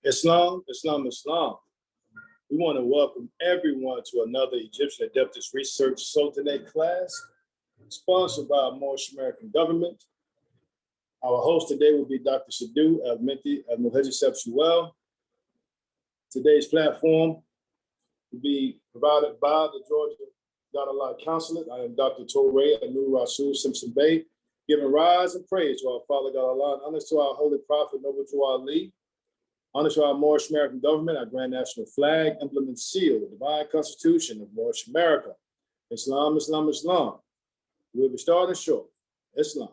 Islam, Islam, Islam. We want to welcome everyone to another Egyptian Adeptus Research Sultanate class, sponsored by our Moorish American government. Our host today will be Dr. Medu al-Muhajir. Today's platform will be provided by the Georgia God-Allah Consulate. I am Dr. Torre Anu Rasul Simpson Bey, giving rise and praise to our Father God-Allah and honor to our Holy Prophet Noble to Ali. Honor to our Moorish American government, our grand national flag, emblem and seal, the divine constitution of Moorish America. Islam, Islam, Islam. We'll be starting short. Islam.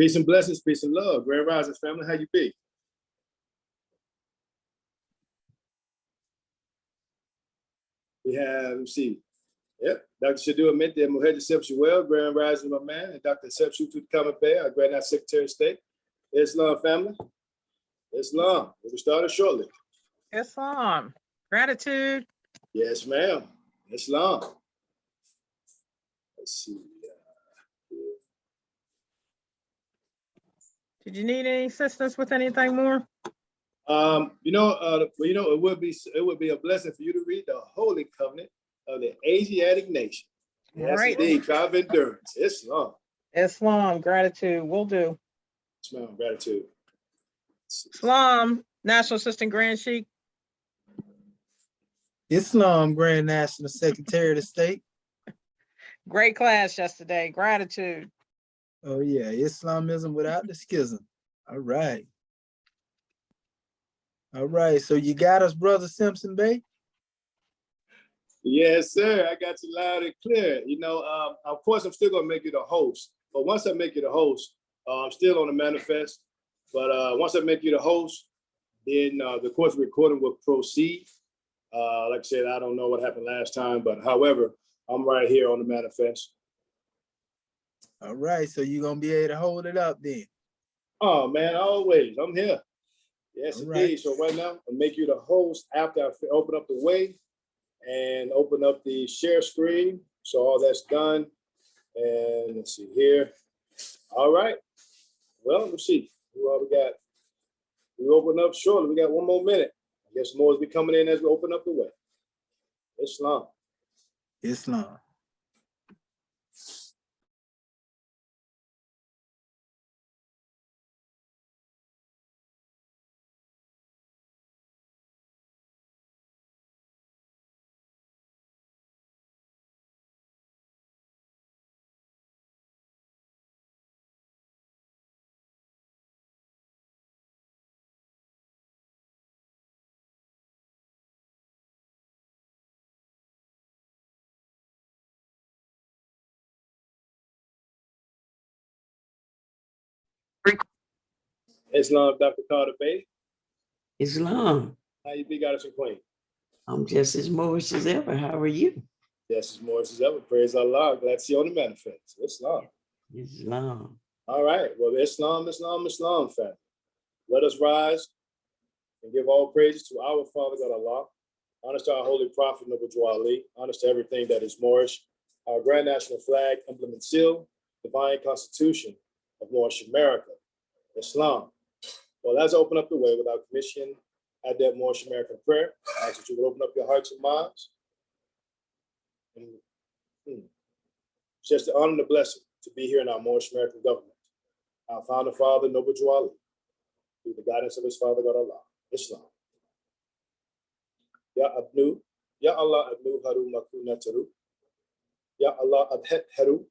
Peace and blessings, peace and love. Grand Rising family, how you be? We have, let's see. Yep, Dr. Shadu Amit, the Muhammad Shuel, Grand Rising, my man, and Dr. Sepsu to Kamet Bay, our Grand Secretary of State. Islam family. Islam. We'll be starting shortly. Islam. Gratitude. Yes, ma'am. Islam. Let's see. Did you need any assistance with anything more? It would be a blessing for you to read the Holy Covenant of the Asiatic nation. Yes, Right. indeed. Tribe of Endurance. Islam. Islam. Gratitude. Will do. Islam. Gratitude. Islam. National Assistant Grand Sheikh. Islam, Grand National Secretary of the State. Great class yesterday. Gratitude. Oh yeah, Islamism without the schism. All right. All right, so you got us, Brother Simpson Bay? Yes, sir. I got you loud and clear. Of course, I'm still going to make you the host. But once I make you the host, I'm still on the manifest. But once I make you the host, then the course recording will proceed. Like I said, I don't know what happened last time, but however, I'm right here on the manifest. All right, so you're going to be able to hold it up then. Oh, man, always. I'm here. Yes, All indeed. right. So right now, I'll make you the host after I open up the way and open up the share screen. So all that's done. And let's see here. All right. Well, let's see. What we got? We open up shortly. We got one more minute. I guess more will be coming in as we open up the way. Islam. Islam. Islam, Dr. Carter Bay. Islam. How you be, Goddess and Queen? I'm just as Moorish as ever. How are you? Yes, as more as ever. Praise Allah. Glad to see you on the manifest. Islam. Islam. All right. Well, Islam, family. Let us rise and give all praises to our Father God Allah. Honors to our holy prophet, Noble Ali. Honors to everything that is Moorish. Our grand national flag, emblem and seal, divine constitution of Moorish America, Islam. Well, let's open up the way with our commission at that Moorish American prayer. I ask that you would open up your hearts and minds. And, just the honor and the blessing to be here in our Moorish American government. Our founder father, Noble Ali, through the guidance of his father God Allah, Islam. Ya Abnu, Ya Allah Abnu Haru Maku Nataru, Ya Allah Abhet Heru,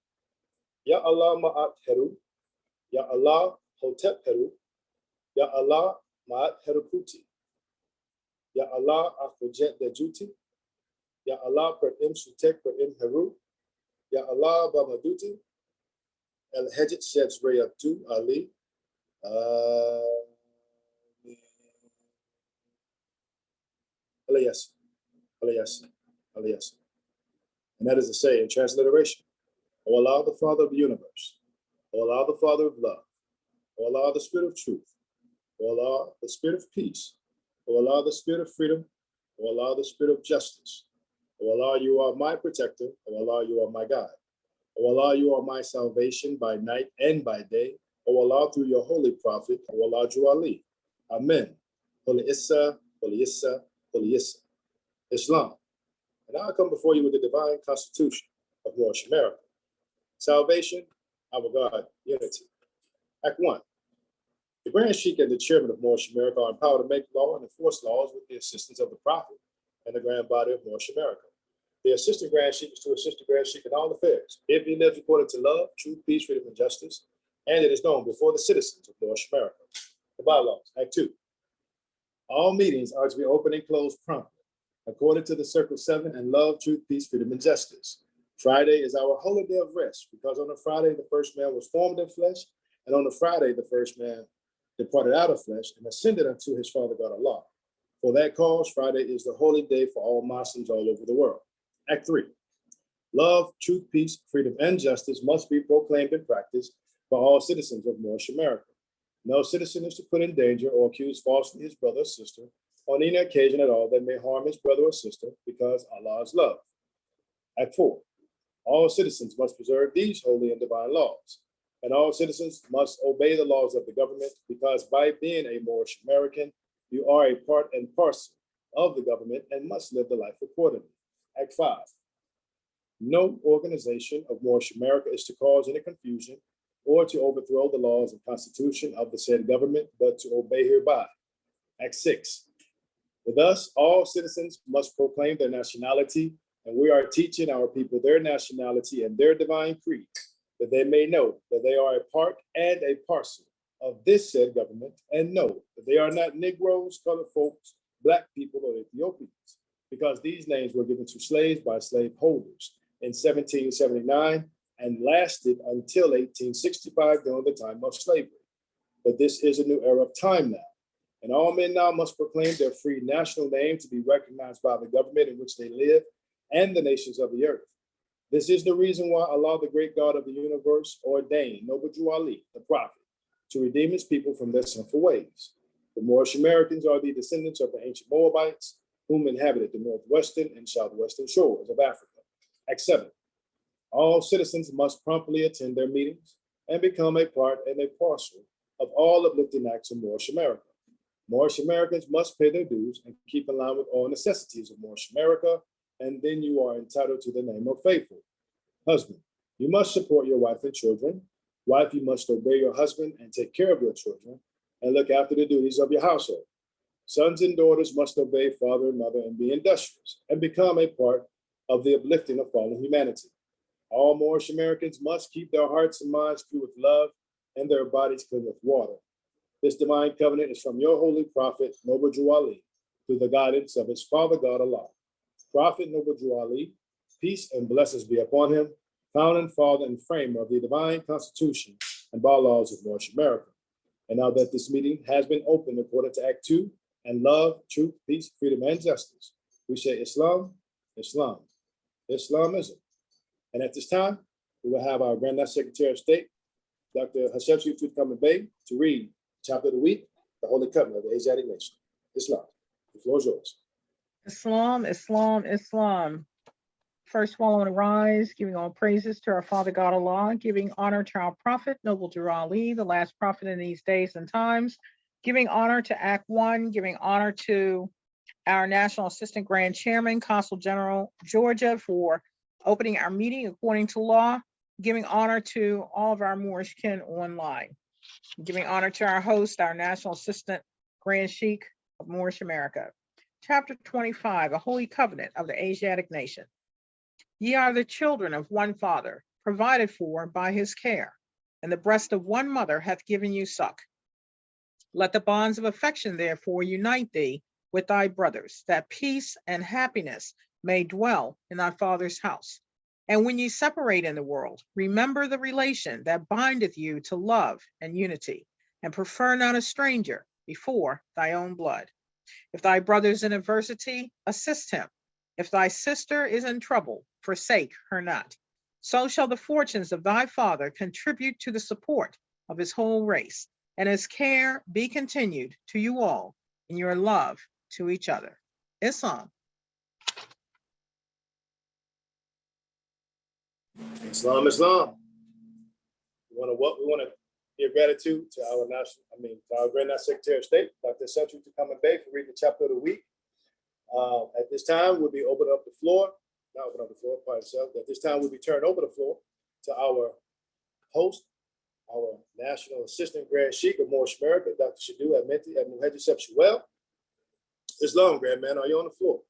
Ya Allah Ma'at Heru, Ya Allah Hotep Heru, Ya Allah Ma'at Heruputi, Ya Allah Akhujet Dejuti, Ya Allah Per Im Sutek Per Im Heru, Ya Allah Bamaduti, El Hedget Sheds Rayatu Ali. Alayas, alayas, alayas. And that is to say, in transliteration, O Allah, the Father of the universe, O Allah, the Father of love, O Allah, the Spirit of truth, O Allah, the Spirit of peace, O Allah, the Spirit of freedom, O Allah, the Spirit of justice, O Allah, you are my protector, O Allah, you are my guide, O Allah, you are my salvation by night and by day, O Allah, through your holy prophet, O Allah, Juali. Amen. Holy Issa, Holy Issa, Holy Issa. Islam. And now I come before you with the divine constitution of Moorish America. Salvation, our God, unity. Act 1. The Grand Sheikh and the Chairman of Moorish America are empowered to make law and enforce laws with the assistance of the Prophet and the Grand Body of Moorish America. The Assistant Grand Sheikh is to assist the Grand Sheikh in all affairs, if he lives according to love, truth, peace, freedom, and justice, and it is known before the citizens of Moorish America. The bylaws. Act 2. All meetings are to be open and closed promptly, according to the Circle 7 and love, truth, peace, freedom, and justice. Friday is our holy day of rest, because on a Friday, the first man was formed in flesh, and on a Friday, the first man departed out of flesh and ascended unto his Father God Allah. For that cause, Friday is the holy day for all Muslims all over the world. Act 3. Love, truth, peace, freedom, and justice must be proclaimed and practiced by all citizens of Moorish America. No citizen is to put in danger or accuse falsely his brother or sister on any occasion at all that may harm his brother or sister, because Allah is love. Act 4. All citizens must preserve these holy and divine laws, and all citizens must obey the laws of the government, because by being a Moorish American, you are a part and parcel of the government and must live the life accordingly. Act 5. No organization of Moorish America is to cause any confusion or to overthrow the laws and constitution of the said government, but to obey hereby. Act 6. With us, all citizens must proclaim their nationality, and we are teaching our people their nationality and their divine creed, that they may know that they are a part and a parcel of this said government, and know that they are not Negroes, colored folks, Black people, or Ethiopians, because these names were given to slaves by slave holders in 1779 and lasted until 1865 during the time of slavery. But this is a new era of time now, and all men now must proclaim their free national name to be recognized by the government in which they live and the nations of the earth. This is the reason why Allah, the great God of the universe, ordained Noble Drew Ali, the prophet, to redeem his people from their sinful ways. The Moorish Americans are the descendants of the ancient Moabites, whom inhabited the northwestern and southwestern shores of Africa. Act 7. All citizens must promptly attend their meetings and become a part and a parcel of all uplifting acts of Moorish America. Moorish Americans must pay their dues and keep in line with all necessities of Moorish America, and then you are entitled to the name of faithful. Husband, you must support your wife and children. Wife, you must obey your husband and take care of your children and look after the duties of your household. Sons and daughters must obey father and mother and be industrious and become a part of the uplifting of fallen humanity. All Moorish Americans must keep their hearts and minds pure with love and their bodies clean with water. This divine covenant is from your holy prophet, Noble Drew Ali, through the guidance of his father God Allah. Prophet Noble Drew Ali, peace and blessings be upon him, founding father and framer of the divine constitution and bylaws of Moorish America. And now that this meeting has been opened according to Act 2, and love, truth, peace, freedom, and justice, we say Islam, Islam, Islamism. And at this time, we will have our Grand National Secretary of State, Dr. Hatshepsut Tutankhamun Bey, to read chapter of the week, the Holy Covenant of the Asiatic Nation. Islam. The floor is yours. Islam, Islam, Islam. First of all, I want to rise, giving all praises to our Father God Allah, giving honor to our Prophet, Noble Drew Ali, the last prophet in these days and times, giving honor to Act 1, giving honor to our National Assistant Grand Chairman, Consul General Georgia, for opening our meeting according to law, giving honor to all of our Moorish kin online, giving honor to our host, our National Assistant Grand Sheikh of Moorish America. Chapter 25, a Holy Covenant of the Asiatic Nation. Ye are the children of one father, provided for by his care, and the breast of one mother hath given you suck. Let the bonds of affection therefore unite thee with thy brothers, that peace and happiness may dwell in thy father's house. And when ye separate in the world, remember the relation that bindeth you to love and unity, and prefer not a stranger before thy own blood. If thy brother is in adversity, assist him. If thy sister is in trouble, forsake her not. So shall the fortunes of thy father contribute to the support of his whole race, and his care be continued to you all in your love to each other. Islam. Islam, Islam. We want to give gratitude to our Grand National Secretary of State, Dr. Hatshepsut Tutankhamun Bey, for reading the chapter of the week. At this time, we'll be opening up the floor. Not open up the floor by itself. At this time, we'll be turning over the floor to our host, our National Assistant Grand Sheikh of Moorish America, Dr. Shadu Amenti Muhammad. Islam, Grand Man, are you on the floor?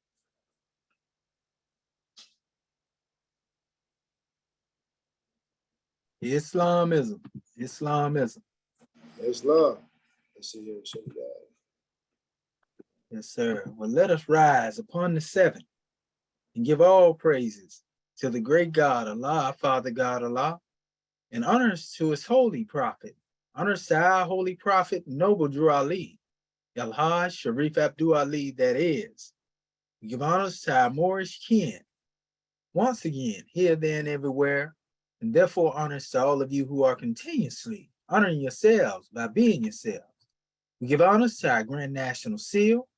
Islamism, Islamism. Islam. Let's see here. Yes, sir. Well, let us rise upon the seventh and give all praises to the great God, Allah, Father God, Allah, and honors to his holy prophet, honors to our holy prophet, Noble Drew Ali, El-Hajj Sharif Abdul Ali, that is. We give honors to our Moorish kin, once again, here, there, and everywhere, and therefore honors to all of you who are continuously honoring yourselves by being yourselves. We give honors to our Grand National Seal.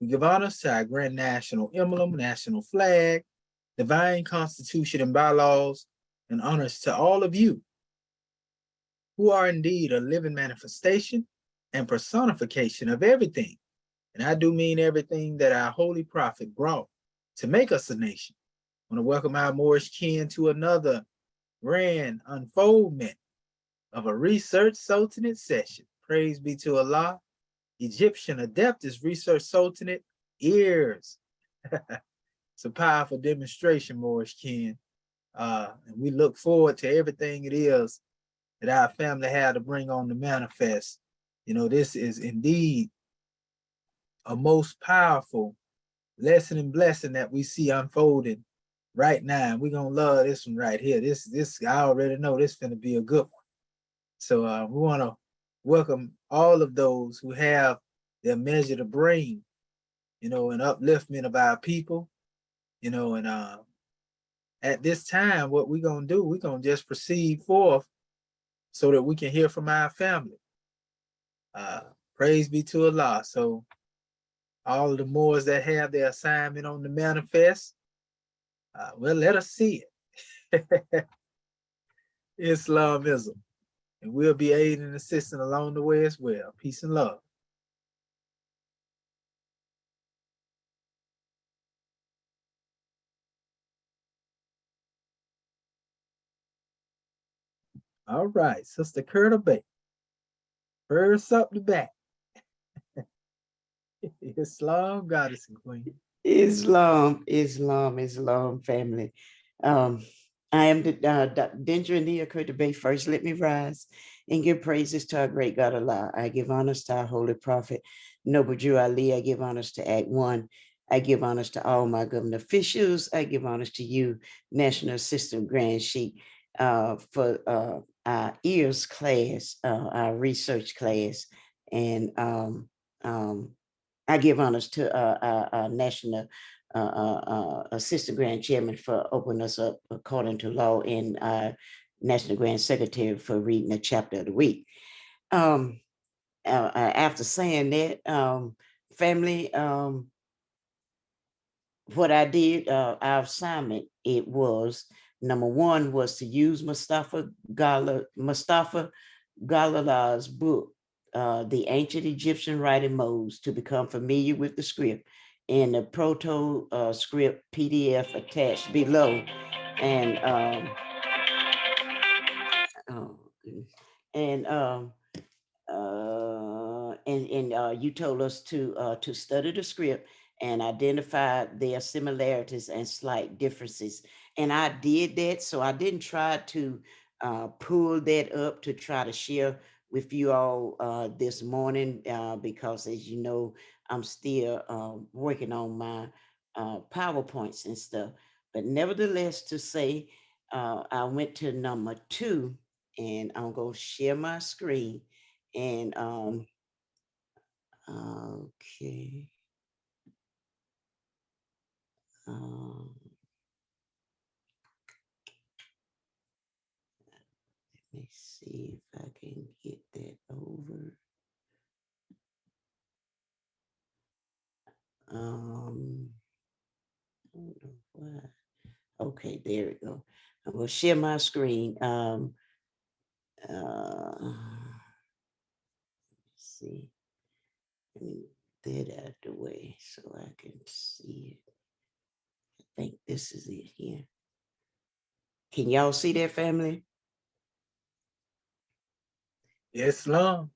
We give honors to our Grand National Emblem, National Flag, Divine Constitution and bylaws, and honors to all of you who are indeed a living manifestation and personification of everything. And I do mean everything that our holy prophet brought to make us a nation. I want to welcome our Moorish kin to another grand unfoldment of a research sultanate session. Praise be to Allah. Egyptian Adeptus Research Sultanate ears. It's a powerful demonstration, Moorish kin. And we look forward to everything it is that our family had to bring on the manifest. You know, this is indeed a most powerful lesson and blessing that we see unfolding right now. We're gonna love this one right here. This I already know this is gonna be a good one. So we want to welcome all of those who have their measure to bring, you know, an upliftment of our people, you know, and at this time, what we're gonna do, we're gonna just proceed forth so that we can hear from our family. Praise be to Allah. So all of the Moors that have their assignment on the manifest, well, let us see it. Islamism. And we'll be aiding and assisting along the way as well. Peace and love. All right, Sister Curta Bay. First up the back. Islam, goddess and queen. Islam, family. I am the Dendra Nia Curta Bay. First, let me rise and give praises to our great God Allah. I give honors to our holy prophet, Noble Drew Ali. I give honors to Act One. I give honors to all my government officials. I give honors to you, National Assistant Grand Sheik, for our ears class, our research class, and I give honors to our National Assistant Grand Chairman for opening us up according to law, and our National Grand Secretary for reading the chapter of the week. After saying that, family, what I did, our assignment, it was, number one was to use Mustafa Galalah's book, The Ancient Egyptian Writing Modes, to become familiar with the script, and the proto script PDF attached below. And you told us to study the script and identify their similarities and slight differences. And I did that. So I didn't try to pull that up to try to share with you all this morning, because as you know, I'm still working on my PowerPoints and stuff. But nevertheless, to say, I went to number 2, and I'm going to share my screen. And okay. Let me see if I can get that over. I don't know why. Okay, there we go. I'm going to share my screen. Let's see. Let me get that out of the way so I can see it. I think this is it here. Can y'all see that, family? Islam.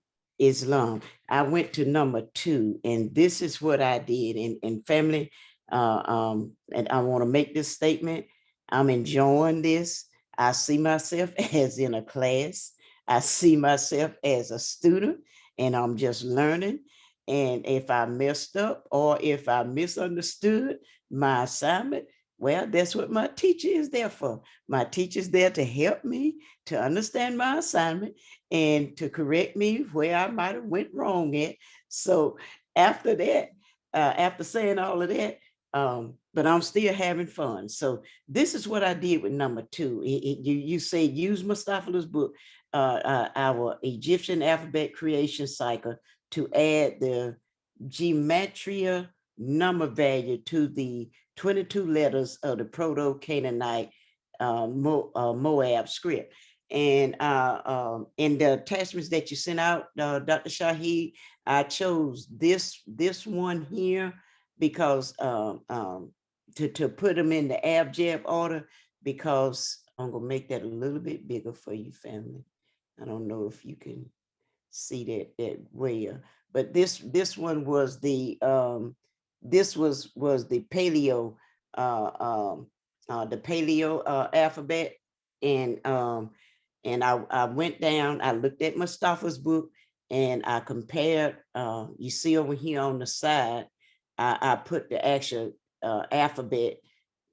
I went to number 2, and this is what I did. And family, and I want to make this statement. I'm enjoying this. I see myself as in a class. I see myself as a student, and I'm just learning. And if I messed up or if I misunderstood my assignment, well, that's what my teacher is there for. My teacher is there to help me to understand my assignment and to correct me where I might have went wrong at. So after that, after saying all of that, but I'm still having fun. So this is what I did with number 2. You say use Mustapha's book, our Egyptian alphabet creation cycle, to add the gematria number value to the 22 letters of the Proto-Canaanite Moab script. And in the attachments that you sent out, Dr. Shaheed, I chose this one here because to put them in the abjad order, because I'm gonna make that a little bit bigger for you, family. I don't know if you can see that way, but this one was the this was the paleo alphabet, and I went down, I looked at Mustapha's book, and I compared. You see over here on the side, I put the actual alphabet,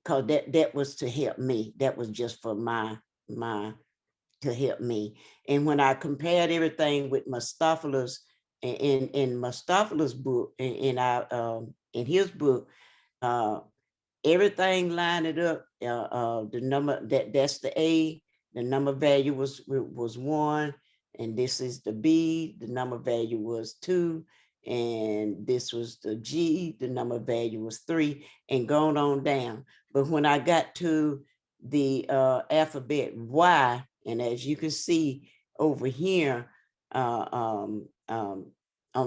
because that was to help me. That was just for my to help me. And when I compared everything with Mustapha's, in Mustapha's book, in his book, everything lined up. The number that's the A, the number value was 1, and this is the B, the number value was 2, and this was the G, the number value was 3, and going on down. But when I got to the alphabet Y, and as you can see over here, on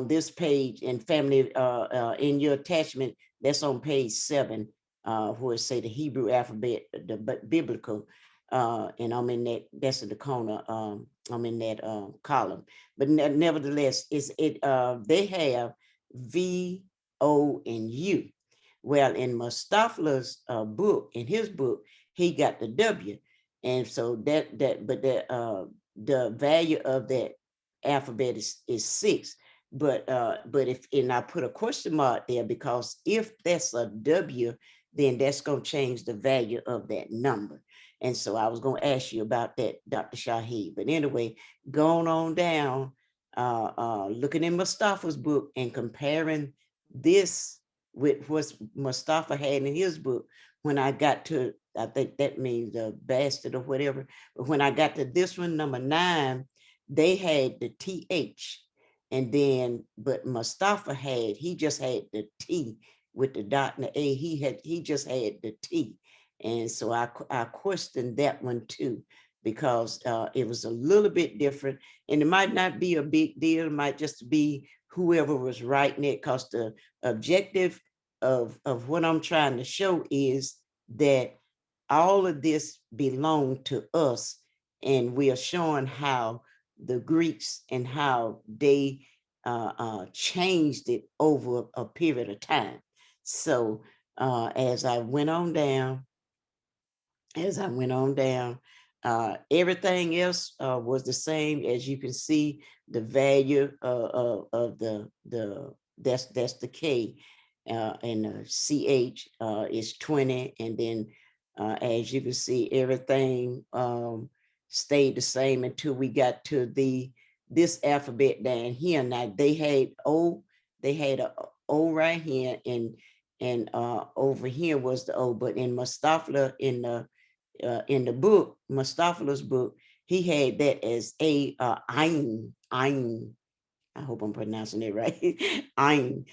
this page, and family, in your attachment, that's on page 7, where it say the Hebrew alphabet, the biblical, and I'm in that's in the corner, I'm in that column. But nevertheless, they have V, O, and U. Well, in Mustapha's book, in his book, he got the W. And so but the value of that alphabet is 6. But and I put a question mark there, because if that's a W, then that's going to change the value of that number. And so I was going to ask you about that, Dr. Shaheed. But anyway, going on down, looking in Mustapha's book and comparing this with what Mustapha had in his book, when I got to, I think that means the bastard or whatever, but when I got to this one, number 9, they had the TH. And then, but Mustapha he just had the T with the dot and the A. He just had the T. And so I questioned that one too, because it was a little bit different, and it might not be a big deal. It might just be whoever was writing it, because the objective of what I'm trying to show is that all of this belonged to us, and we are showing how the Greeks and how they changed it over a period of time. So as I went on down, everything else was the same. As you can see, the value of the that's the K, and the CH is 20, and then as you can see, everything stayed the same until we got to this alphabet down here. Now they had a O right here, and over here was the O, but in Mustapha, in the book, Mustapha's book, he had that as a Ein. I hope I'm pronouncing it right. Ein.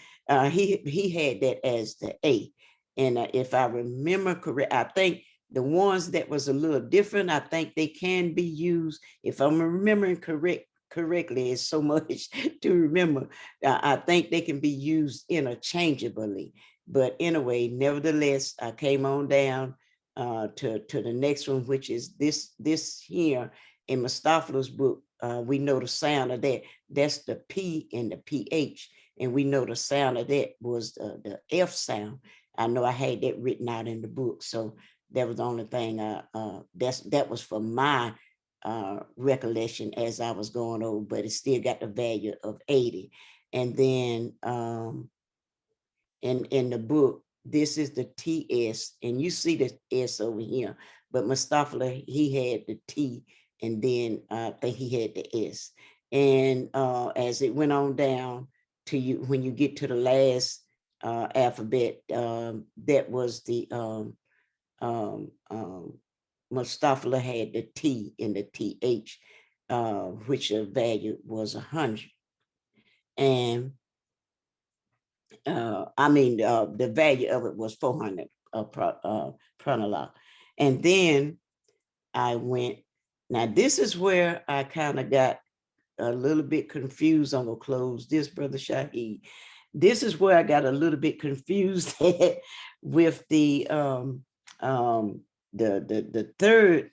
He had that as the A. And if I remember correct, I think the ones that was a little different, I think they can be used. If I'm remembering correctly, it's so much to remember. I think they can be used interchangeably. But anyway, nevertheless, I came on down to the next one, which is this here in Mustapha's book. We know the sound of that. That's the P and the PH. And we know the sound of that was the F sound. I know I had that written out in the book. So that was the only thing that was for my recollection as I was going over, but it still got the value of 80. And then in the book, this is the TS, and you see the S over here, but Mustapha, he had the T, and then I think he had the S. And as it went on down to you, when you get to the last alphabet. That was the Mustafa had the T in the TH, which the value was 100. And the value of it was 400 pronologue. And then I went, now this is where I kind of got a little bit confused. I'm gonna close this, Brother Shaheed. This is where I got a little bit confused with the third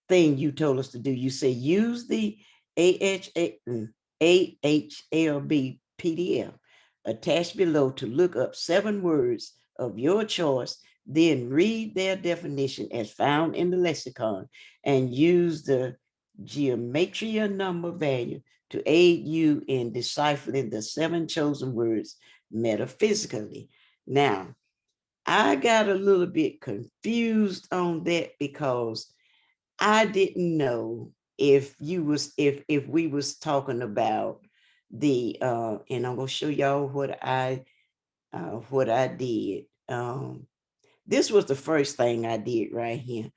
thing you told us to do. You say use the AHLB PDF attached below to look up 7 words of your choice, then read their definition as found in the lexicon and use the geometria number value to aid you in deciphering the 7 chosen words metaphysically. Now, I got a little bit confused on that because I didn't know if we was talking about the and I'm gonna show y'all what I did. This was the first thing I did right here.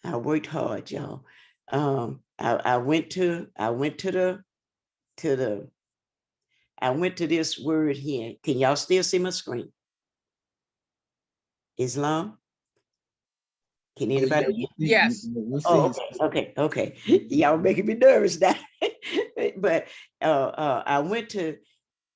I worked hard, y'all. I went to this word here. Can y'all still see my screen? Islam? Can anybody? Yes. We see Oh, you. okay. Y'all making me nervous now. But I went to,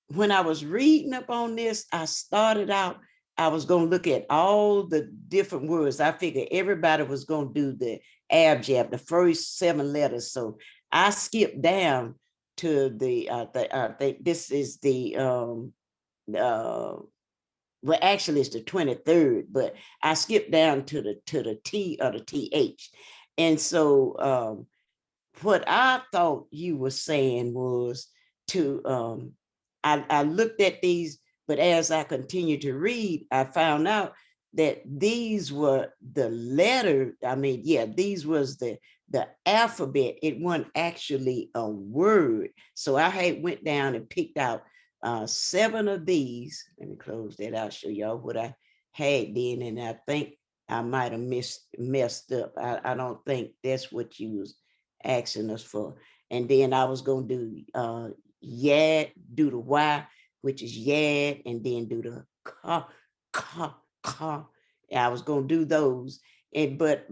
when I was reading up on this, I started out, I was going to look at all the different words. I figured everybody was going to do the abjad, the first 7 letters. So I skipped down to this is the, well, actually it's the 23rd, but I skipped down to the T or the TH. And so what I thought you were saying was to, I looked at these, but as I continued to read, I found out that these were the letter. These was the alphabet. It wasn't actually a word. So I had went down and picked out 7 of these. Let me close that out, show y'all what I had then. And I think I might have messed up. I don't think that's what you was asking us for. And then I was going to do yad, do the Y, which is yad, and then do the ka. I was going to do those. And like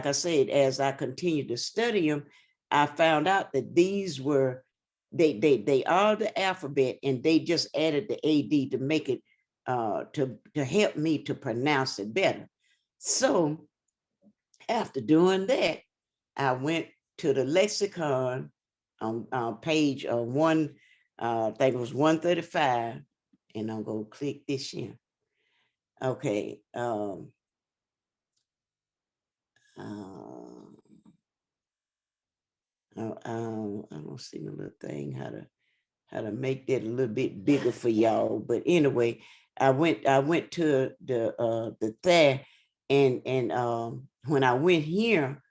I said, as I continued to study them, I found out that these were, they are the alphabet, and they just added the AD to make it to help me to pronounce it better. So after doing that, I went to the lexicon on page one, I think it was 135, and I'm gonna click this here. Okay. I don't see my little thing how to make that a little bit bigger for y'all. But anyway, I went to the there, and when I went here,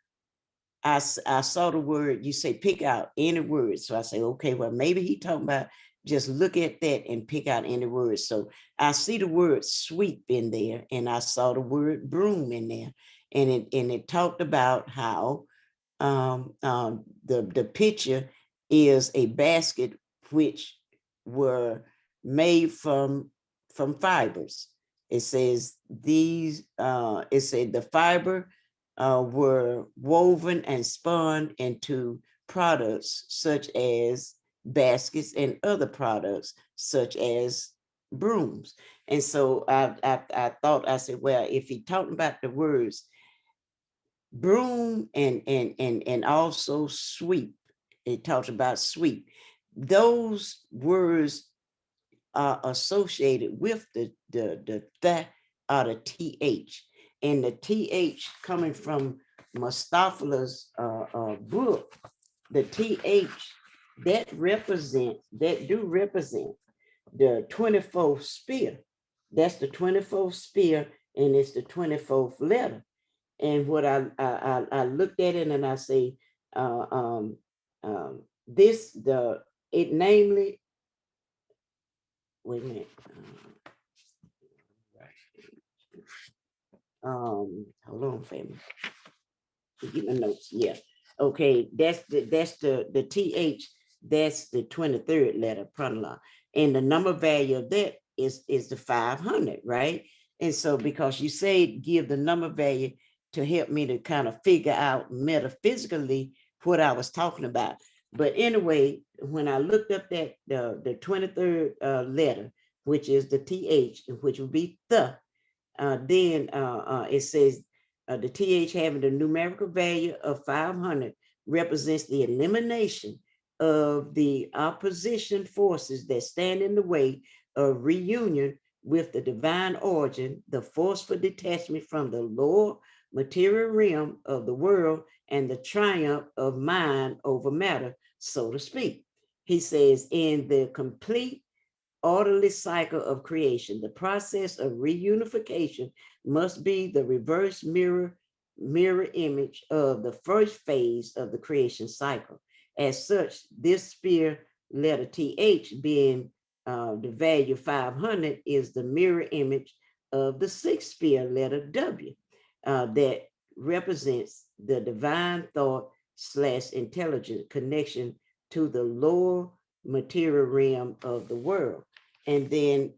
I saw the word, you say pick out any word. So I say, okay, well, maybe he talking about just look at that and pick out any word. So I see the word sweep in there, and I saw the word broom in there. And it talked about how the picture is a basket which were made from fibers. It says these, it said the fiber were woven and spun into products such as baskets and other products such as brooms. And so I thought, I said, well, if he talking about the words broom and also sweep, it talks about sweep, those words are associated with the or the TH. And the TH coming from Mustafa's book, the TH that do represent the 24th spear. That's the 24th spear, and it's the 24th letter. And what I looked at it and I say, namely, wait a minute. Hold on, family. Get my notes. Yeah. Okay, that's the TH, that's the 23rd letter, PROTO. And the number value of that is the 500, right? And so because you say give the number value to help me to kind of figure out metaphysically what I was talking about. But anyway, when I looked up that the 23rd letter, which is the TH, which would be the, then it says the TH having the numerical value of 500 represents the elimination of the opposition forces that stand in the way of reunion with the divine origin, the forceful detachment from the lower material realm of the world, and the triumph of mind over matter, so to speak. He says, in the complete orderly cycle of creation, the process of reunification must be the reverse mirror image of the first phase of the creation cycle. As such, this sphere letter TH being the value 500 is the mirror image of the sixth sphere letter W that represents the divine thought / intelligent connection to the lower material realm of the world. And then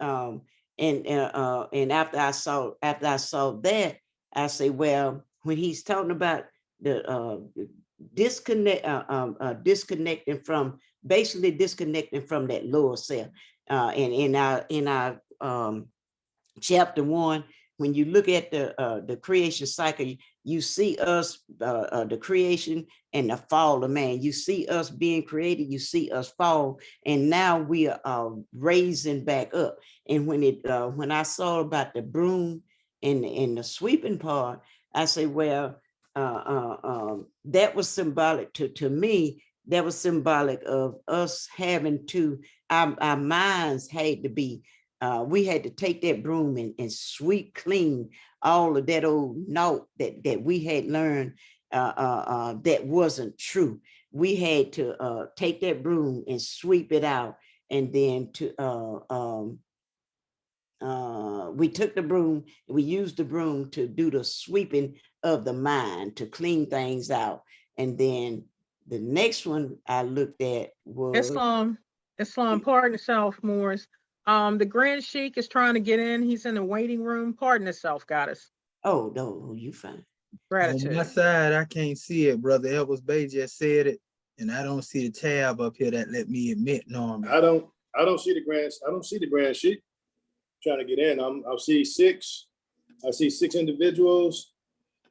and after I saw that, I say, well, when he's talking about the disconnecting from, basically disconnecting from that lower self, and in our chapter 1, when you look at the creation cycle, you see us, the creation and the fall of man. You see us being created, you see us fall, and now we are raising back up. And when I saw about the broom and the sweeping part, I say, well, that was symbolic to me. That was symbolic of us having to, our minds had to be, we had to take that broom and sweep clean all of that old note that we had learned that wasn't true. We had to take that broom and sweep it out, and then we took the broom, we used the broom to do the sweeping of the mind, to clean things out. And then the next one I looked at was Islam, pardon itself, Moors. The Grand Sheik is trying to get in. He's in the waiting room. Pardon itself, goddess. oh no, you fine. Gratitude. On my side, I can't see it. Brother Elvis Bay just said it, and I don't see the tab up here that let me admit normally. I don't see the grand sheet trying to get in. I see six. I see 6 individuals.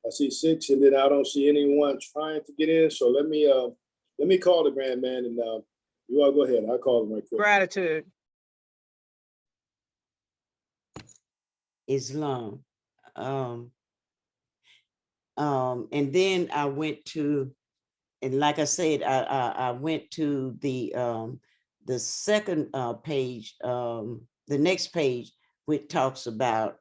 I see 6, and then I don't see anyone trying to get in. So let me call the grand man, and you all go ahead. I'll call him right quick. Gratitude. Islam. And then I went to, and like I said, I went to the second page, the next page, which talks about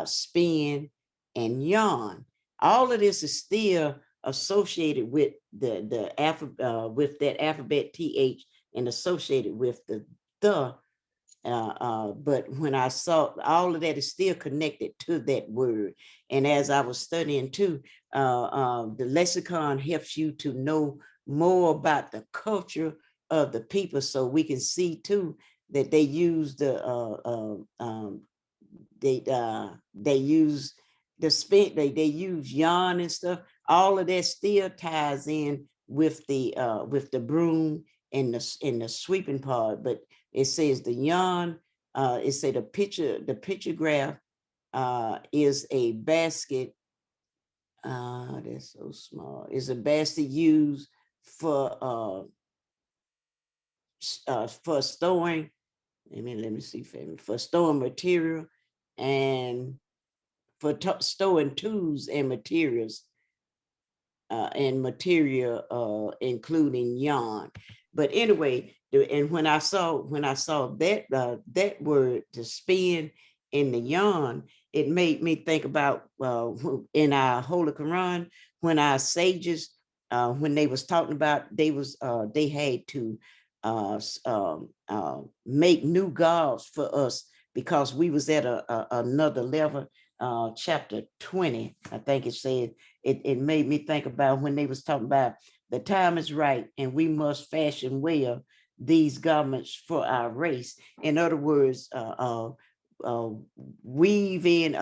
spin and yawn. All of this is still associated with the with that alphabet TH, and associated with the. But when I saw all of that is still connected to that word. And as I was studying too, the lexicon helps you to know more about the culture of the people, so we can see too that they use they use the spin, they use yarn and stuff. All of that still ties in with the broom and the sweeping part. But it says the yarn, it said the picture graph is a basket. That's so small. It's a basket used for storing. Let me see, family. For storing material and for storing tools and materials. Including yarn. But anyway, and when I saw that that word, to spin in the yarn, it made me think about in our Holy Quran, when our sages, when they was talking about, they had to make new gods for us, because we was at another level. Chapter 20, I think it said, it made me think about when they was talking about the time is right and we must fashion well these garments for our race. In other words, weave in,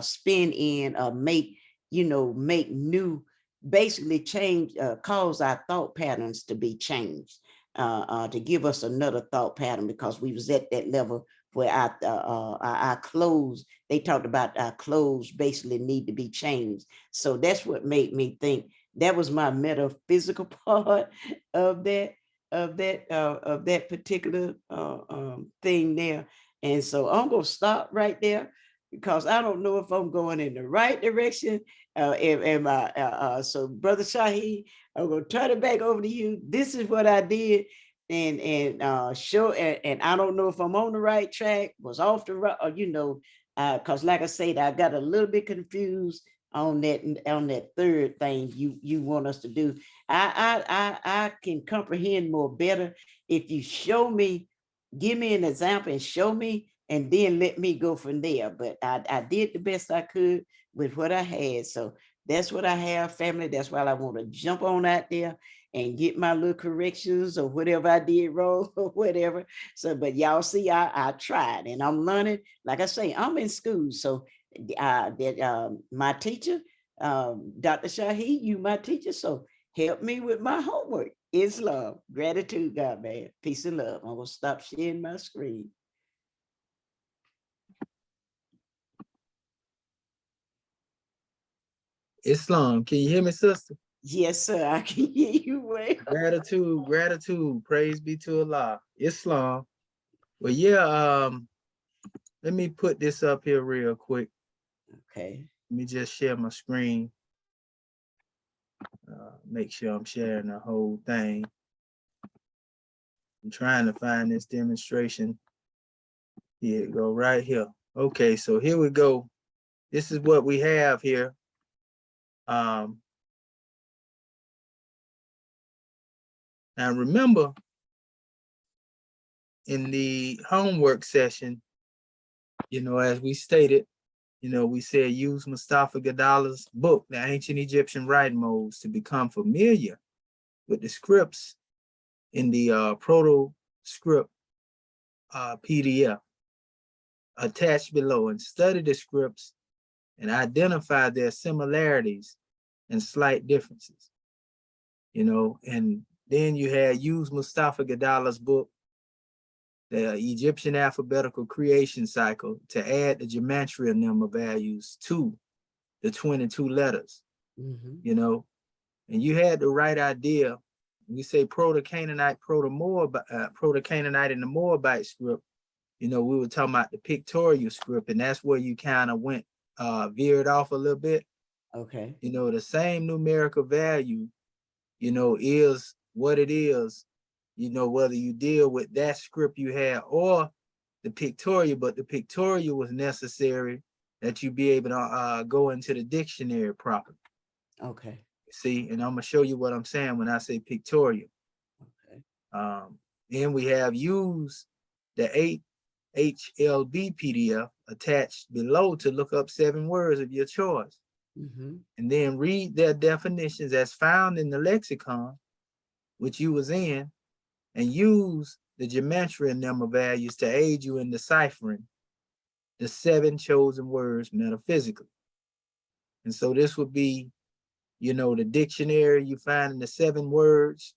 spin in, make, make new, basically change, cause our thought patterns to be changed, to give us another thought pattern, because we was at that level where our clothes, they talked about our clothes basically need to be changed. So that's what made me think. That was my metaphysical part of that particular thing there. And so I'm gonna stop right there, because I don't know if I'm going in the right direction. So Brother Shahi, I'm gonna turn it back over to you. This is what I did. And show, and I don't know if I'm on the right track, was off the right, or because like I said, I got a little bit confused on that third thing you want us to do. I can comprehend more better if you show me, give me an example and show me, and then let me go from there. But I did the best I could with what I had. So that's what I have, family. That's why I want to jump on out there and get my little corrections or whatever I did wrong or whatever. So, but y'all see, I tried, and I'm learning. Like I say, I'm in school. So my teacher, Dr. Shahi, you my teacher. So help me with my homework. It's love. Gratitude, God, man. Peace and love. I'm gonna stop sharing my screen. Islam, can you hear me, sister? Yes, sir. I can hear you well. Gratitude, gratitude. Praise be to Allah. Islam. Well, yeah, let me put this up here real quick. Okay. Let me just share my screen. Make sure I'm sharing the whole thing. I'm trying to find this demonstration. Here it go, right here. Okay, so here we go. This is what we have here. Now remember, in the homework session, as we stated, we said use Mustafa Gadala's book, The Ancient Egyptian Writing Modes, to become familiar with the scripts in the proto script PDF attached below, and study the scripts and identify their similarities and slight differences. And then you had use Mustafa Gadala's book, The Egyptian Alphabetical Creation Cycle, to add the gematria number values to the 22 letters. And you had the right idea. We say Proto-Canaanite, Proto-Canaanite and the Moabite script. We were talking about the pictorial script, and that's where you kind of went, veered off a little bit. Okay. The same numerical value, is what it is, whether you deal with that script you had or the pictorial, but the pictorial was necessary that you be able to go into the dictionary properly. Okay. See, and I'm gonna show you what I'm saying when I say pictorial. Okay. Then we have use the 8 HLB PDF attached below to look up 7 words of your choice. And then read their definitions as found in the lexicon, which you was in, and use the gematria number values to aid you in deciphering the 7 chosen words metaphysically. And so this would be, the dictionary you find in the 7 words,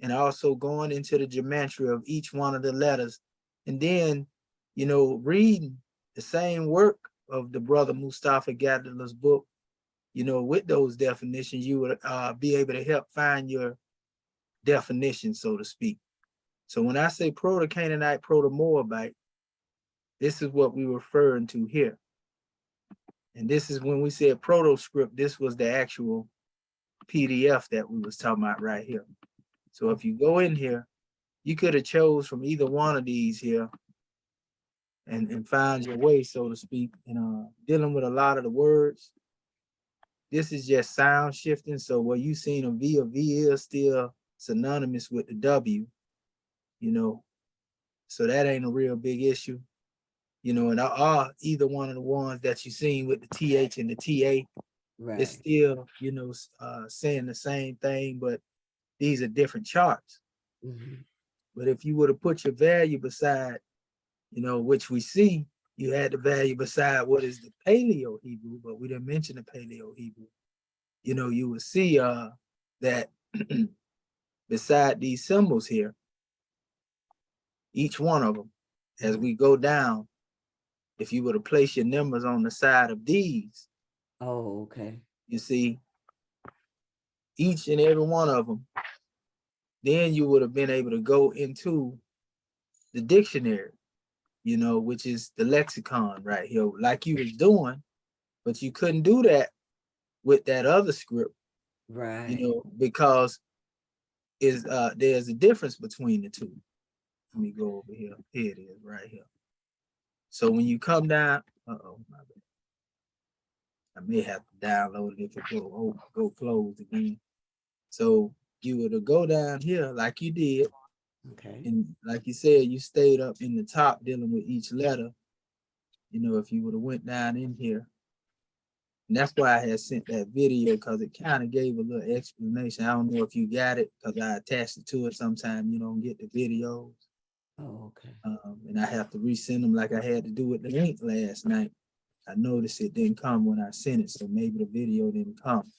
and also going into the gematria of each one of the letters. And then, reading the same work of the brother Mustafa Gadala's book, with those definitions, you would be able to help find your definition, so to speak. So when I say Proto-Canaanite, Proto-Moabite, this is what we're referring to here. And this is when we said proto-script, this was the actual PDF that we was talking about right here. So if you go in here, you could have chose from either one of these here and find your way, so to speak, and dealing with a lot of the words. This is just sound shifting. So where you seen a V is still synonymous with the W. you know, so that ain't a real big issue, you know, and either one of the ones that you seen with the TH and the TA, it's Right. still, you know, saying the same thing, but these are different charts. Mhm. But if you were to put your value beside, you know, which we see, you had the value beside what is the Paleo Hebrew, but we didn't mention the Paleo Hebrew. You know, you would see that beside these symbols here, each one of them, as we go down, if you were to place your numbers on the side of these, Oh, okay. you see each and every one of them, then you would have been able to go into the dictionary, you know, which is the lexicon right here, like you was doing, but you couldn't do that with that other script, Right. you know, because there's a difference between the two. Let me go over here. Here it is right here. So when you come down, my bad. I may have to download it if it go closed again. So you were to go down here like you did, Okay. and like you said, you stayed up in the top dealing with each letter. You know, if you would have went down in here, and that's why I had sent that video, because it kind of gave a little explanation. I don't know if you got it, because I attached it to it. Sometimes you don't get the videos. Oh, okay. And I have to resend them like I had to do with the link last night. I noticed it didn't come when I sent it, so maybe the video didn't come.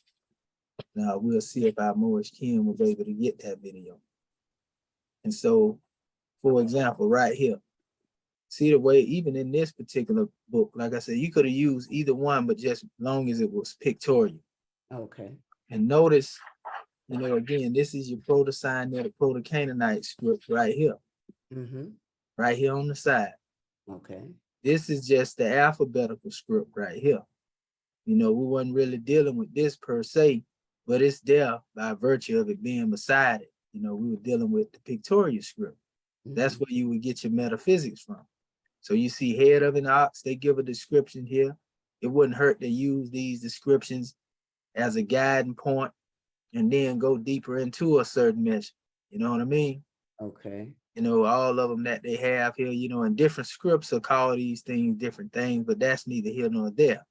Now we'll see if our Moorish Ken was able to get that video. And so, for example, right here, see the way, even in this particular book, like I said, you could have used either one, but just long as it was pictorial. Okay. And notice, you know, again, this is your Proto-Sinaitic, Proto-Canaanite script right here, Mm-hmm. right here on the side. Okay. This is just the alphabetical script right here. You know, we wasn't really dealing with this per se, but it's there by virtue of it being beside it. You know, we were dealing with the pictorial script. That's where you would get your metaphysics from. So you see head of an ox, they give a description here. It wouldn't hurt to use these descriptions as a guiding point and then go deeper into a certain measure. You know what I mean? Okay. You know, all of them that they have here, you know, and different scripts will call these things different things, but that's neither here nor there.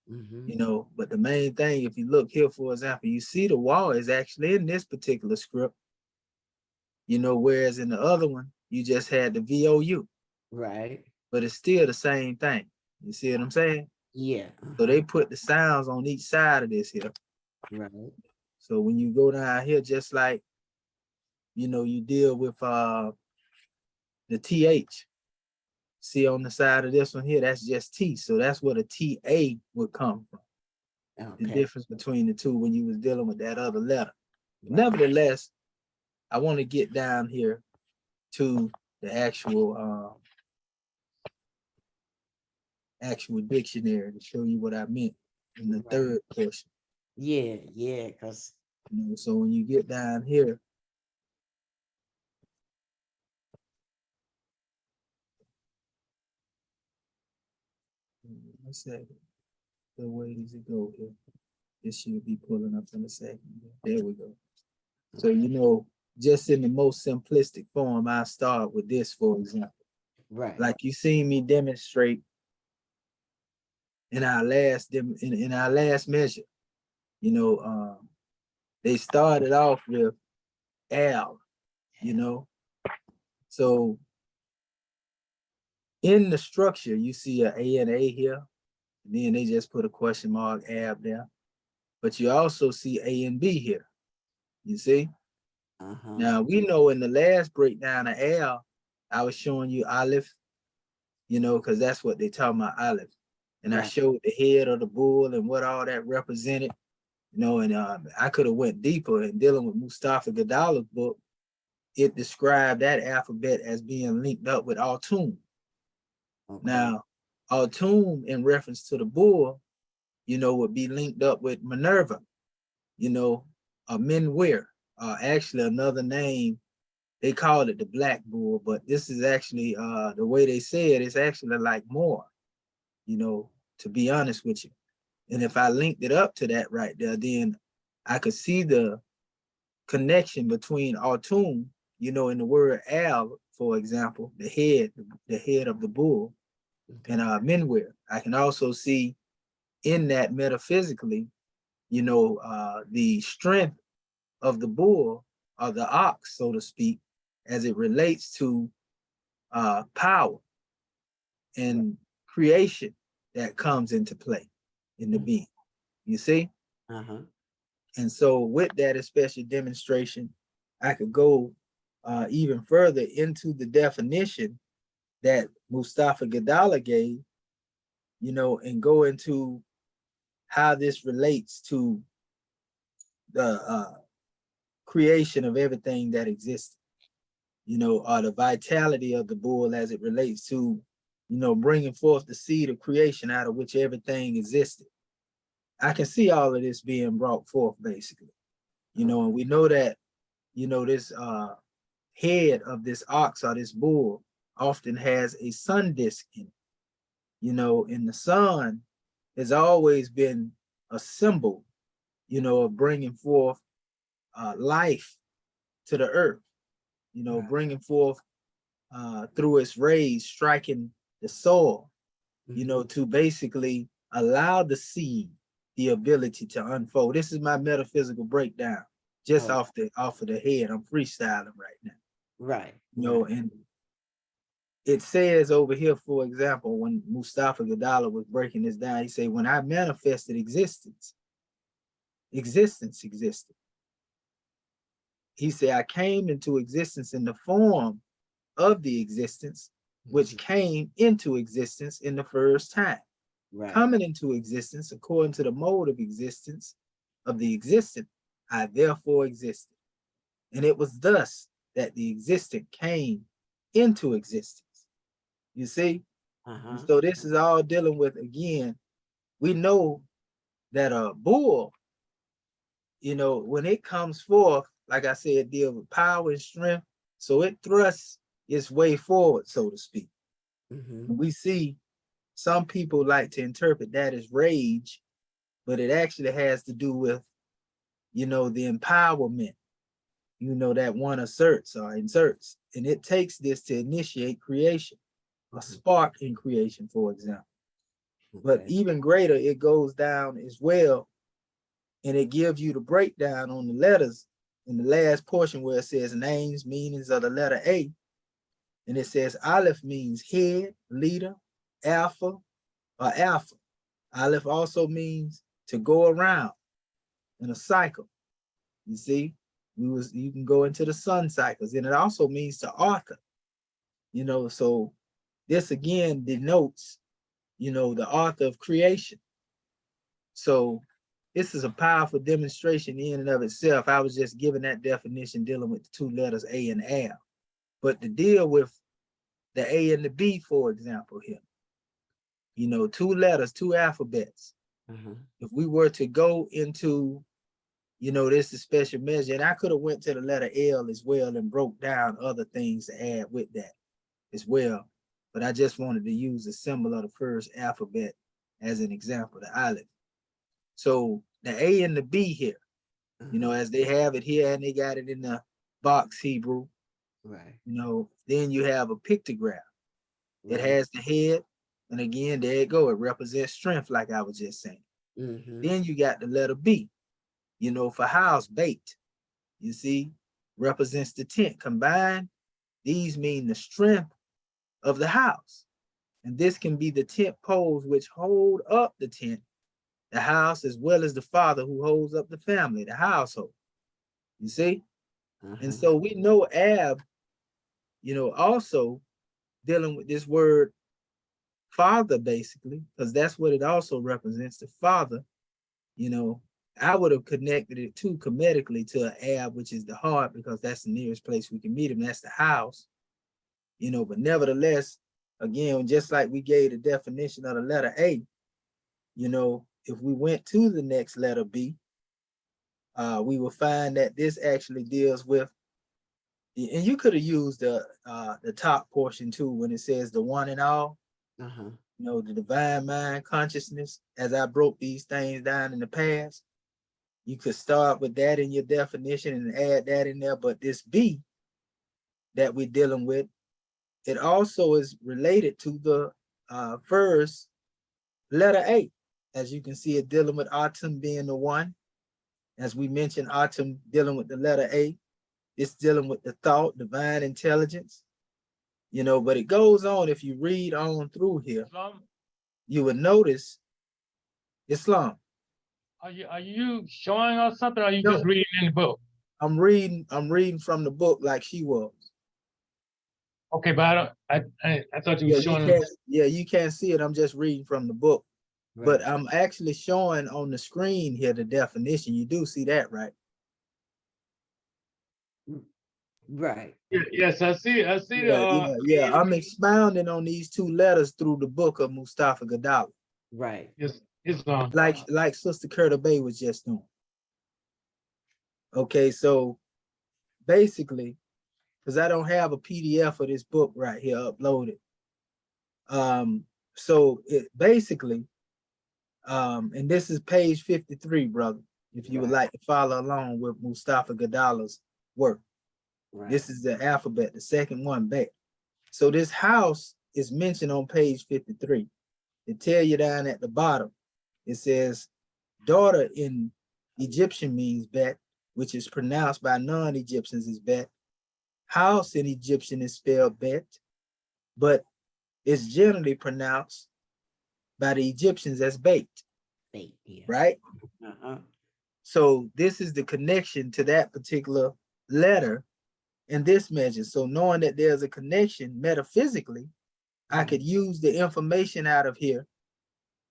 Mm-hmm. You know, but the main thing, if you look here, for example, you see the wall is actually in this particular script, you know, whereas in the other one, you just had the VOU, Right. but it's still the same thing. You see what I'm saying? Yeah. So they put the sounds on each side of this here. Right. So when you go down here, just like, you know, you deal with the TH. See on the side of this one here, that's just T. So that's where the TA would come from. The Okay. difference between the two when you was dealing with that other letter. Right. Nevertheless, I want to get down here to the actual dictionary to show you what I meant in the third portion. Yeah. Yeah. Because. You know, so when you get down here, let's say, the way does it go here? This should be pulling up in a second. There we go. So, you know, just in the most simplistic form, I start with this, for example. Right. Like you seen me demonstrate in our last in our last measure. You know, they started off with Al, you know. So in the structure, you see an A and A here, and then they just put a question mark ab there. But you also see A and B here. You see? Uh-huh. Now we know in the last breakdown of Al, I was showing you Aleph, you know, because that's what they talk about, Aleph. And I Right. showed the head of the bull and what all that represented, you know, and I could have went deeper in dealing with Mustafa Gadala's book. It described that alphabet as being linked up with Altum. Okay. Now, Altum, in reference to the bull, you know, would be linked up with Minerva, you know, Minwir, actually another name. They called it the black bull, but this is actually the way they say it is actually like more, you know, to be honest with you. And if I linked it up to that right there, then I could see the connection between Autumn, you know, in the word Al, for example, the head of the bull, and menwear. I can also see in that metaphysically, you know, the strength of the bull or the ox, so to speak, as it relates to power and creation that comes into play in the being. You see? And so with that especially demonstration, I could go even further into the definition that Mustafa Gadala gave, you know, and go into how this relates to the creation of everything that exists, you know, or the vitality of the bull as it relates to, you know, bringing forth the seed of creation out of which everything existed. I can see all of this being brought forth basically, you know, and we know that, you know, this head of this ox or this bull often has a sun disk in it, you know, and the sun has always been a symbol, you know, of bringing forth life to the earth, you know, bringing forth through its rays, striking the soil, you know, to basically allow the seed the ability to unfold. This is my metaphysical breakdown, just off of the head. I'm freestyling right now. Right. You know, and it says over here, for example, when Mustafa Gadala was breaking this down, he said, when I manifested existence, existence existed. He said, I came into existence in the form of the existence, which came into existence in the first time. Coming into existence according to the mode of existence of the existent, I therefore existed. And it was thus that the existent came into existence. You see? And so this is all dealing with, again, we know that a bull, you know, when it comes forth, like I said, deal with power and strength. So it thrusts its way forward, so to speak. We see some people like to interpret that as rage, but it actually has to do with, you know, the empowerment, you know, that one asserts or inserts. And it takes this to initiate creation, a spark in creation, for example. But even greater, it goes down as well, and it gives you the breakdown on the letters in the last portion where it says names, meanings of the letter A. And it says Aleph means head, leader, alpha, or alpha. Aleph also means to go around in a cycle. You see, you can go into the sun cycles, and it also means to author. You know, so this again denotes, you know, the author of creation. So this is a powerful demonstration in and of itself. I was just giving that definition dealing with the two letters A and L. But to deal with the A and the B, for example, here, you know, two letters, two alphabets. If we were to go into, you know, this is special measure, and I could have went to the letter L as well and broke down other things to add with that as well. But I just wanted to use the symbol of the first alphabet as an example, the Aleph. So the A and the B here, you know, as they have it here, and they got it in the box Hebrew, you know, then you have a pictograph. It has the head, and again, there you go. It represents strength, like I was just saying. Then you got the letter B, you know, for house, bait. You see, represents the tent. Combined, these mean the strength of the house. And this can be the tent poles which hold up the tent, the house, as well as the father who holds up the family, the household. You see? And so we know Ab, you know, also dealing with this word father, basically, because that's what it also represents, the father. You know, I would have connected it too kemetically to an Ab, which is the heart, because that's the nearest place we can meet him. That's the house, you know, but nevertheless, again, just like we gave the definition of the letter A, you know, if we went to the next letter B, we will find that this actually deals with, and you could have used the top portion too when it says the one and all, you know, the divine mind consciousness. As I broke these things down in the past, you could start with that in your definition and add that in there. But this B that we're dealing with, it also is related to the first letter A. As you can see, it dealing with autumn being the one. As we mentioned, autumn dealing with the letter A. It's dealing with the thought, divine intelligence, you know, but it goes on. If you read on through here, Islam? you would notice Islam. Are you showing us something, or are you No. just reading in the book? I'm reading from the book like she was. Okay, but I thought you were showing us. You can't see it. I'm just reading from the book. Right. But I'm actually showing on the screen here the definition. You do see that, right? Right. Yes, I see. Yeah. I'm expounding on these two letters through the book of Mustafa Gaddafi, Right. Yes, Islam. like Sister Curta Bay was just doing. Okay, so basically, because I don't have a PDF of this book right here uploaded. So it basically, and this is page 53, brother, if you would like to follow along with Mustafa Gadala's work. Right. This is the alphabet, the second one back. So this house is mentioned on page 53. They tell you down at the bottom, it says daughter in Egyptian means bet, which is pronounced by non-Egyptians as bet. House in Egyptian is spelled bet, but it's generally pronounced by the Egyptians as bait, Bait, yeah. right? Uh-huh. So this is the connection to that particular letter in this measure. So knowing that there's a connection metaphysically, I could use the information out of here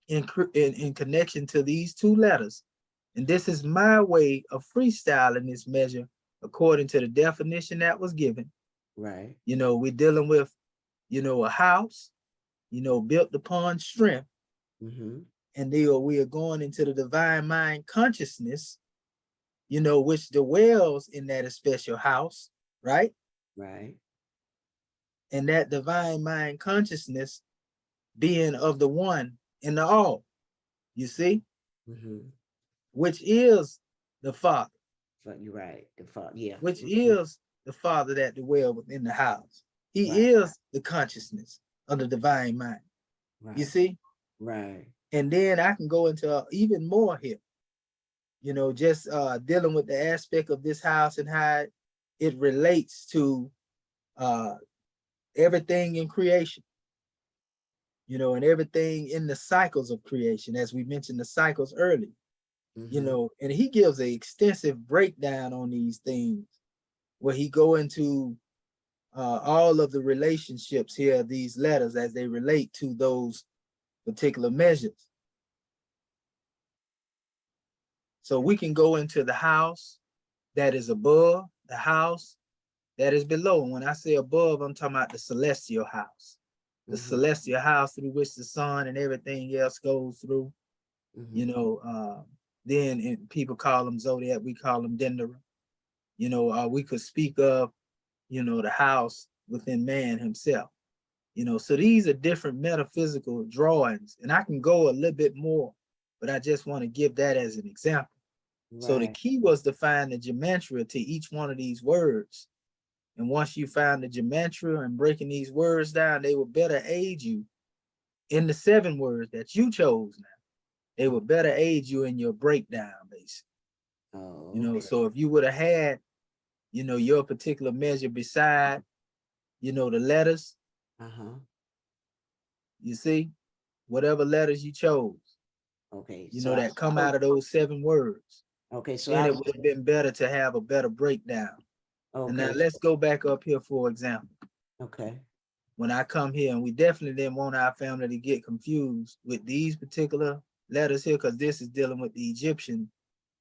in connection to these two letters. And this is my way of freestyling this measure according to the definition that was given. Right. You know, we're dealing with, you know, a house, you know, built upon strength. Mm-hmm. And we are going into the divine mind consciousness, you know, which dwells in that special house, right? Right. And that divine mind consciousness being of the one in the all, you see, Mm-hmm. which is the Father, But you're right. The fault, yeah. which is the Father that dwells within the house. He Right. is the consciousness of the divine mind, Right. you see? Right. And then I can go into even more here, you know, just dealing with the aspect of this house and how it relates to everything in creation, you know, and everything in the cycles of creation, as we mentioned the cycles early, Mm-hmm. you know, and he gives an extensive breakdown on these things where he go into all of the relationships here, these letters as they relate to those particular measures. So we can go into the house that is above, the house that is below. And when I say above, I'm talking about the celestial house, the Mm-hmm. celestial house through which the sun and everything else goes through. Mm-hmm. You know, then people call them zodiac, we call them Dendera. You know, we could speak of, you know, the house within man himself. You know, so these are different metaphysical drawings, and I can go a little bit more, but I just want to give that as an example. Right. So the key was to find the gematria to each one of these words. And once you find the gematria and breaking these words down, they will better aid you in the 7 words that you chose now. They will better aid you in your breakdown, basically. Oh, You know, okay. so if you would have had, you know, your particular measure beside, you know, the letters, Uh-huh. you see, whatever letters you chose, Okay. you So know, that come out of those 7 words, okay. So then I it would have been better to have a better breakdown. And now okay. let's go back up here, for example. Okay. When I come here, and we definitely didn't want our family to get confused with these particular letters here, because this is dealing with the Egyptian,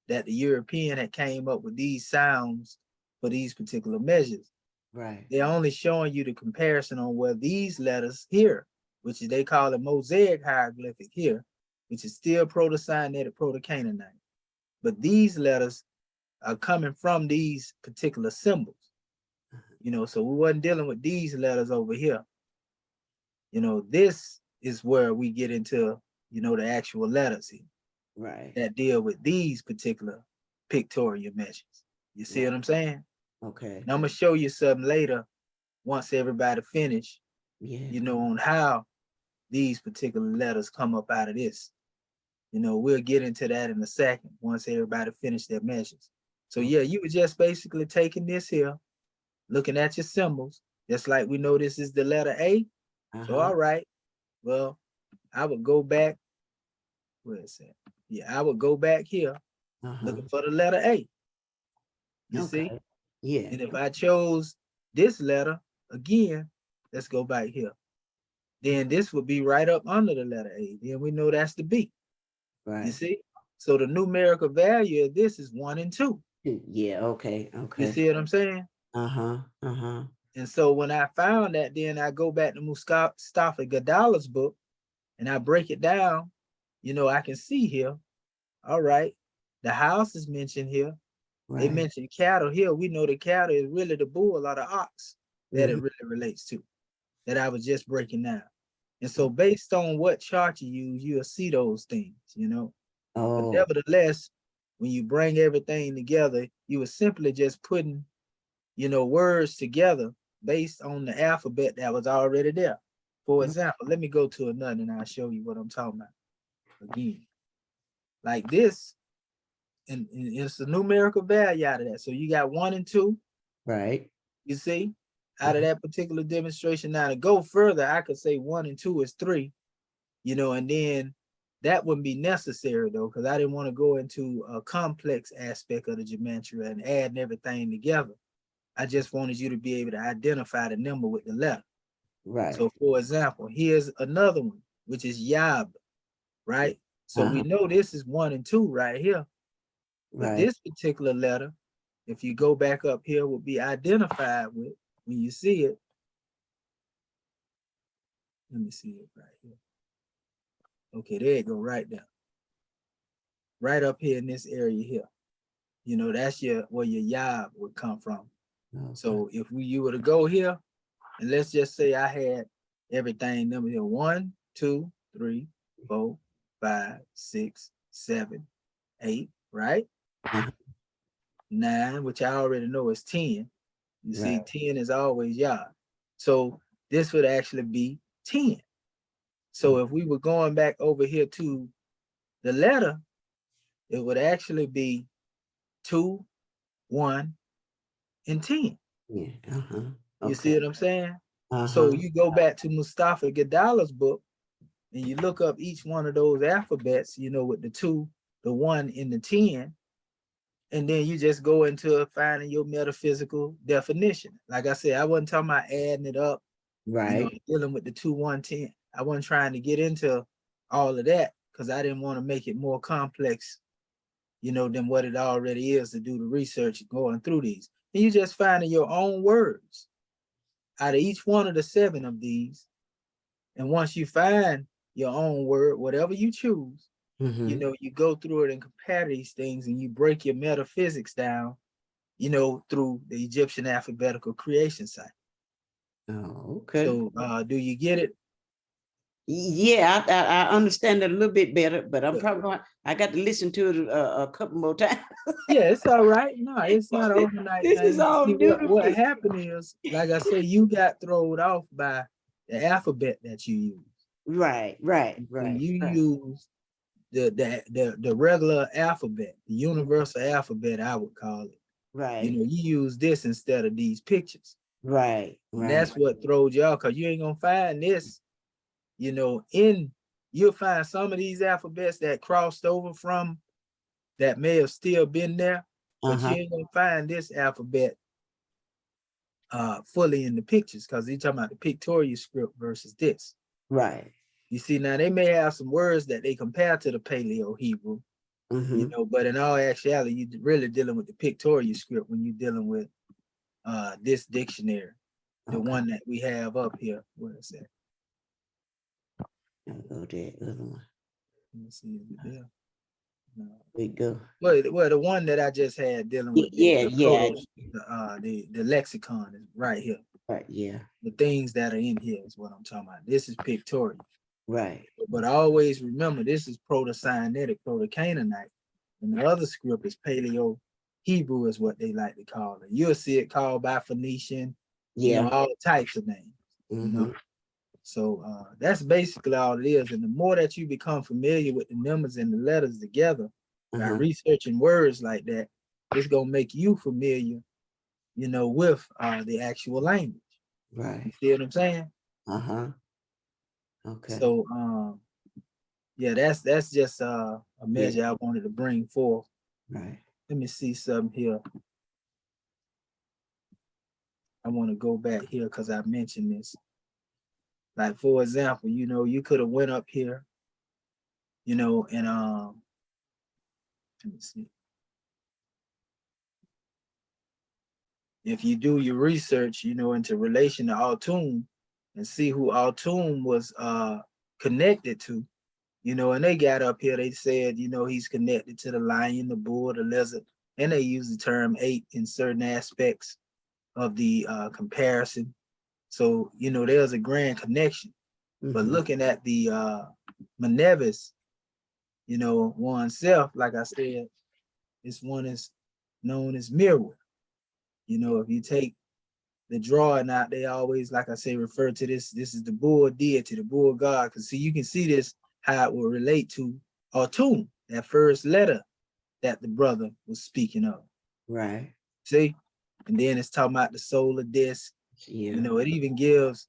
that the European had came up with these sounds for these particular measures. Right. They're only showing you the comparison on where these letters here, which is they call it mosaic hieroglyphic here, which is still Proto-Sinaitic, Proto-Canaanite. But these letters are coming from these particular symbols. You know, so we wasn't dealing with these letters over here. You know, this is where we get into, you know, the actual letters here Right. that deal with these particular pictorial measures. You see what I'm saying? Okay. And I'm gonna show you something later once everybody finish, Yeah. on how these particular letters come up out of this. We'll get into that in a second once everybody finish their measures. So yeah, you were just basically taking this here, looking at your symbols, just like we know this is the letter A. So all right, well, I would go back. Where is that? Yeah, I would go back here looking for the letter A. You see? Yeah. And if I chose this letter again, let's go back here. Then this would be right up under the letter A. Then we know that's the B. Right. You see? So the numerical value of this is 1 and 2. Yeah. Okay. You see what I'm saying? And so when I found that, then I go back to Mustafa Gadala's book and I break it down. I can see here. All right, the house is mentioned here. They mentioned cattle here. We know the cattle is really the bull or the ox that it really relates to, that I was just breaking down. And so based on what chart you use, you'll see those things, But nevertheless, when you bring everything together, you were simply just putting, words together based on the alphabet that was already there. For example, let me go to another and I'll show you what I'm talking about again. Like this, and it's a numerical value out of that. So you got 1 and 2. Right. You see, out of that particular demonstration. Now to go further, I could say 1 and 2 is 3, and then that wouldn't be necessary though, because I didn't want to go into a complex aspect of the gematria and adding everything together. I just wanted you to be able to identify the number with the letter. Right. So for example, here's another one, which is Yab, right? So we know this is 1 and 2 right here. But this particular letter, if you go back up here, will be identified with when you see it. Let me see it right here. Okay, there you go, right there. Right up here in this area here. That's where your Yab would come from. So if you were to go here, and let's just say I had everything number here: 1, 2, 3, 4, 5, 6, 7, 8, right? 9, which I already know is 10. You see, 10 is always Yah. So this would actually be 10. So if we were going back over here to the letter, it would actually be 2, 1, and 10. Yeah. You see what I'm saying? So you go back to Mustafa Gadala's book and you look up each one of those alphabets, with the 2, the 1, and the 10. And then you just go into finding your metaphysical definition. Like I said, I wasn't talking about adding it up, dealing with the 2, 1, 10. I wasn't trying to get into all of that because I didn't want to make it more complex, than what it already is to do the research going through these. And you just finding your own words out of each one of the 7 of these. And once you find your own word, whatever you choose, you go through it and compare these things and you break your metaphysics down, through the Egyptian alphabetical creation cycle. Oh, okay. So do you get it? Yeah, I understand it a little bit better, but I'm probably I got to listen to it a couple more times. Yeah, it's all right. No, it's not overnight. This is all new to what me. happened is, like I say, you got thrown off by the alphabet that you use. Right. You use the regular alphabet, the universal alphabet, I would call it. Right. You use this instead of these pictures. Right. And that's what throws you off, because you ain't gonna find this, you'll find some of these alphabets that crossed over from that may have still been there, but you ain't gonna find this alphabet fully in the pictures, because you're talking about the pictorial script versus this. Right. You see, now they may have some words that they compare to the Paleo Hebrew, but in all actuality, you're really dealing with the pictorial script when you're dealing with this dictionary, the one that we have up here. Where is that? I'll go to the other one. Let me see, is it there? No. We go. Well, the one that I just had dealing with the lexicon is right here. Right, yeah. The things that are in here is what I'm talking about. This is pictorial. Right. But always remember, this is proto-Sinaitic, proto-Canaanite. And the other script is Paleo Hebrew is what they like to call it. You'll see it called by Phoenician. you know, Yeah. all types of names, you know. Mhm. So that's basically all it is. And the more that you become familiar with the numbers and the letters together by Uh-huh. researching words like that, it's gonna make you familiar, you know, with the actual language. You Right. see what I'm saying? Uh-huh. Okay. So yeah, that's just a measure Yeah. I wanted to bring forth. Right. Let me see something here. I want to go back here because I mentioned this. Like for example, you know, you could have went up here, you know, and let me see. If you do your research, you know, into relation to Altoon and see who Altoon was connected to, you know, and they got up here, they said, you know, he's connected to the lion, the bull, the lizard, and they use the term 8 in certain aspects of the comparison. So, you know, there's a grand connection. But Mhm. looking at the Manevis, you know, oneself, like I said, this one is known as mirror. You know, if you take the drawing out, they always, like I say, refer to this. This is the bull deity, the bull god. Because see, you can see this how it will relate to Atum, that first letter that the brother was speaking of. Right. See, and then it's talking about the solar disk. Yeah. You know, it even gives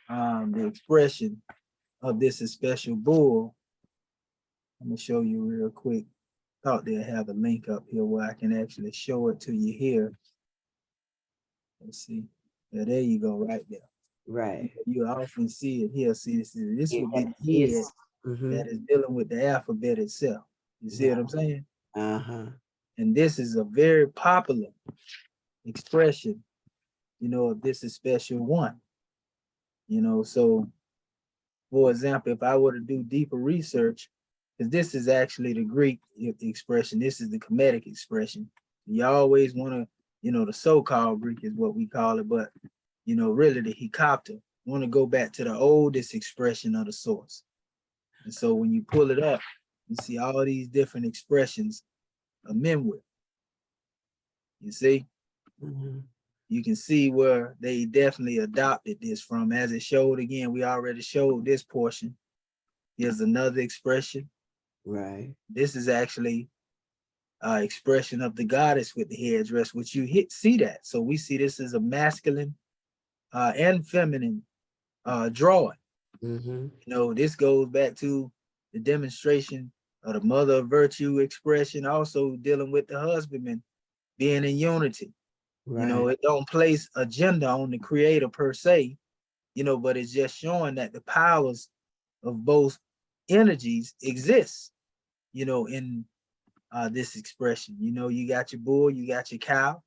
the expression of this special bull. I'm gonna show you real quick. Thought they'd have a link up here where I can actually show it to you here. Let's see. Yeah, there you go, right there. Right. You often see it here. See, this Yeah. would be the head It's that is dealing with the alphabet itself. You see what I'm saying? Uh-huh. And this is a very popular expression, you know, of this is special one. You know, so for example, if I were to do deeper research, because this is actually the Greek expression, this is the Kemetic expression. You always want to, you know, the so-called Greek is what we call it, but you know, really the Hecopter. Want to go back to the oldest expression of the source. And so when you pull it up, you see all these different expressions of Memwit. You see, Mhm. you can see where they definitely adopted this from. As it showed again, we already showed this portion. Here's another expression. Right. This is actually expression of the goddess with the headdress, which you see that. So we see this as a masculine and feminine drawing. Mhm. You know, this goes back to the demonstration of the mother of virtue expression, also dealing with the husbandman being in unity. You know, Right. it don't place a gender on the creator per se, you know, but it's just showing that the powers of both energies exist, you know, in this expression. You know, you got your bull, you got your cow,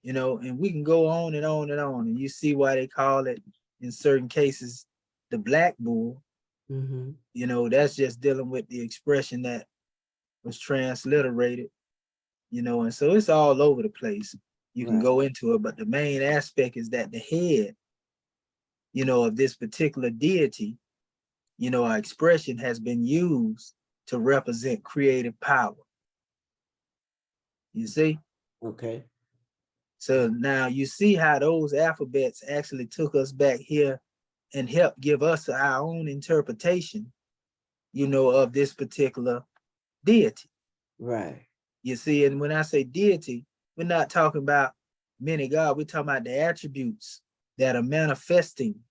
you know, and we can go on and on and on. And you see why they call it in certain cases the black bull. Mhm. You know, that's just dealing with the expression that was transliterated, you know, and so it's all over the place. You can Right. go into it, but the main aspect is that the head, you know, of this particular deity, you know, our expression has been used to represent creative power. You see? Okay. So now you see how those alphabets actually took us back here and helped give us our own interpretation, you know, of this particular deity. Right. You see, and when I say deity, we're not talking about many God, we're talking about the attributes that are manifesting,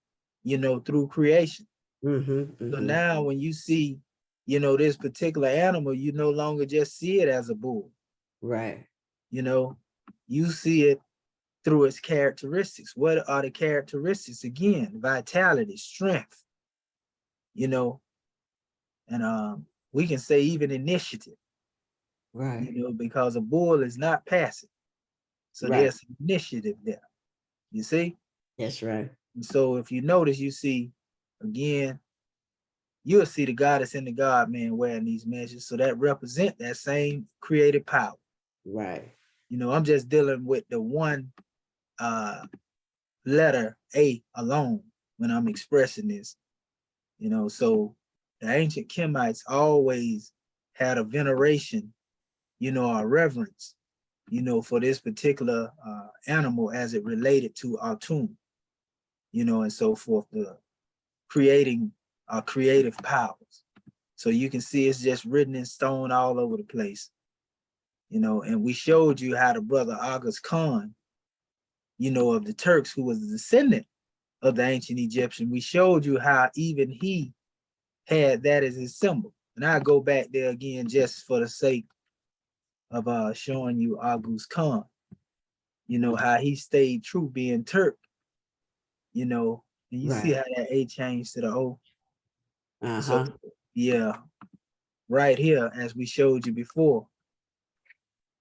you know, through creation. Mhm. So Mhm. now when you see, you know, this particular animal, you no longer just see it as a bull, Right. you know, you see it through its characteristics. What are the characteristics? Again, vitality, strength, you know, and we can say even initiative, Right. you know, because a bull is not passive. So Right. there's initiative there. You see? That's right. And so if you notice, you see, again, you'll see the goddess and the God man wearing these measures. So that represent that same creative power. Right. You know, I'm just dealing with the one letter A alone when I'm expressing this. You know, so the ancient Kemites always had a veneration, you know, a reverence you know, for this particular animal as it related to Atum, you know, and so forth, the creating creative powers. So you can see it's just written in stone all over the place, you know, and we showed you how the brother Agus Khan, you know, of the Turks, who was a descendant of the ancient Egyptian, we showed you how even he had that as his symbol. And I'll go back there again just for the sake of showing you Agus Khan, you know, how he stayed true being Turk, you know, and you see Right. how that A changed to the O. Uh-huh. So yeah, right here, as we showed you before,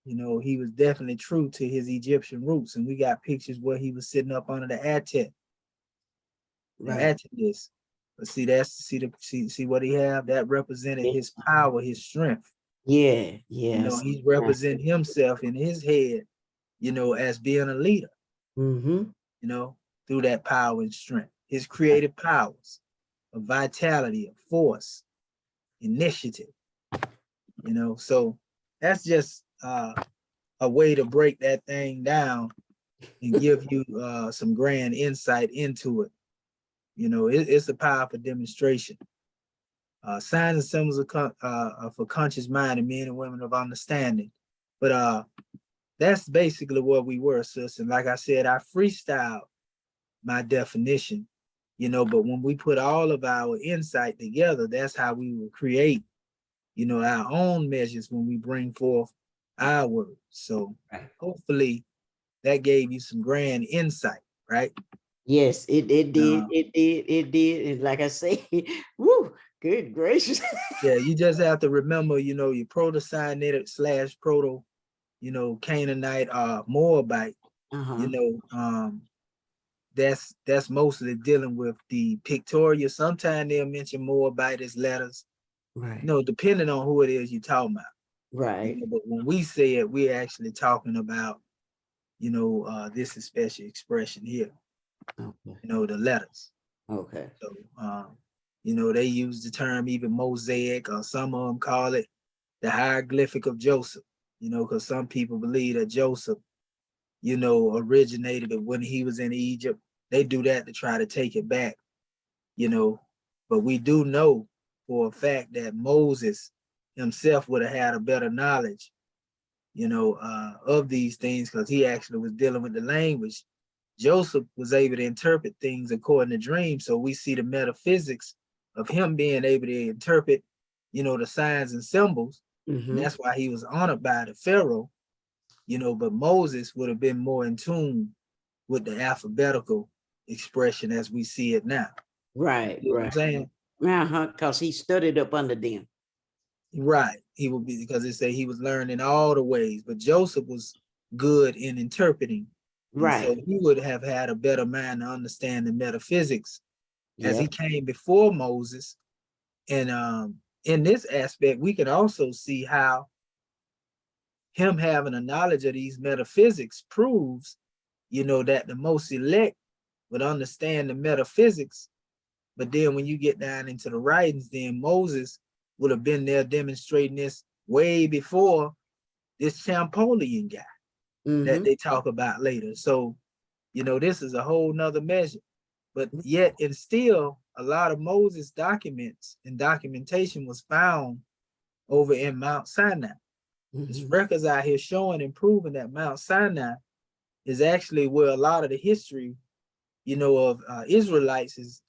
you know, he was definitely true to his Egyptian roots. And we got pictures where he was sitting up under the Atet. The Right. Atet is, but see what he have? That represented his power, his strength. Yeah, You know, yes. he's representing himself in his head, you know, as being a leader, Mm-hmm. you know, through that power and strength. His creative powers of vitality, of force, initiative, you know. So that's just a way to break that thing down and give you some grand insight into it. You know, it's a powerful demonstration. Signs and symbols are for conscious mind and men and women of understanding. But that's basically what we were, sis. And like I said, I freestyled my definition, you know, but when we put all of our insight together, that's how we will create, you know, our own measures when we bring forth our words. So Right. hopefully that gave you some grand insight, right? Yes, it did. Uh, It did. And like I say, woo, good gracious. yeah, you just have to remember, you know, your proto-Sinaitic / proto, you know, Canaanite, Moabite, you know, that's mostly dealing with the pictorial. Sometimes they'll mention Moabite as letters, Right. you know, depending on who it is you're talking about. Right. You know, but when we say it, we're actually talking about, you know, this is special expression here, Okay. you know, the letters. Okay. So, you know, they use the term even mosaic, or some of them call it the hieroglyphic of Joseph, you know, because some people believe that Joseph, you know, originated it when he was in Egypt. They do that to try to take it back, you know, but we do know for a fact that Moses himself would have had a better knowledge, you know, of these things, because he actually was dealing with the language. Joseph was able to interpret things according to dreams. So we see the metaphysics of him being able to interpret, you know, the signs and symbols. Mm-hmm. And that's why he was honored by the Pharaoh, you know, but Moses would have been more in tune with the alphabetical expression as we see it now. Right. You know what I'm Right. saying? Uh-huh. Because he studied up under them. Right. He would be, because it say he was learning all the ways, but Joseph was good in interpreting. And so Right. he would have had a better mind to understand the metaphysics as he Yep. came before Moses. And in this aspect, we can also see how him having a knowledge of these metaphysics proves, you know, that the most elect would understand the metaphysics. But then when you get down into the writings, then Moses would have been there demonstrating this way before this Champollion guy that Mm-hmm. they talk about later. So, you know, this is a whole nother measure. But yet and still, a lot of Moses documents and documentation was found over in Mount Sinai. There's Mm-hmm. records out here showing and proving that Mount Sinai is actually where a lot of the history, you know, of Israelites is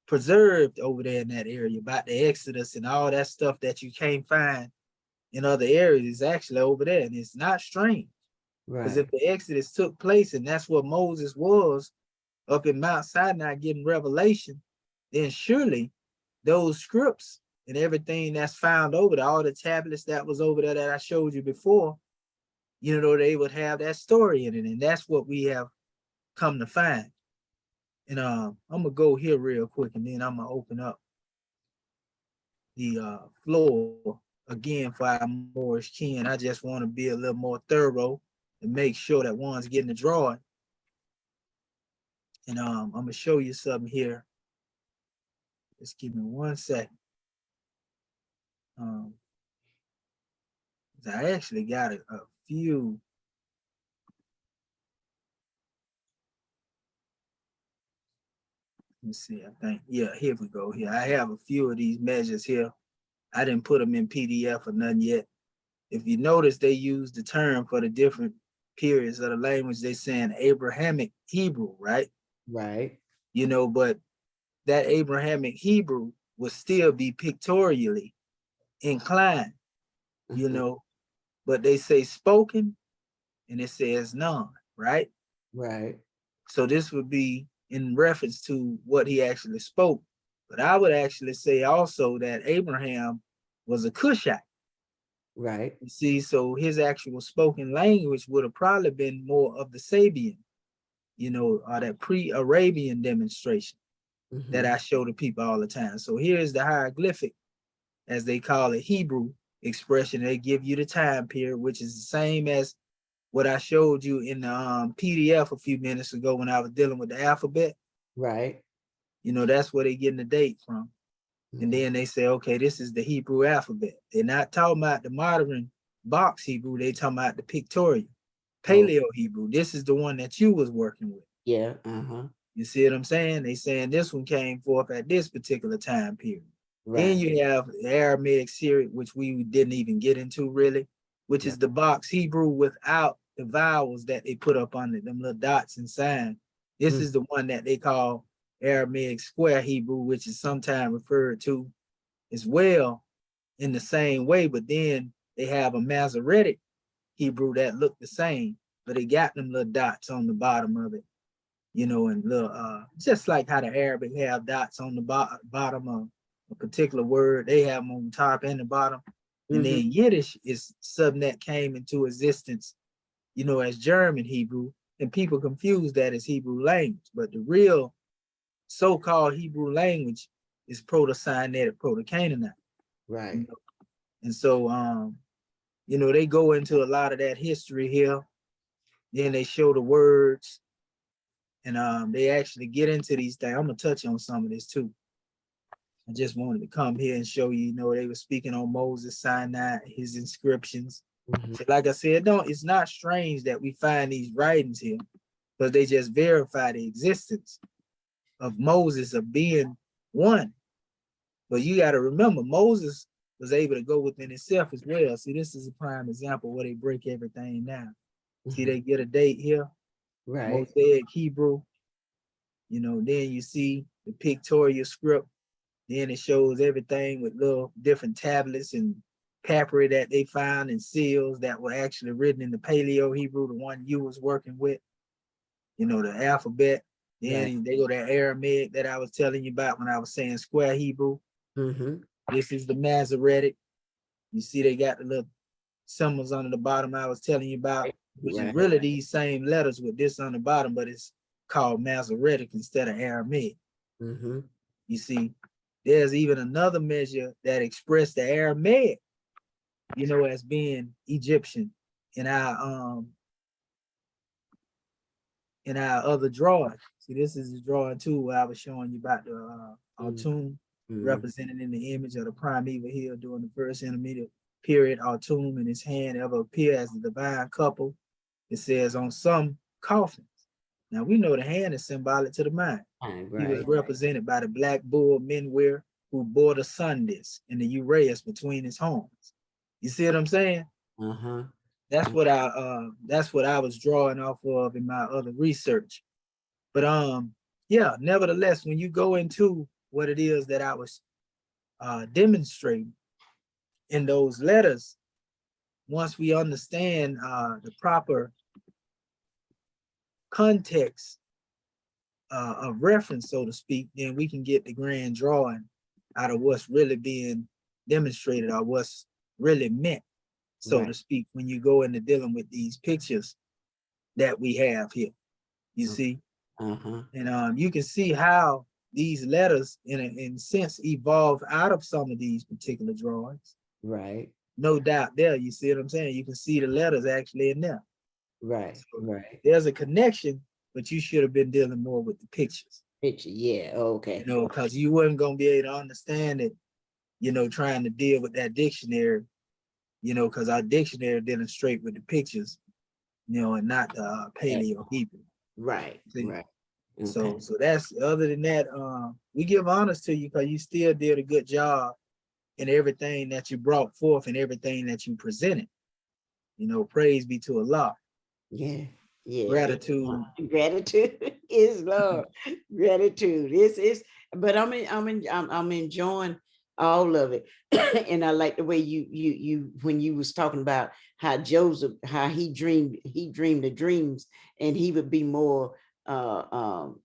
preserved over there in that area, about the Exodus and all that stuff that you can't find in other areas is actually over there. And it's not strange, because Right. if the Exodus took place and that's what Moses was up in Mount Sinai getting revelation, then surely those scripts and everything that's found over there, all the tablets that was over there that I showed you before, you know, they would have that story in it. And that's what we have come to find. And I'm gonna go here real quick, and then I'm gonna open up the floor again for our Moorish kin. I just want to be a little more thorough and make sure that one's getting the drawing. And I'm gonna show you something here. Just give me 1 second. I actually got a few Let's see, I think, yeah, here we go. Here, I have a few of these measures here. I didn't put them in PDF or none yet. If you notice, they use the term for the different periods of the language. They saying Abrahamic Hebrew, right? Right. You know, but that Abrahamic Hebrew would still be pictorially inclined, you know, but they say spoken and it says none, right? Right. So this would be in reference to what he actually spoke. But I would actually say also that Abraham was a Cushite. Right. You see, so his actual spoken language would have probably been more of the Sabian, you know, or that pre-Arabian demonstration that I show to people all the time. So here's the hieroglyphic, as they call it, Hebrew expression. They give you the time period, which is the same as what I showed you in the PDF a few minutes ago when I was dealing with the alphabet. Right. You know, that's where they're getting the date from. And then they say, okay, this is the Hebrew alphabet. They're not talking about the modern box Hebrew. They talking about the pictorial, Paleo Hebrew. This is the one that you was working with. Yeah. You see what I'm saying? They saying this one came forth at this particular time period. Then you have the Aramaic Syriac, which we didn't even get into really, which is the box Hebrew without the vowels that they put up on it, them little dots and signs. This is the one that they call Aramaic Square Hebrew, which is sometimes referred to as well in the same way, but then they have a Masoretic Hebrew that look the same, but they got them little dots on the bottom of it, you know, and little, just like how the Arabic have dots on the bottom of a particular word, they have them on the top and the bottom. And then Yiddish is something that came into existence, you know, as German Hebrew, and people confuse that as Hebrew language, but the real so-called Hebrew language is Proto-Sinaitic, Proto-Canaanite. Right. You know? And so, you know, they go into a lot of that history here. Then they show the words, and they actually get into these things. I'm gonna touch on some of this too. I just wanted to come here and show you, you know, they were speaking on Moses, Sinai, his inscriptions. So like I said, it's not strange that we find these writings here, because they just verify the existence of Moses of being one. But you got to remember, Moses was able to go within himself as well. See, this is a prime example where they break everything down. See, they get a date here, Mosaic Hebrew, you know, then you see the pictorial script. Then it shows everything with little different tablets and papyri that they found and seals that were actually written in the Paleo Hebrew, the one you was working with, you know, the alphabet. Then they go to Aramaic that I was telling you about when I was saying Square Hebrew. This is the Masoretic. You see, they got the little symbols on the bottom I was telling you about, which is really these same letters with this on the bottom, but it's called Masoretic instead of Aramaic. You see, there's even another measure that expressed the Aramaic, you know, as being Egyptian in our other drawing. See, this is the drawing too where I was showing you about the Autumn represented in the image of the primeval hill during the first intermediate period. Autumn in his hand ever appear as the divine couple. It says on some coffins. Now we know the hand is symbolic to the mind. He was represented by the black bull Menwir who bore the sun disk and the uraeus between his horns. You see what I'm saying? That's what I was drawing off of in my other research. But yeah, nevertheless, when you go into what it is that I was demonstrating in those letters, once we understand the proper context of reference, so to speak, then we can get the grand drawing out of what's really being demonstrated or what's really meant, so to speak, when you go into dealing with these pictures that we have here, you see. And you can see how these letters in a sense evolved out of some of these particular drawings. No doubt there, you see what I'm saying? You can see the letters actually in there. So there's a connection, but you should have been dealing more with the pictures. You know, because you weren't going to be able to understand it, you know, trying to deal with that dictionary, you know, because our dictionary dealing straight with the pictures, you know, and not the Paleo Hebrew. See? So that's, other than that, we give honors to you because you still did a good job in everything that you brought forth and everything that you presented. You know, praise be to Allah. Yeah. Yeah. Gratitude. Gratitude is love. Gratitude. It's but I'm enjoying all of it. And I like the way you when you was talking about how Joseph, how he dreamed the dreams, and he would be more attuned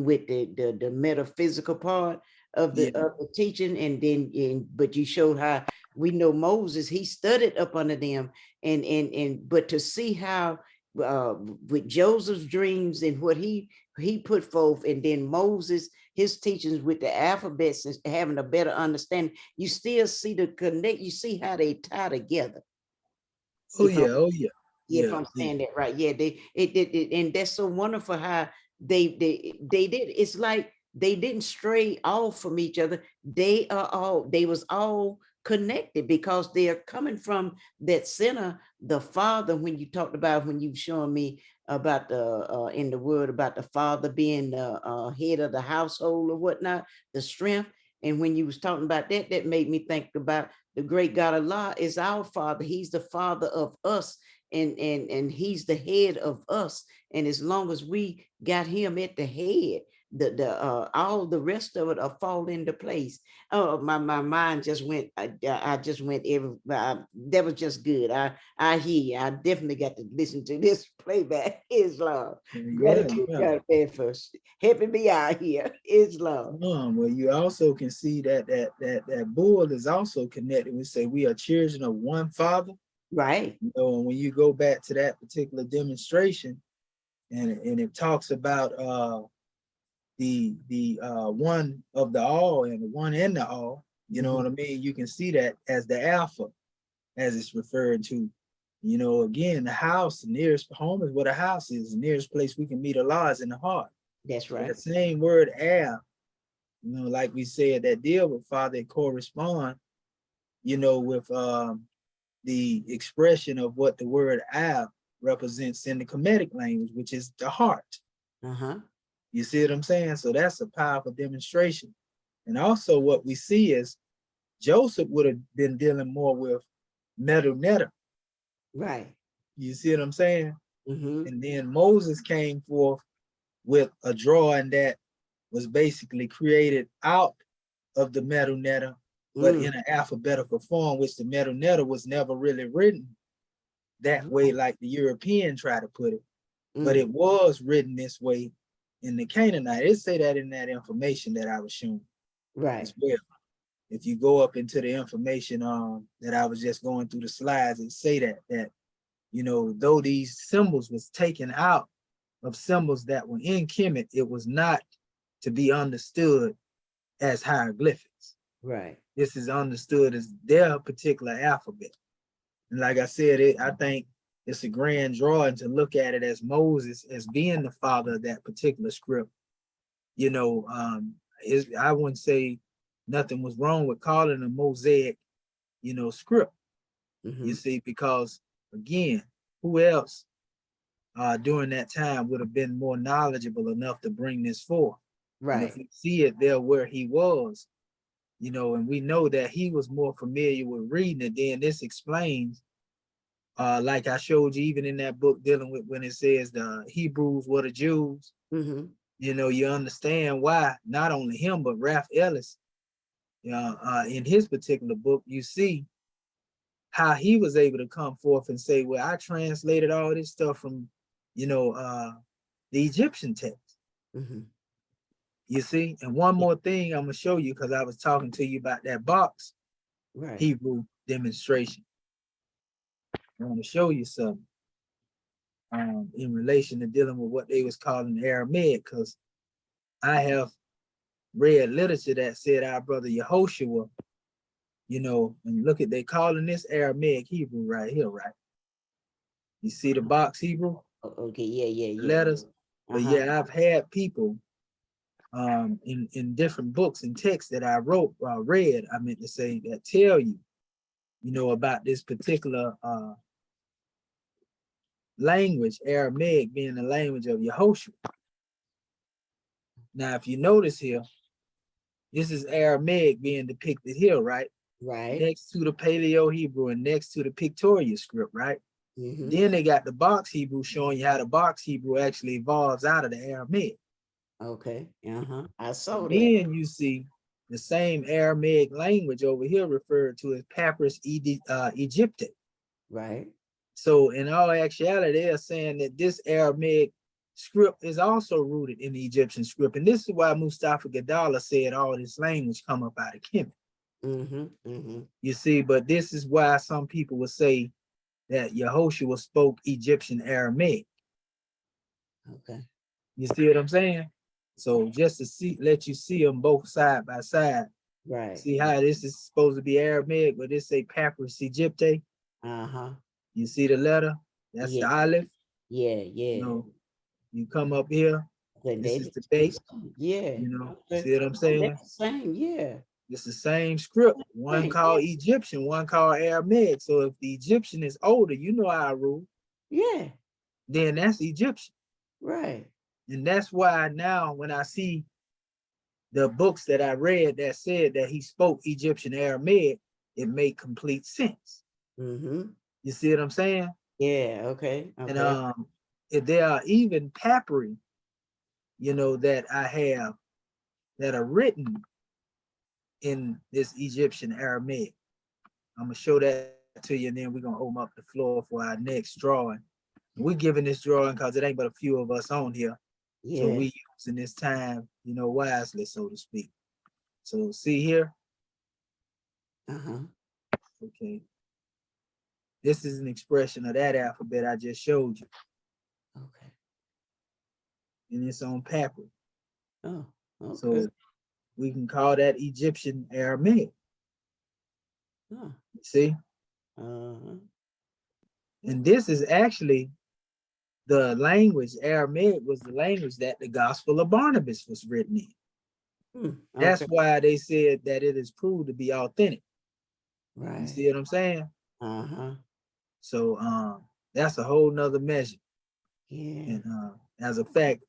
with the metaphysical part of the teaching. And then but you showed how we know Moses, he studied up under them, and but to see how with Joseph's dreams and what he put forth, and then Moses, his teachings with the alphabets and having a better understanding, you still see the connect, you see how they tie together. Oh yeah. If I'm saying that right. Yeah, it and that's so wonderful how they did. It's like they didn't stray off from each other. They was all connected because they are coming from that center, the Father. When you talked about, when you've shown me about the in the word about the Father being the head of the household or whatnot, the strength. And when you was talking about that, that made me think about the great God Allah is our Father. He's the Father of us, and he's the head of us. And as long as we got him at the head, all the rest of it will fall into place. Oh, my mind just went, I just went that was just good. I hear you. I definitely got to listen to this playback. Islam. Gratitude, God first. Helping me out here. Islam. Well, you also can see that bull is also connected. We say we are children of one Father. Right. You know, and when you go back to that particular demonstration, and it talks about the one of the all and the one in the all, you know what I mean? You can see that as the alpha, as it's referred to. You know, again, the house, the nearest home is what a house is. The nearest place we can meet Allah is in the heart. That's right. The same word Ab, you know, like we said, that deal with Father, correspond, you know, with the expression of what the word Ab represents in the Kemetic language, which is the heart. You see what I'm saying? So that's a powerful demonstration. And also what we see is Joseph would have been dealing more with Medu. Right. You see what I'm saying? And then Moses came forth with a drawing that was basically created out of the Medu, but in an alphabetical form, which the Medu was never really written that way like the European tried to put it. But it was written this way in the Canaanite. It say that in that information that I was shown. Right. As well. If you go up into the information that I was just going through the slides, it say that you know, though these symbols was taken out of symbols that were in Kemet, it was not to be understood as hieroglyphics. Right. This is understood as their particular alphabet. And like I said, I think it's a grand drawing to look at it as Moses as being the father of that particular script. You know, I wouldn't say nothing was wrong with calling a Mosaic, you know, script. You see, because again, who else during that time would have been more knowledgeable enough to bring this forth? Right. And if we see it there where he was, you know, and we know that he was more familiar with reading it, then this explains, like I showed you even in that book dealing with when it says the Hebrews were the Jews, you know, you understand why not only him, but Raph Ellis, in his particular book, you see how he was able to come forth and say, well, I translated all this stuff from, you know, the Egyptian text. You see, and one more thing I'm gonna show you, because I was talking to you about that box Hebrew demonstration. I want to show you something in relation to dealing with what they was calling Aramaic, because I have read literature that said our brother Yehoshua, you know, and look at, they calling this Aramaic Hebrew right here, right? You see the box Hebrew? Okay, yeah. Letters. But yeah, I've had people in different books and texts that I read, I meant to say, that tell you, you know, about this particular language, Aramaic being the language of Yehoshua. Now, if you notice here, this is Aramaic being depicted here, right? Right. Next to the Paleo Hebrew and next to the pictorial script, right? Mhm. Then they got the box Hebrew showing you how the box Hebrew actually evolves out of the Aramaic. Okay. I saw that. Then you see the same Aramaic language over here referred to as Papyrus Egypti. Right. So in all actuality, they are saying that this Aramaic script is also rooted in the Egyptian script. And this is why Mustafa Gadala said all this language come up out of Kemet. You see, but this is why some people will say that Yehoshua spoke Egyptian Aramaic. Okay. You see what I'm saying? So just to let you see them both side by side. Right. See how this is supposed to be Aramaic, but this say Papyrus Egypti. You see the letter? That's the Aleph. Yeah. You know, you come up here. This is the base. Yeah. You know, see what I'm saying? That's the same. Yeah. It's the same script. One called Egyptian, one called Aramaic. So if the Egyptian is older, you know our rule. Yeah. Then that's Egyptian. Right. And that's why now when I see the books that I read that said that he spoke Egyptian Aramaic, it made complete sense. You see what I'm saying? Yeah. Okay. And if there are even papyri, you know, that I have that are written in this Egyptian Aramaic. I'm gonna show that to you, and then we're gonna open up the floor for our next drawing. We're giving this drawing because it ain't but a few of us on here. Yeah. So we using this time, you know, wisely, so to speak. So see here. Okay. This is an expression of that alphabet I just showed you. Okay. And it's on papyri. Oh, okay. So we can call that Egyptian Aramaic. See? And this is actually the language, Aramaic was the language that the Gospel of Barnabas was written in. Okay. That's why they said that it is proved to be authentic. Right. You see what I'm saying? So that's a whole nother measure. Yeah. And as a fact,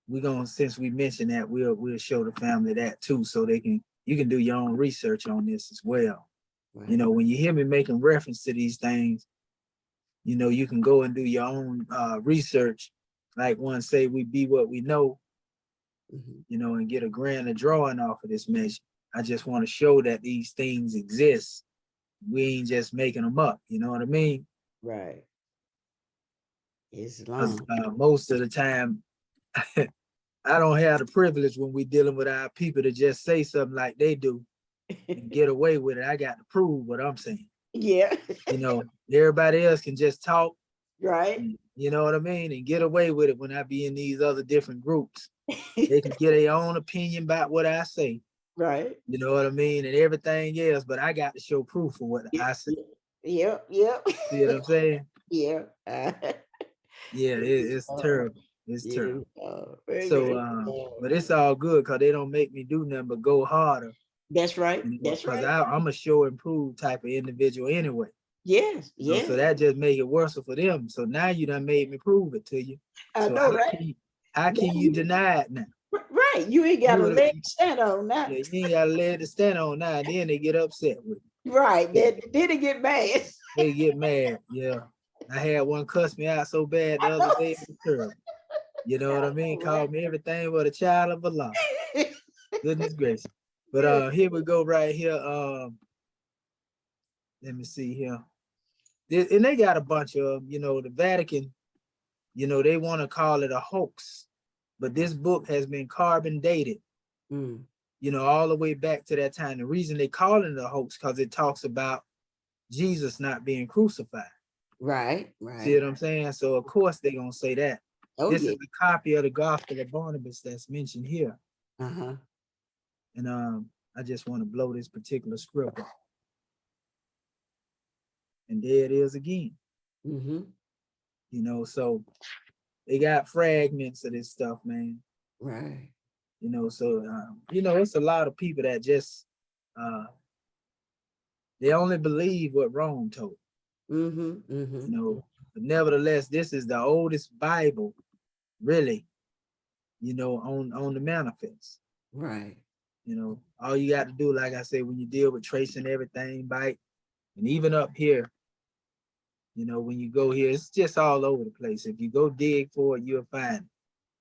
we're gonna, since we mentioned that, we'll show the family that too, so you can do your own research on this as well. Right. You know, when you hear me making reference to these things, you know, you can go and do your own research. Like one say, we be what we know, you know, and get a grand drawing off of this measure. I just want to show that these things exist. We ain't just making them up. You know what I mean? Right. Islam. Most of the time, I don't have the privilege when we're dealing with our people to just say something like they do and get away with it. I got to prove what I'm saying. Yeah. You know, everybody else can just talk. Right. You know what I mean? And get away with it when I be in these other different groups. They can get their own opinion about what I say. Right. You know what I mean? And everything else, but I got to show proof of what I say. Yep. See what I'm saying? Yeah. Yeah, it's terrible. It's terrible. So, but it's all good because they don't make me do nothing but go harder. That's right. That's right. Because I'm a show and prove type of individual anyway. Yes. Yeah. So that just make it worse for them. So now you done made me prove it to you. I know, right? How can you deny it now? Right. You ain't got a leg to stand on now. Yeah, you ain't got a leg to stand on now. Then they get upset with me. Right. Then they get mad. They get mad. Yeah. I had one cuss me out so bad the other day. You know what I mean? Called me everything but a child of Allah. Goodness gracious. But here we go right here. Let me see here. And they got a bunch of, you know, the Vatican, you know, they want to call it a hoax. But this book has been carbon dated, you know, all the way back to that time. The reason they call it a hoax because it talks about Jesus not being crucified. Right. See what I'm saying? So of course they're gonna say that. Oh, this is a copy of the Gospel of Barnabas that's mentioned here. And I just want to blow this particular script up. And there it is again. You know, so they got fragments of this stuff, man. Right. You know, so you know, it's a lot of people that just they only believe what Rome told. You know, but nevertheless, this is the oldest Bible, really, on the manifest. Right. All you got to do, like I said, when you deal with tracing everything back, and even up here, when you go here, it's just all over the place. If you go dig for it, you'll find it.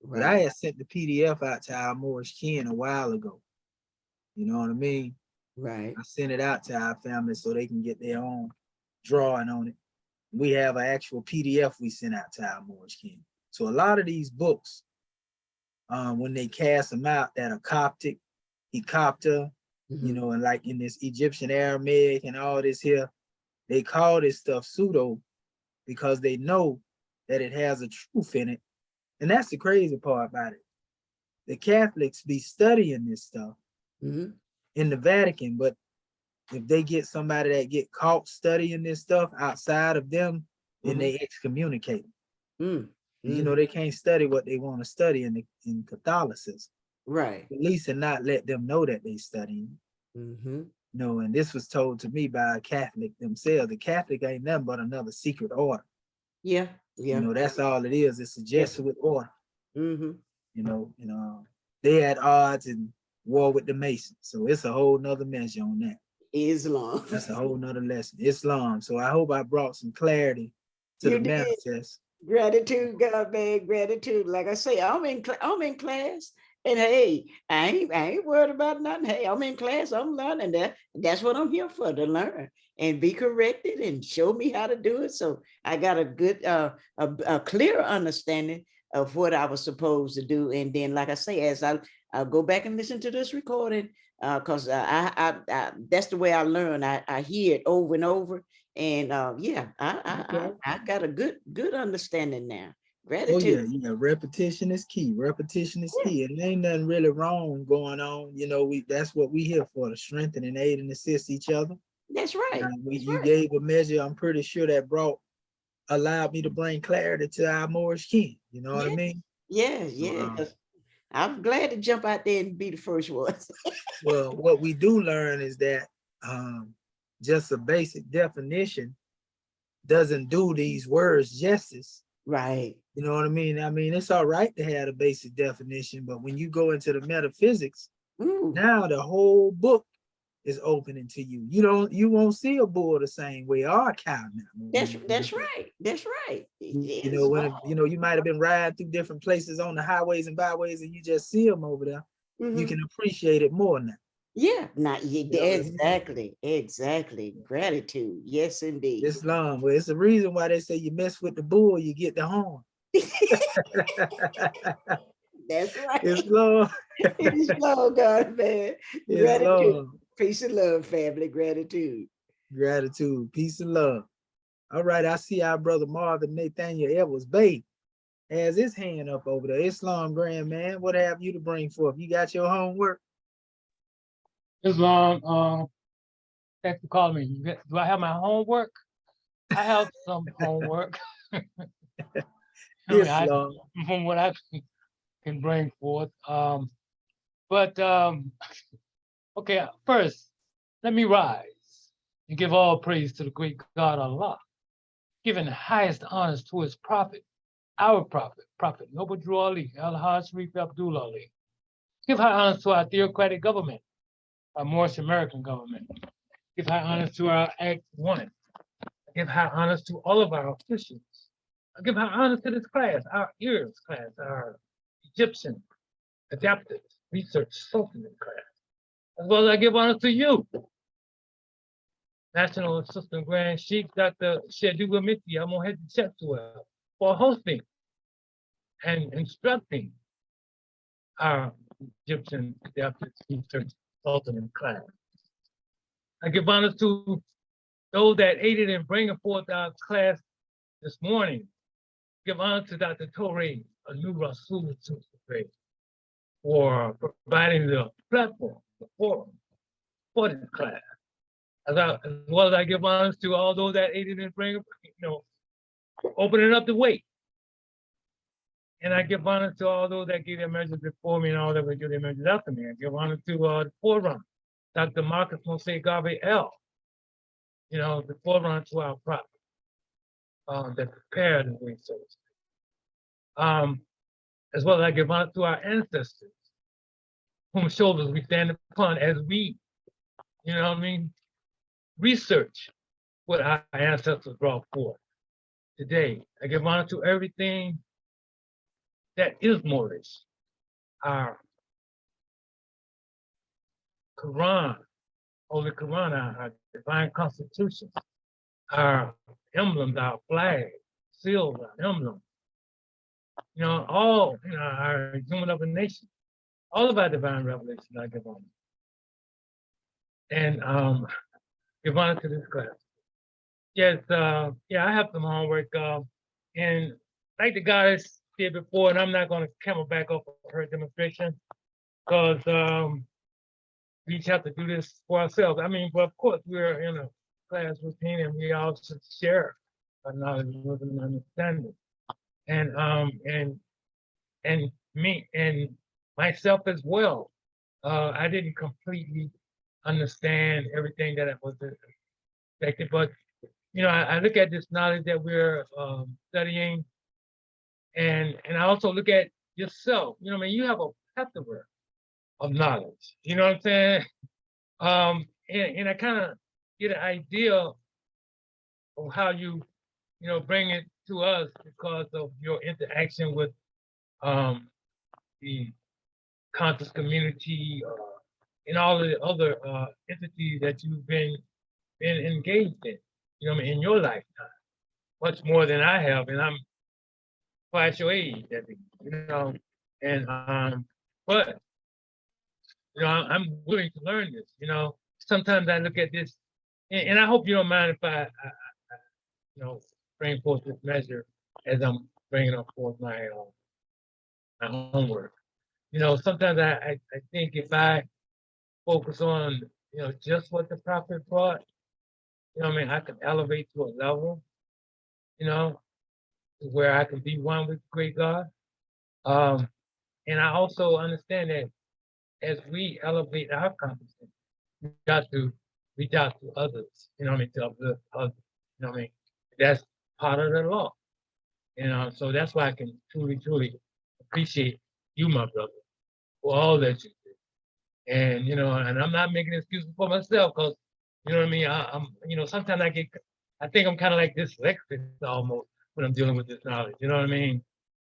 But I Right. had sent the PDF out to our Moorish kin a while ago. You know what I mean? Right. I sent it out to our family so they can get their own drawing on it. We have an actual PDF we sent out to our Moorish kin. So a lot of these books, when they cast them out that are Coptic, Hecopter, and like in this Egyptian Aramaic and all this here, they call this stuff pseudo because they know that it has a truth in it. And that's the crazy part about it. The Catholics be studying this stuff in the Vatican, but if they get somebody that get caught studying this stuff outside of them, then they excommunicate them. They can't study what they want to study in Catholicism. Right. At least and not let them know that they studying. And this was told to me by a Catholic themselves. The Catholic ain't nothing but another secret order. Yeah. Yeah. That's all it is. It's a Jesuit order. Mm-hmm. They had odds and war with the Masons. So it's a whole nother measure on that. Islam. That's a whole nother lesson. Islam. So I hope I brought some clarity to You the did. manifest. Gratitude, God, man, gratitude. Like I say, I'm in class, and hey, I ain't worried about nothing. Hey, I'm in class, I'm learning that. That's what I'm here for, to learn and be corrected and show me how to do it. So I got a good, a clear understanding of what I was supposed to do. And then, like I say, as I'll go back and listen to this recording, because I that's the way I learn. I hear it over and over. And I got a good understanding now. Gratitude. Oh yeah, repetition is key. Repetition is key. And there ain't nothing really wrong going on. That's what we here for, to strengthen and aid and assist each other. That's right. You gave a measure, I'm pretty sure that allowed me to bring clarity to our Moorish kin. You know what I mean? Yeah. I'm glad to jump out there and be the first one. Well, what we do learn is that just a basic definition doesn't do these words justice. Right. You know what I mean? I mean, it's all right to have a basic definition, but when you go into the metaphysics, now the whole book is opening to you. You won't see a bull the same way or a cow now. That's right. That's right. You might have been riding through different places on the highways and byways, and you just see them over there. You can appreciate it more now. Yeah, exactly. Gratitude. Yes, indeed. Islam. Well, it's the reason why they say you mess with the bull, you get the horn. That's right. Islam. Islam, God, man. Gratitude. Peace and love, family. Gratitude. Gratitude. Peace and love. All right, I see our brother Marvin Nathaniel Edwards Bay has his hand up over there. Islam Grand Man, what have you to bring forth? You got your homework? Islam, thanks for calling me. Do I have my homework? I have some homework. From what I can bring forth. Okay, first, let me rise and give all praise to the great God Allah, giving the highest honors to his prophet, our Prophet Noble Drew Ali, Al-Haj Sharif Abdul Ali. Give high honors to our theocratic government, our Moorish American government. Give high honors to our Act 1. Give high honors to all of our officials. I give high honors to this class, our ears class, our Egyptian adaptive research Sultanate class, as well as I give honors to you, National Assistant Grand Sheikh Dr. Shedu Gamiti Amohed Chetsuel, for hosting and instructing our Egyptian adaptive research Sultanate class. I give honors to those that aided in bringing forth our class this morning. Give honor to Dr. Torre Anu Rasul for providing the platform, the forum for this class. As well as I give honors to all those that aided in bringing, opening up the way. And I give honor to all those that gave their measures before me and all that will give their measures after me. I give honor to the forerunner, Dr. Marcus Mose Garvey L. The forerunner to our prophet that prepared the way, so to speak. as well as I give honor to our ancestors, whom shoulders we stand upon as we, you know what I mean, research what our ancestors brought forth. Today, I give honor to everything that is Moorish, our Quran, Holy Quran, our divine constitutions, our emblems, our flag, seals, our emblems, you know, all, you know, our human of a nation, all of our divine revelations I give honor. And give honor to this class. Yes, yeah, I have some homework. And like the goddess did before, and I'm not going to camel back up her demonstration because we each have to do this for ourselves. I mean, but of course, we're in a class routine and we all should share our knowledge, wisdom, and understanding. And me and myself as well. I didn't completely understand everything that was expected, but you know, I look at this knowledge that we're studying, and I also look at yourself. You know, I mean, you have a plethora of knowledge. You know what I'm saying? And I kind of get an idea of how you know, bring it to us because of your interaction with the conscious community and all of the other entities that you've been engaged in. You know what I mean, in your lifetime, much more than I have, and I'm twice your age, I think, you know, and but you know, I'm willing to learn this. You know, sometimes I look at this, and I hope you don't mind if I you know, bring forth this measure as I'm bringing up forth my my homework. You know, sometimes I think if I focus on, you know, just what the prophet brought, you know what I mean, I can elevate to a level, you know, where I can be one with great God. And I also understand that as we elevate our consciousness, we got to reach out to others, you know what I mean, to uplift others, you know what I mean? That's part of the law, you know, so that's why I can truly, truly appreciate you, my brother, for all that you do. And, you know, and I'm not making excuses for myself because, you know what I mean, I'm, you know, sometimes I think I'm kind of like dyslexic almost when I'm dealing with this knowledge, you know what I mean?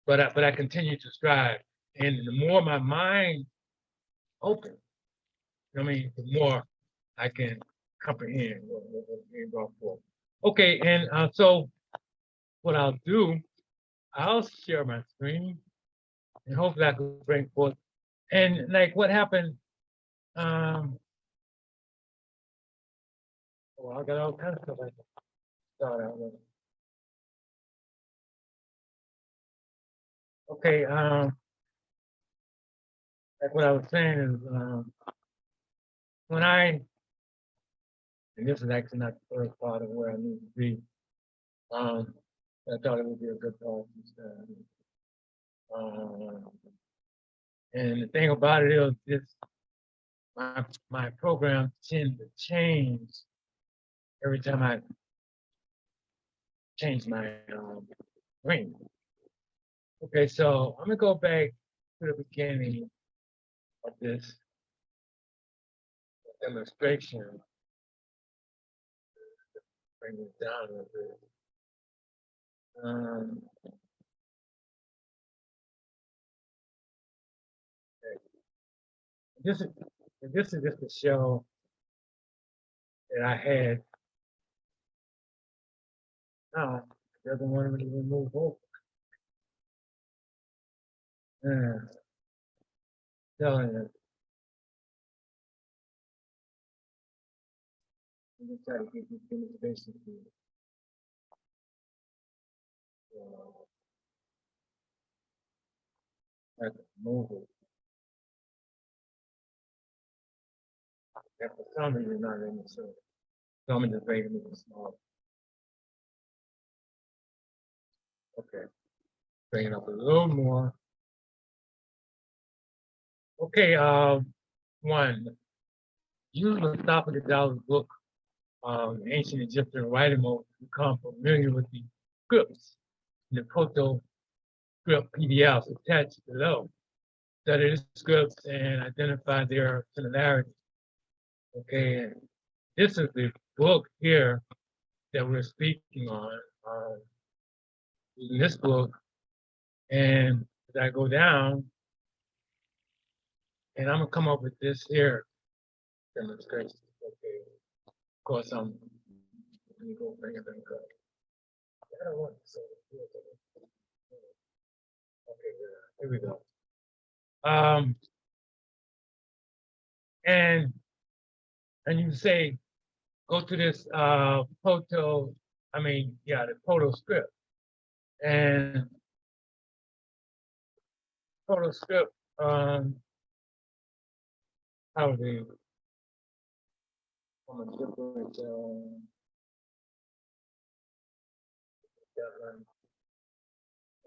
But I continue to strive. And the more my mind opens, you know what I mean, the more I can comprehend what's being brought forth. Okay, and so what I'll do, I'll share my screen and hopefully I can bring forth. And like what happened, oh, I got all kinds of stuff I can start out with. Okay, like what I was saying is, when and this is actually not the first part of where I need to be, I thought it would be a good part to start. And the thing about it is, my program tends to change every time I change my ring. Okay, so I'm gonna go back to the beginning of this demonstration. Bring it down a little bit. Okay. This is just a show that I had. Now, it doesn't want me to remove over. Telling it. I'm just trying to get this demonstration to you. I have to move it. And for some reason, not in the show. So I'm just making it small. Okay. Bring it up a little more. Okay, one. Use the top of the dollar book, ancient Egyptian writing mode to become familiar with the scripts in the PROTO script PDFs attached below. Study the scripts and identify their similarity. Okay, and this is the book here that we're speaking on. In this book, and as I go down, and I'm gonna come up with this here demonstration. Okay, of course let me go bring it back up. I don't want to say it. Okay, here we go. And you say, go to this PROTO, the PROTO script. And PROTO script, how they from a different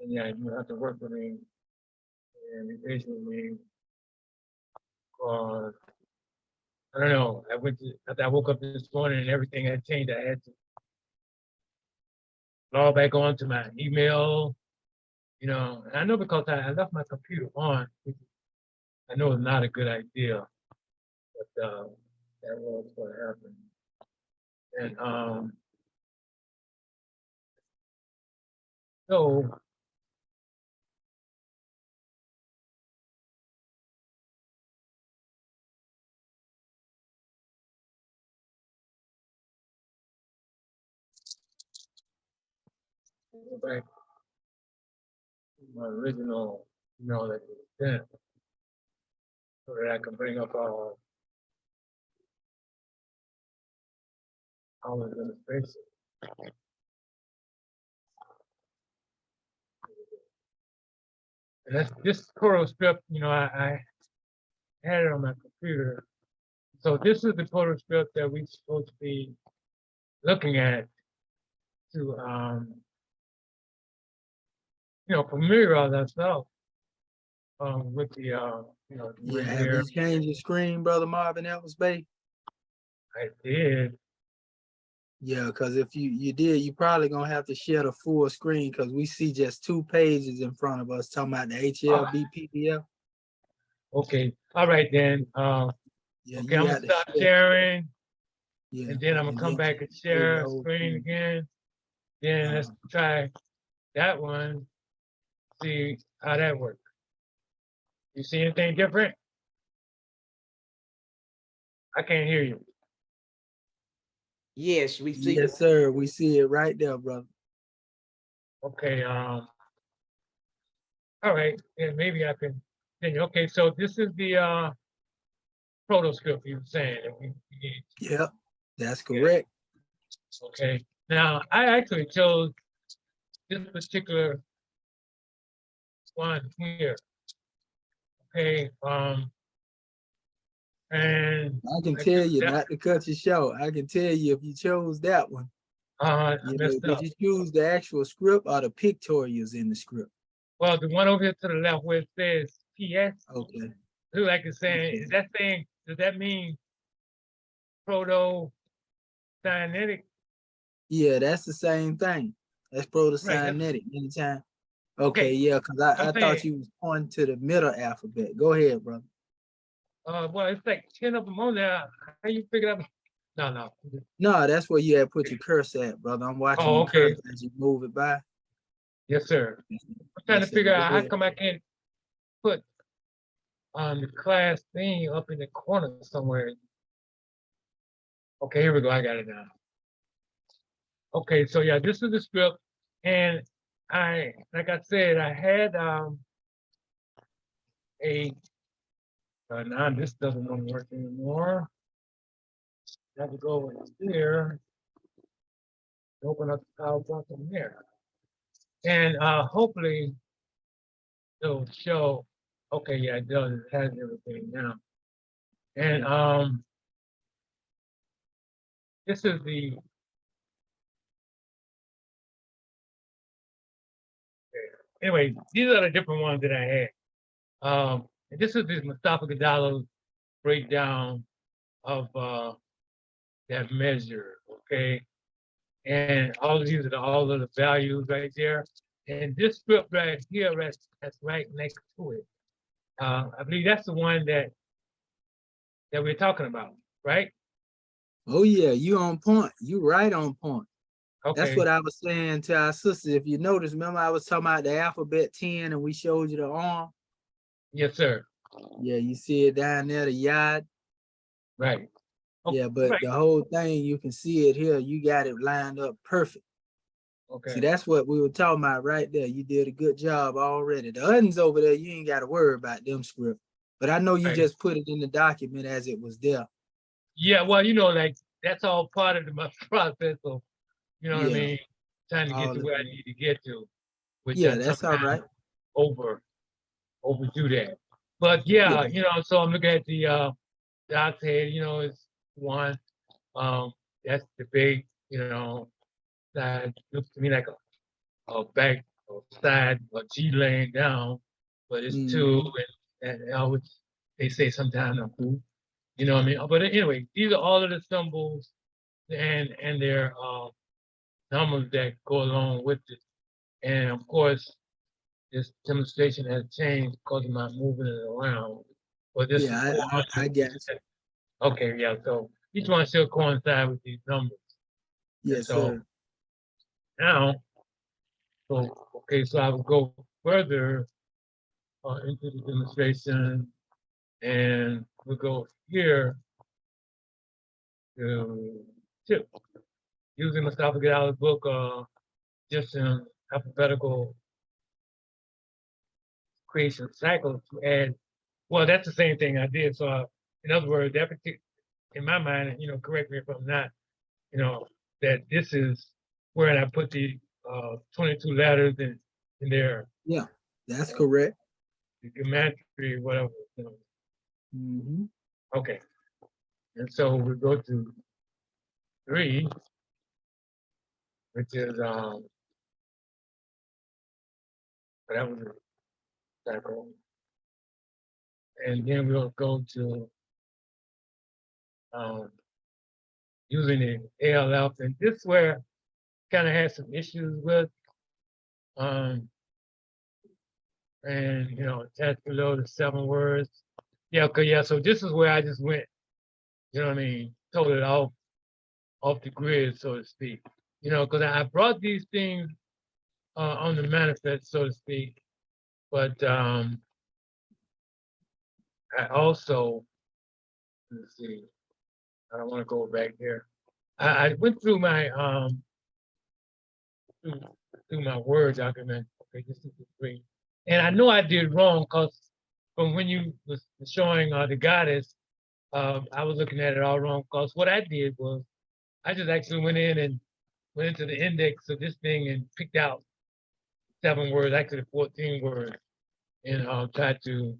and yeah, you have to work with me and be patient with me. I don't know. After I woke up this morning and everything had changed, I had to log back on to my email, and I know because I left my computer on, which I know is not a good idea, but that was what happened. And so go back to my original email that was sent so that I can bring up our administration. And that's this Toro script, I had it on my computer. So this is the Toro script that we're supposed to be looking at to familiarize ourselves with the Yeah, have you changed your screen, Brother Marvin Ellis Bay? I did. Yeah, because if you did, you probably gonna have to share the full screen because we see just 2 pages in front of us talking about the HLB PDF. Okay, all right then. Yeah, Okay, I'm gonna stop sharing. Yeah, and then I'm gonna come back and share screen again. Then let's try that one. See how that works. You see anything different? I can't hear you. Yes, we see. Yes, sir. We see it right there, brother. Okay. All right. And maybe I can continue. Okay. So this is the proto script you were saying. Yep, that's correct. Okay. Now I actually chose this particular one here. Okay. And I can tell you, not to cut you short, I can tell you if you chose that one. Did you choose the actual script or the pictorials in the script? Well, the one over here to the left where it says PS. Okay. Look like it's saying, is that saying, does that mean proto-cyanitic? Yeah, that's the same thing. That's proto-cyanitic anytime. Okay, yeah, because I thought you was pointing to the middle alphabet. Go ahead, brother. Well, it's like 10 of them on there. How you figure out? No. No, that's where you had put your cursor at, brother. I'm watching your cursor as you move it by. Yes, sir. I'm trying to figure out how come I can't put the class thing up in the corner somewhere. Okay, here we go. I got it now. Okay, so yeah, this is the script. And like I said, I had now this doesn't want to work anymore. I have to go over here, open up the PowerPoint from there. And hopefully it'll show, okay, yeah, it does, it has everything now. And this is the, anyway, these are the different ones that I had. And this is this Metaphysical breakdown of that measure, okay? And all of these are all of the values right there. And this script right here, that's right next to it. I believe that's the one that we're talking about, right? Oh yeah, you on point. You right on point. That's Okay. what I was saying to our sisters. If you notice, remember I was talking about the alphabet 10 and we showed you the arm? Yes, sir. Yeah, you see it down there, the yod. Right. Yeah, but right. the whole thing, you can see it here. You got it lined up perfect. Okay. See, that's what we were talking about right there. You did a good job already. The others over there, you ain't got to worry about them script. But I know you Right. just put it in the document as it was there. Yeah, well, you know, like that's all part of my process. So, you know what I Yeah, mean? Trying to get all to of where I that. need to get to, which Yeah, I that's all right. sometimes overdo that. But yeah, Yeah, you know, so I'm looking at the docs head, you know, it's one. That's the big, you know, that looks to me like a back or side or G laying down, but it's two, Mhm. and I would they say sometimes a who, you know what I mean? But anyway, these are all of the symbols and their numbers that go along with it. And of course, this demonstration has changed because of my moving it around. But this is Yeah, 400. I guess. Okay, yeah. So each one still coincide with these numbers. And Yes, so sir. now, so I will go further into the demonstration, and we'll go here to tip using Mustafa Gadawa's book, just in alphabetical creation cycle to add. Well, that's the same thing I did. So, in other words, that particular, in my mind, you know, correct me if I'm not, you know, that this is where I put the 22 letters in there, Yeah, that's correct. the gematria, whatever. You know. Mm-hmm. Okay, and so we go to 3, which is that was a cycle, and then we'll go to using the ALF, and this is where kind of had some issues with, and you know, attached below the 7 words. Yeah, okay, yeah. So this is where I just went, you know what I mean, totally off the grid, so to speak. You know, because I brought these things on the manifest, so to speak, but I also, let's see, I don't want to go back there. I went through my through my Word document. Okay, this is the 3, and I know I did wrong because from when you was showing the goddess, I was looking at it all wrong. Because what I did was I just actually went in and went into the index of this thing and picked out 7 words, actually 14 words, and tried to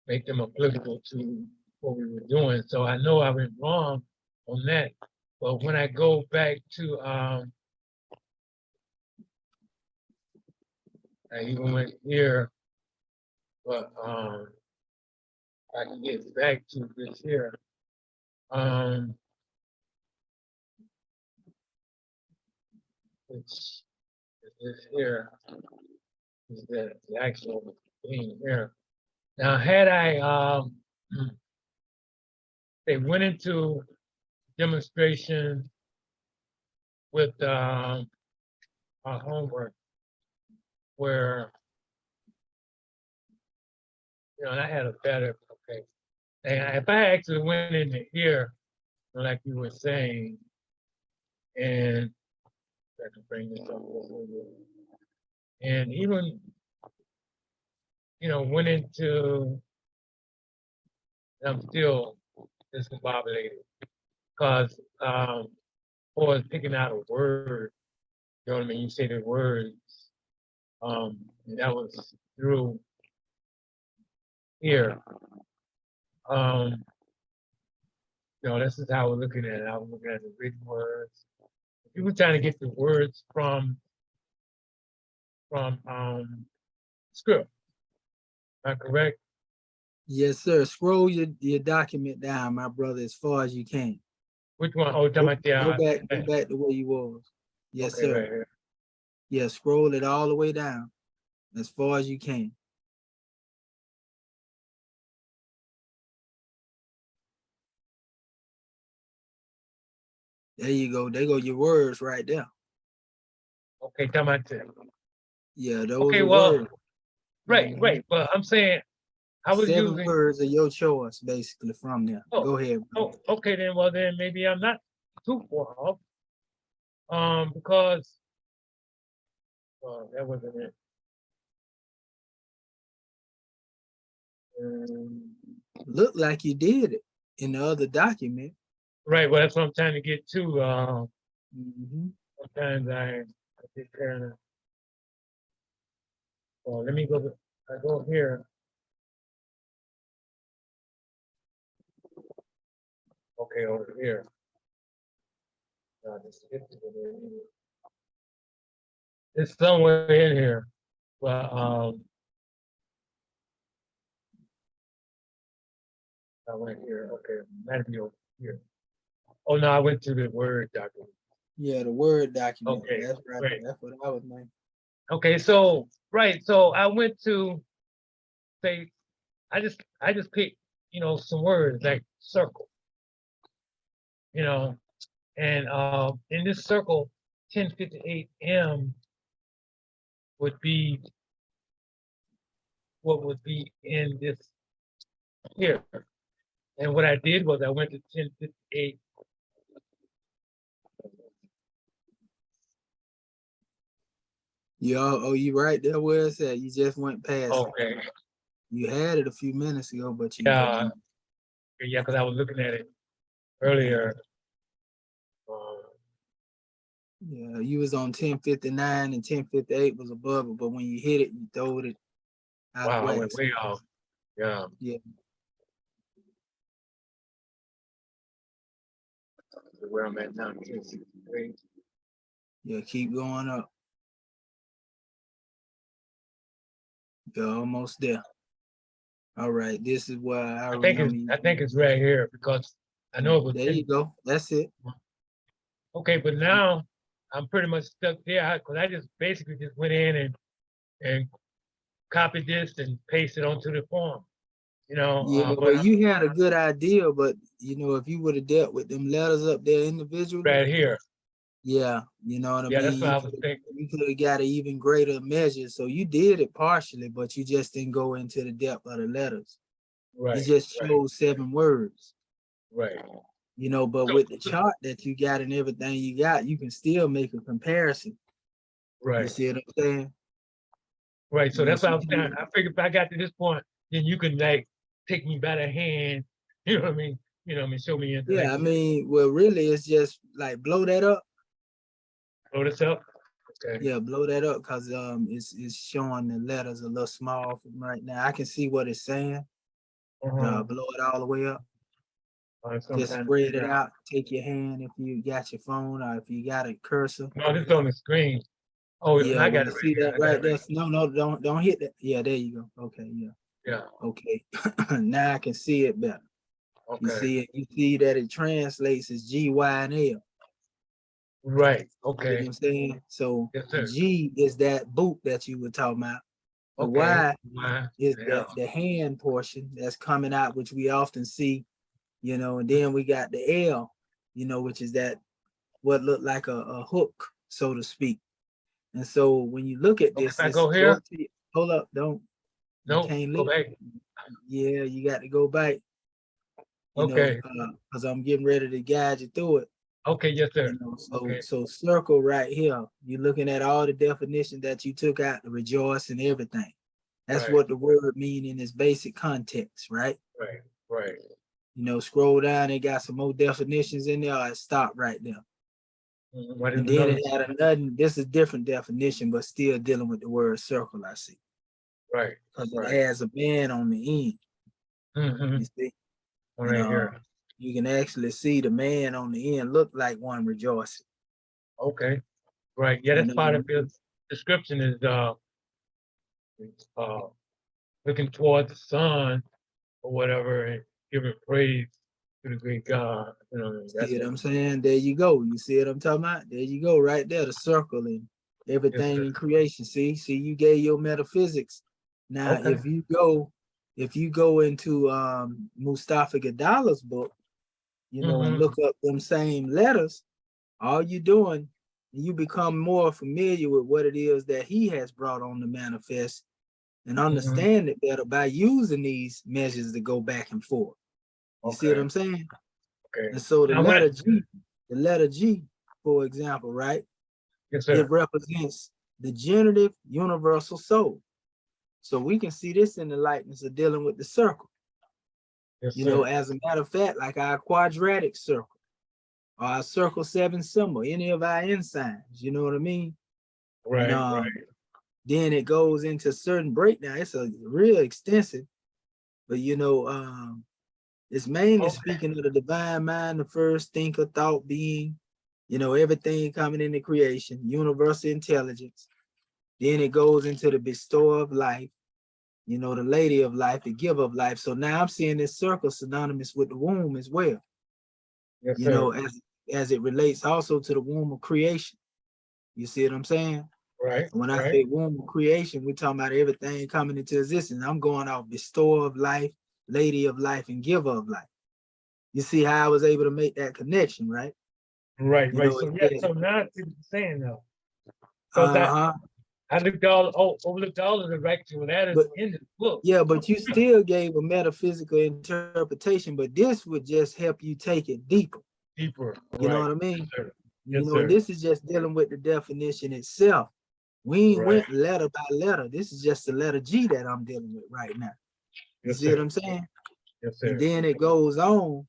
make them applicable to what we were doing. So I know I went wrong on that. But when I go back to, I even went here, but I can get back to this here. Which is this here, is the actual thing here. Now, had I they went into demonstration with our homework, where you know I had a better okay. And if I actually went into here, like you were saying, and I can bring this up a little bit, and even you know went into, I'm still discombobulated because for picking out a word, you know what I mean. You say the words, and that was through here. You know, this is how we're looking at it. I was looking at the written words. You were trying to get the words from script. Am I correct? Yes, sir. Scroll your document down, my brother, as far as you can. Which one? Oh, talking about Go the back to where you was. Yes, okay, right sir. here. Yeah, scroll it all the way down. as far as you can. There you go. There go your words right there. Okay, come on to. Yeah, those Okay, are well, words. right, Mhm. right. But I'm saying I was 7 using. words of your choice, basically, from there. Oh, Go ahead. Bro. Oh, okay then. Well, then maybe I'm not too far off. Because that wasn't it. Look like you did it in the other document. Right. Well, that's what I'm trying to get to. Mhm. Sometimes I get kind of. Well, let me go. I go here. Okay, over here. It's somewhere in here. But I went here. Okay, might be over here. Oh no, I went to the Word document. Yeah, the Word document. Okay, That's right. great. That's what I was thinking. Okay, so right, so I went to say, I just picked, some words like circle, and in this circle, 1058 M would be what would be in this here. And what I did was I went to 1058. You right there where it's at. You just went past it. Okay. You had it a few minutes ago, but you Yeah, because I was looking at it earlier. Yeah, you was on 1059 and 1058 was above it, but when you hit it, you throwed it out of Wow, I whack. went way off. Yeah. Yeah. Where I'm at now, 1063. Yeah, keep going up. You're almost there. All right, this is where I remember you. I think it's right here because I know it was. There you go. That's it. Okay, but now I'm pretty much stuck there because I just basically just went in and copied this and pasted onto the form. Yeah, But well, you had a good idea, but if you would have dealt with them letters up there individually, right here. yeah, you know what I Yeah, mean? that's what I was thinking. You could have got an even greater measure. So you did it partially, but you just didn't go into the depth of the letters. Right. You just chose 7 words. Right. But with the chart that you got and everything you got, you can still make a comparison. Right. You see what I'm saying? Right. So that's what I'm saying. I figured if I got to this point, then you can take me by the hand, you know what I mean? Show me. Yeah, I mean, well, really, it's just like blow that up. Blow this up. Okay. Yeah, blow that up because it's showing the letters a little small from right now. I can see what it's saying. Blow it all the way up. Just spread it out. Take your hand if you got your phone or if you got a cursor. No, this is on the screen. Oh, yeah, I got it. See that right there? No, don't hit that. Yeah, there you go. Okay, yeah. Yeah. Okay. Now I can see it better. Okay. You see it. You see that it translates as G, Y, and L. Right. Okay. You know what I'm saying? So yes, G is that boot that you were talking about. The okay. Y is the hand portion that's coming out, which we often see, and then we got the L, which is that what looked like a hook, so to speak. And so when you look at this, if I go here, hold up, don't. No, can't go back. Yeah, you got to go back. Okay. Because I'm getting ready to guide you through it. Okay, yes, sir. So circle right here. You're looking at all the definitions that you took out, the rejoice and everything. That's what the word mean in its basic context, right? Right. Scroll down, it got some more definitions in there. I stop right there. And then it had another, this is a different definition, but still dealing with the word circle, I see. Right. Because it has a man on the end. You see? Right here. You can actually see the man on the end look like one rejoicing. Okay. Right. Yeah, that's part of his description is looking towards the sun or whatever and giving praise to the great God. See what I'm saying? There you go. You see what I'm talking about? There you go, right there, the circle. And Everything sir. in creation. See, you gave your metaphysics. Now, Okay. if you go into Mustafa Gadala's book, you know, and Mhm. look up them same letters, all you doing, you become more familiar with what it is that he has brought on the manifest and understand it better by using these measures to go back and forth. You see what Okay. I'm saying? Okay. And so the Now, what? letter G, for example, right? Yes, It sir. represents the generative universal soul. So we can see this in the likeness of dealing with the circle. Yes, You know, sir. as a matter of fact, like our quadratic circle or our circle 7 symbol, any of our ensigns, you know what I mean? Right. And Right. then it goes into certain breakdown. It's a real extensive, but you know, it's mainly Okay. speaking of the divine mind, the first thinker, thought being, you know, everything coming into creation, universal intelligence. Then it goes into the bestower of life, you know, the lady of life, the giver of life. So now I'm seeing this circle synonymous with the womb as well, Yes, you sir. know, as it relates also to the womb of creation. You see what I'm saying? Right. When I Right. say womb of creation, we're talking about everything coming into existence. I'm going off bestower of life, lady of life, and giver of life. You see how I was able to make that connection, right? Right. You Right. know, So it yeah. says, So now I see what you're saying now. Because uh-huh. I overlooked all of the actual letters But in the book. yeah, but you still gave a metaphysical interpretation, but this would just help you take it deeper. Deeper. You know Right. what I Yes, mean? sir. You Yes, know, and sir. this is just dealing with the definition itself. We ain't Right. went letter by letter. This is just the letter G that I'm dealing with right now. You Yes, see what sir. I'm saying? Yes, And sir. then it goes on.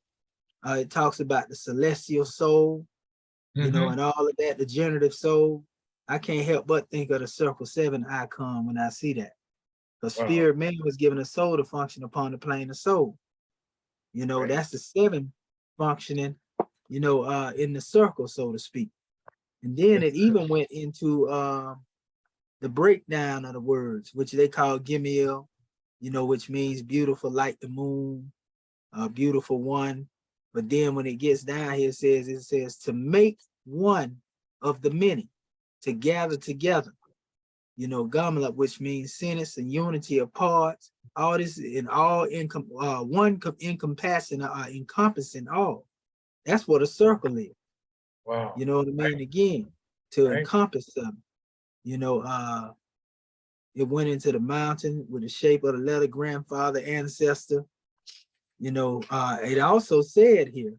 It talks about the celestial soul, you know, Mm-hmm. and all of that, the generative soul. I can't help but think of the circle 7 icon when I see that. The Wow. spirit man was given a soul to function upon the plane of soul. You know, Right. that's the 7 functioning, you know, in the circle, so to speak. And then Yes, it sir. even went into the breakdown of the words, which they call Gimiel, you know, which means beautiful like the moon, beautiful one. But then when it gets down here, it says to make one of the many, to gather together, you know, Gamla, which means sentence and unity of parts, all this in all encompassing all. That's what a circle is. Wow. You know what I Right. mean? Again, to Right. encompass something. You know, it went into the mountain with the shape of the letter grandfather, ancestor. You know, it also said here,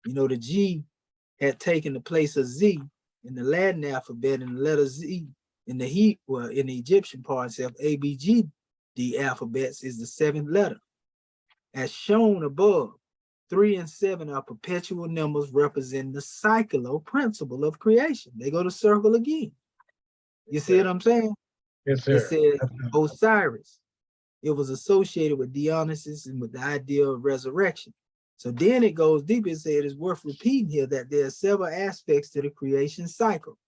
you know, the G had taken the place of Z in the Latin alphabet, and the letter Z in the in the Egyptian parts of ABG, the alphabets is the 7th letter. As shown above, 3 and 7 are perpetual numbers representing the cyclo principle of creation. They go to circle again. You see what I'm saying? Yes, It sir. says Osiris. It was associated with Dionysus and with the idea of resurrection. So then it goes deeper and says it is worth repeating here that there are several aspects to the creation cycle.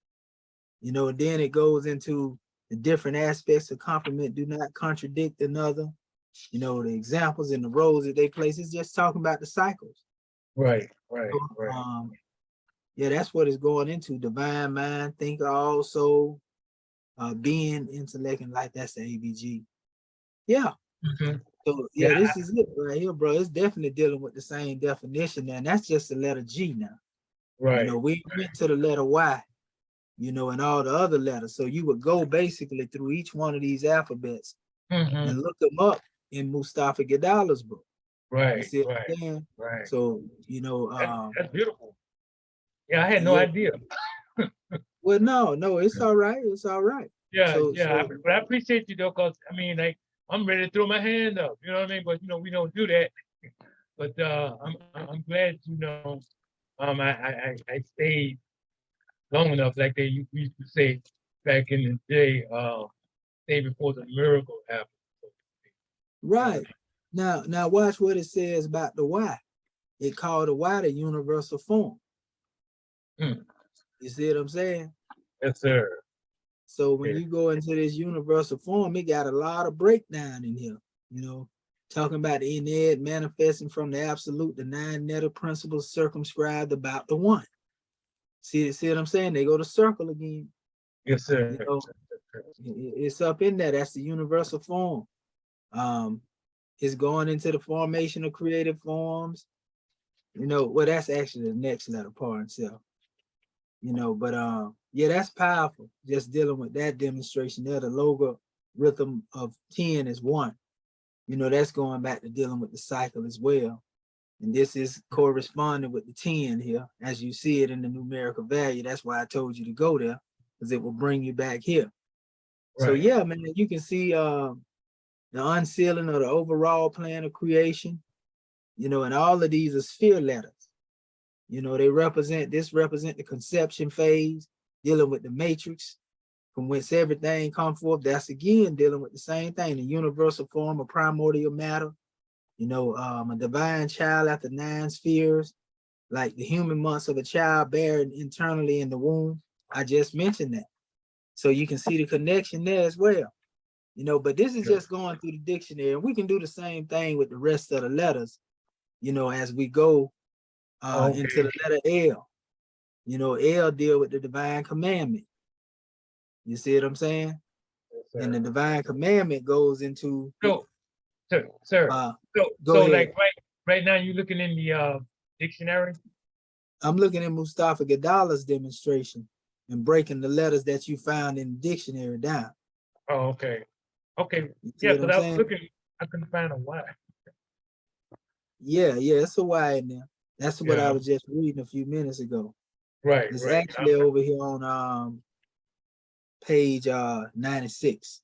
You know, then it goes into the different aspects of complement do not contradict another. You know, the examples and the roles that they place is just talking about the cycles. Right. Right. So, Right. yeah, that's what it's going into. Divine mind, thinker, also being, intellect, and life. That's the ABG. Yeah. Mhm. So yeah, Yeah. this is it right here, bro. It's definitely dealing with the same definition, and that's just the letter G now. You Right. know, we went to the letter Y, you know, and all the other letters. So you would go basically through each one of these alphabets Mm-hmm. and look them up in Mustafa Gadala's book. You Right. see what Right. I'm saying? Right. So, you know, That's beautiful. Yeah, I had no yeah, idea. well, no, it's all right. It's all right. Yeah, So, yeah. But I appreciate you though, cause I mean, like, I'm ready to throw my hand up. You know what I mean? But you know, we don't do that. But I'm glad you know. I stayed long enough, like they used to say back in the day. Day before the miracle happened. You know what right. Now watch what it says about the Y. It called the Y the universal form. I mean? You see what I'm saying? Yes, sir. So when Yeah. you go into this universal form, it got a lot of breakdown in here, you know, talking about the innate manifesting from the absolute, the 9 nether principles circumscribed about the one. See what I'm saying? They go to circle again. Yes, sir. You know, it's up in there. That's the universal form. It's going into the formation of creative forms. You know, well, that's actually the next letter, par itself. You know, but yeah, that's powerful. Just dealing with that demonstration there. The logarithm of 10 is 1. You know, that's going back to dealing with the cycle as well. And this is corresponding with the 10 here, as you see it in the numerical value. That's why I told you to go there, because it will bring you back here. So Right. yeah, man, you can see the unsealing of the overall plan of creation, you know, and all of these are sphere letters. You know, they represent the conception phase, dealing with the matrix from whence everything comes forth. That's again dealing with the same thing, the universal form of primordial matter. You know, a divine child after 9 spheres, like the human months of a child buried internally in the womb. I just mentioned that. So you can see the connection there as well. You know, but this is just going through the dictionary. And we can do the same thing with the rest of the letters, you know, as we go into the letter L. You know, L deal with the divine commandment. You see what I'm saying? Yes, And the divine commandment goes into so, sir. go So ahead. like right now you're looking in the dictionary. I'm looking at Mustafa Gadala's demonstration and breaking the letters that you found in the dictionary down. Oh, okay. Okay. You see Yeah, what I'm because I was saying? looking, I couldn't find a Y. Yeah, it's a Y in there. That's what I Yeah. was just reading a few minutes ago. Right, It's right. actually over here on page 96.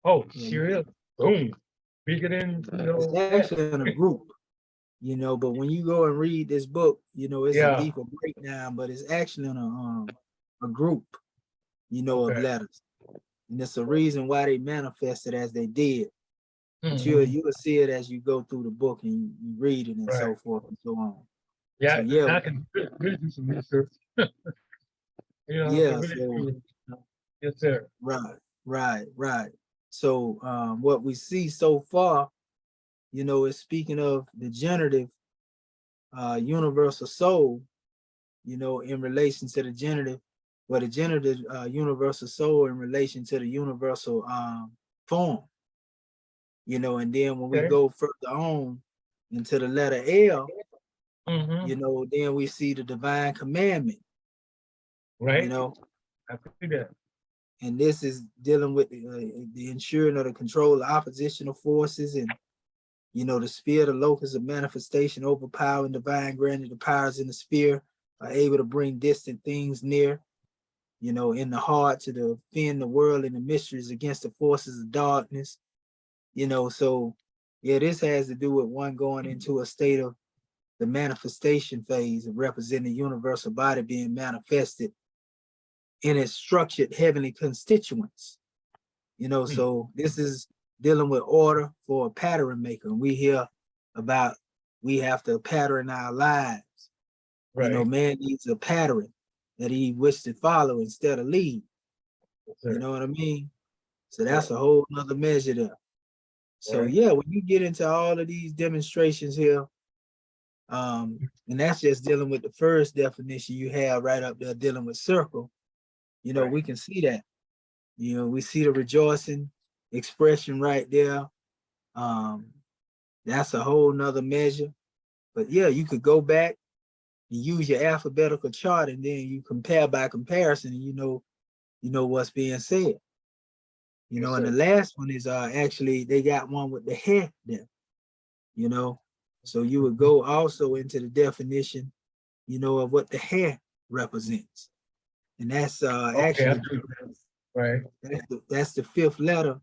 Oh, Yeah, sure is. Boom. Bigger than it's actually in a group, you know, but when you go and read this book, you know, it's a Yeah. deeper breakdown, but it's actually in a group, you know, of Okay. letters. And it's a reason why they manifested as they did. But Mhm. you'll see it as you go through the book and you read it and so Right. forth and so on. Yeah, So yeah, I can really do some research. You know, I yeah, can really so do it. Yes, sir. right. So what we see so far, you know, is speaking of the generative universal soul, you know, in relation to the generative, but the generative universal soul in relation to the universal form, you know, and then when we Okay. go further on into the letter L, Mm-hmm. you know, then we see the divine commandment, you Right. know, I can see that. and this is dealing with the ensuring of the control of oppositional forces and, you know, the sphere, the locus of manifestation, overpowering divine granted, the powers in the sphere are able to bring distant things near, you know, in the heart to defend the world and the mysteries against the forces of darkness, you know. So yeah, this has to do with one going into a state of the manifestation phase of representing the universal body being manifested in its structured heavenly constituents, you know. So this is dealing with order for a pattern maker. We hear about we have to pattern our lives. You know, Right. man needs a pattern that he wishes to follow instead of lead. Yes, You sir. know what I mean? So Yeah. that's a whole nother measure there. So Right. yeah, when you get into all of these demonstrations here, and that's just dealing with the first definition you have right up there dealing with circle, you know, Right. we can see that. You know, we see the rejoicing expression right there. That's a whole nother measure. But yeah, you could go back and use your alphabetical chart and then you compare by comparison and you know what's being said. You Yes, know, and the sir. last one is actually they got one with the hair there, you know. So you would go also into the definition, you know, of what the hair represents. And that's Okay. actually Right. that's the 5th letter,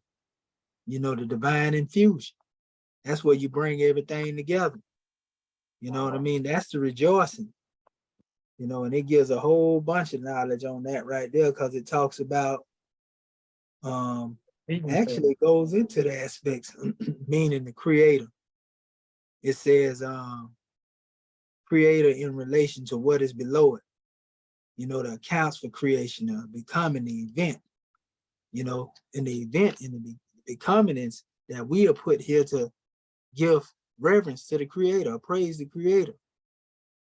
you know, the divine infusion. That's where you bring everything together. You know what I mean? That's the rejoicing, you know, and it gives a whole bunch of knowledge on that right there because it talks about actually it goes into the aspects, meaning the creator. It says creator in relation to what is below it, you know, the accounts for creation, becoming the event, you know, in the event, in the becomings that we are put here to give reverence to the creator, praise the creator,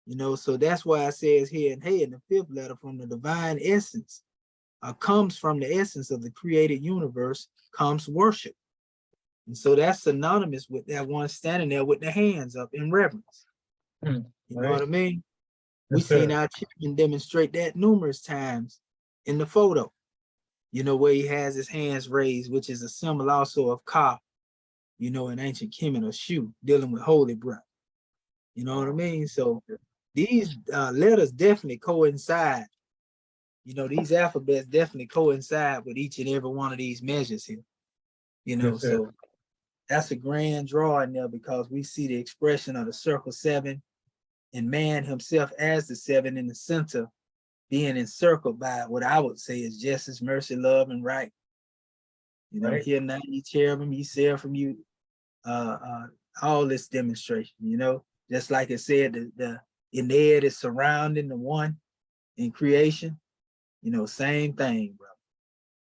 You know, so that's why it says here in the fifth letter, from the divine essence, comes from the essence of the created universe, comes worship. And so that's synonymous with that one standing there with the hands up in reverence. You know what I mean? We've seen our children demonstrate that numerous times in the photo, you know, where he has his hands raised, which is a symbol also of Ka, you know, in ancient Kemet, or Shu, dealing with holy breath. You know what I mean? So these letters definitely coincide. You know, these alphabets definitely coincide with each and every one of these measures here. You know, so that's a grand draw in there, because we see the expression of the circle 7 and man himself as the 7 in the center, being encircled by what I would say is justice, mercy, love, and right. You know, here now you cherubim, you seraphim, you all this demonstration, you know, just like it said, the in there is surrounding the one in creation, you know, same thing, bro.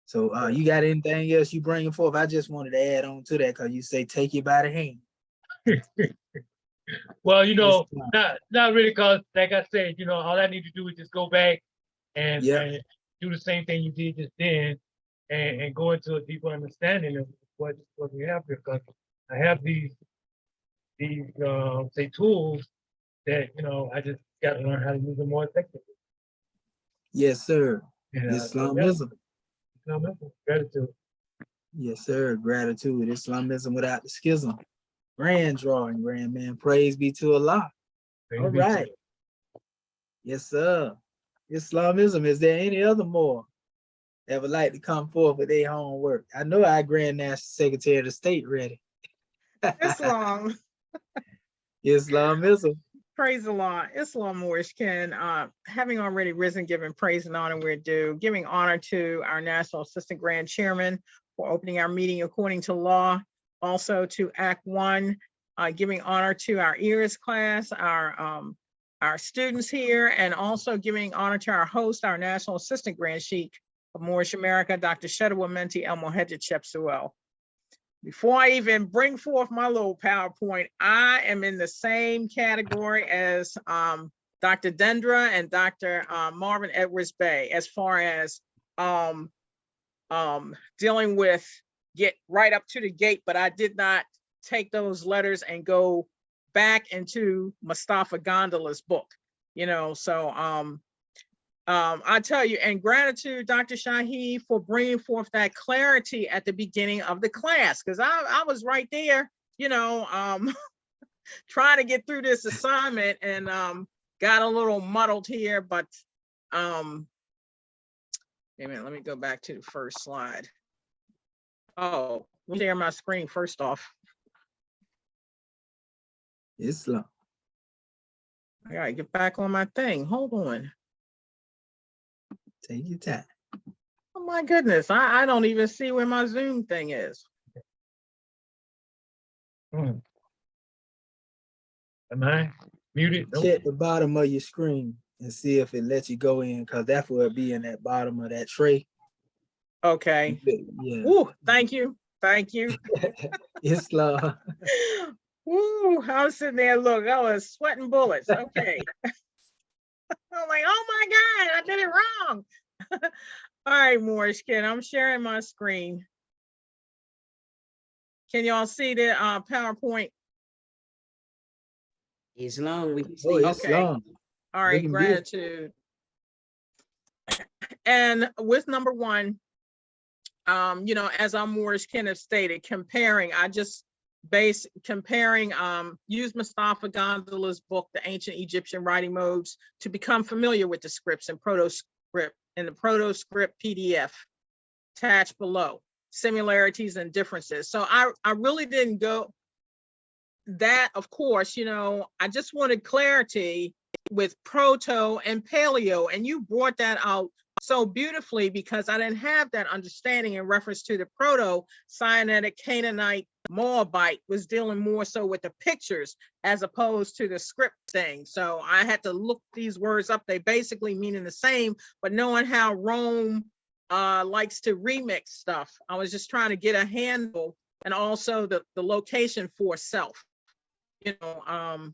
So you got anything else you bringing forth? I just wanted to add on to that, because you say take you by the hand. Well, you know, not really, because like I said, you know, all I need to do is just go back and do the same thing you did just then, and go into a deeper understanding of what we have here. Because I have these say tools that, you know, I just got to learn how to use them more effectively. Yes, sir. And, Islamism. Islamism, gratitude. Yes, sir. Gratitude. Islamism without the schism. Grand drawing, grand man. Praise be to Allah. All right. Yes, sir. Islamism. Is there any other more that would like to come forth with their homework? I know our Grand National Secretary of the State ready. Islam. Islamism. Praise the Lord. Islam Morishkin, having already risen, giving praise and honor where due, giving honor to our National Assistant Grand Chairman for opening our meeting according to law, also to Act 1, giving honor to our ears class, our students here, and also giving honor to our host, our National Assistant Grand Sheikh of Moorish America, Dr. Shedawa Menti El Mohedded Chepsuel. Before I even bring forth my little PowerPoint, I am in the same category as Dr. Dendra and Dr. Marvin Edwards Bay, as far as dealing with get right up to the gate, but I did not take those letters and go back into Mustafa Gondola's book, you know, so I tell you, and gratitude, Dr. Shahi, for bringing forth that clarity at the beginning of the class, because I was right there, you know, trying to get through this assignment, and got a little muddled here, but wait a minute, let me go back to the first slide. Oh, let me share my screen first off. Islam. I gotta get back on my thing. Hold on. Take your time. Oh my goodness, I don't even see where my Zoom thing is. Am I muted? Nope. Check the bottom of your screen and see if it lets you go in, because that's where it'll be, in that bottom of that tray. Okay. Yeah. Ooh, thank you. Thank you. Islam. Ooh, I was sitting there, look, I was sweating bullets. Okay. I'm like, oh my God, I did it wrong. All right, Morishkin, I'm sharing my screen. Can y'all see the PowerPoint? Islam, we can see. Oh, Okay. Islam. All right, Looking gratitude. And with number 1, you know, as our Morishkin have stated, comparing, I just use Mustafa Gondola's book, The Ancient Egyptian Writing Modes, to become familiar with the scripts and proto-script in the proto-script PDF attached below, similarities and differences. So I really didn't go that, of course, you know, I just wanted clarity with proto and paleo, and you brought that out so beautifully, because I didn't have that understanding in reference to the proto Sinaitic, Canaanite, Moabite was dealing more so with the pictures as opposed to the script thing. So I had to look these words up. They basically meaning the same, but knowing how Rome likes to remix stuff, I was just trying to get a handle, and also the location for self, you know,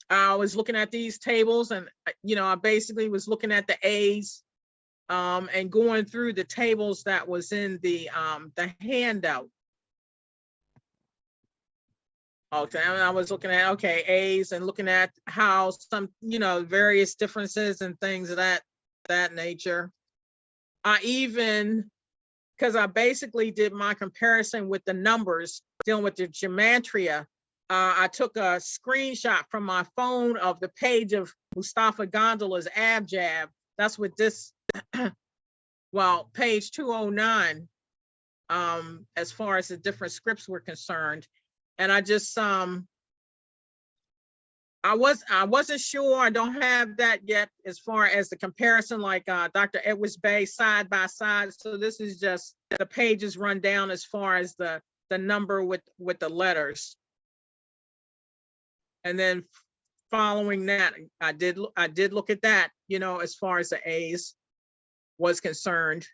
I was looking at these tables, and I basically was looking at the A's and going through the tables that was in the handout. Okay, and I was looking at A's and looking at how some various differences and things of that nature. I even, because I basically did my comparison with the numbers dealing with the gematria. I took a screenshot from my phone of the page of Mustafa Gondola's Abjab. That's what this, well, page 209, as far as the different scripts were concerned. And I just, I wasn't sure, I don't have that yet as far as the comparison, like Dr. Edwards Bay side by side. So this is just the pages run down as far as the number with the letters. And then following that, I did look at that, as far as the A's was concerned.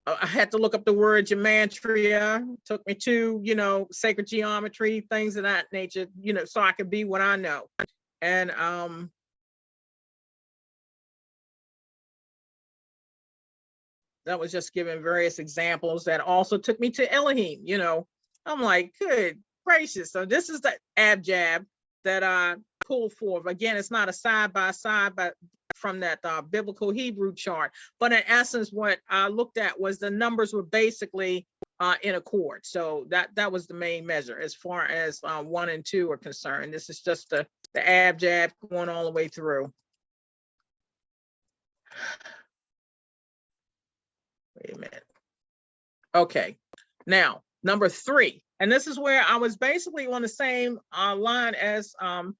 I had to look up the word gematria, took me to, sacred geometry, things of that nature, so I could be what I know. And that was just giving various examples that also took me to Elohim, I'm like, good gracious. So this is the abjab that I pulled forth. Again, it's not a side by side, but from that biblical Hebrew chart. But in essence, what I looked at was the numbers were basically in accord. So that was the main measure as far as 1 and 2 are concerned. This is just the abjab going all the way through. Wait a minute. Okay, now number 3, and this is where I was basically on the same line as my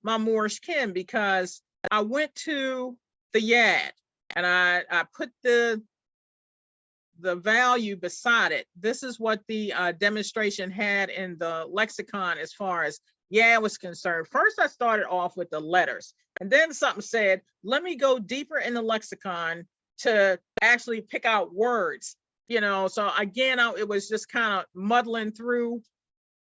Moorish kin, because I went to the Yad and I put the value beside it. This is what the demonstration had in the lexicon as far as Yad was concerned. First, I started off with the letters, and then something said, let me go deeper in the lexicon to actually pick out words. So again, it was just kind of muddling through.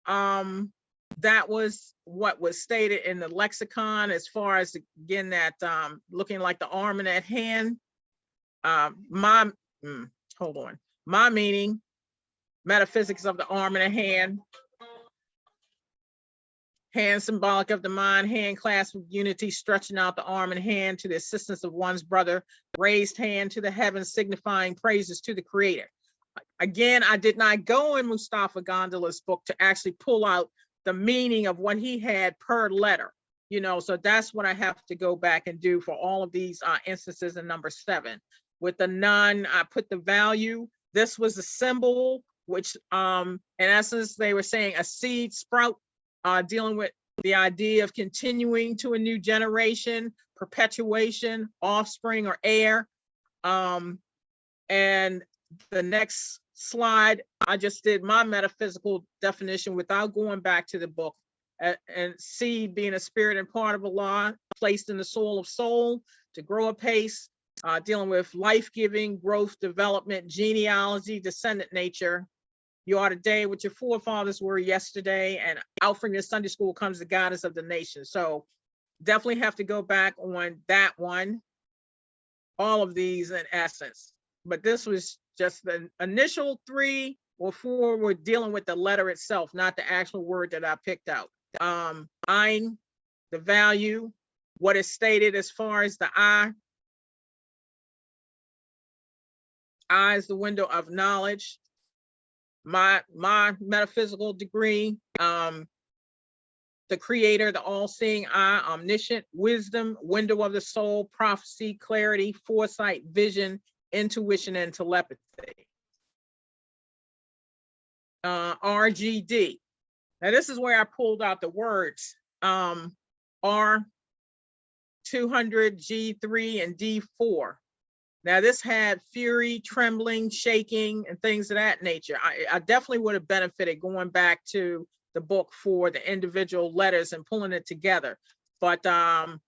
That was what was stated in the lexicon as far as, again, that looking like the arm in that hand. My meaning, metaphysics of the arm and the hand. Hand symbolic of the mind, hand clasp of unity, stretching out the arm and hand to the assistance of one's brother, raised hand to the heavens, signifying praises to the creator. Again, I did not go in Mustafa Gondola's book to actually pull out the meaning of what he had per letter, so that's what I have to go back and do for all of these instances in number 7. With the none, I put the value. This was a symbol, which in essence, they were saying a seed sprout, dealing with the idea of continuing to a new generation, perpetuation, offspring, or heir. And the next slide, I just did my metaphysical definition without going back to the book. And seed being a spirit and part of Allah, placed in the soul of soul to grow apace, dealing with life-giving, growth, development, genealogy, descendant nature. You are today what your forefathers were yesterday, and out from your Sunday school comes the goddess of the nation. So definitely have to go back on that one. All of these in essence. But this was just the initial 3 or 4 were dealing with the letter itself, not the actual word that I picked out. Ein, the value, what is stated as far as the I. I is the window of knowledge. My metaphysical degree, the creator, the all-seeing eye, omniscient, wisdom, window of the soul, prophecy, clarity, foresight, vision, intuition, and telepathy. RGD. Now this is where I pulled out the words R200, G3, and D4. Now this had fury, trembling, shaking, and things of that nature. I definitely would have benefited going back to the book for the individual letters and pulling it together. But I'm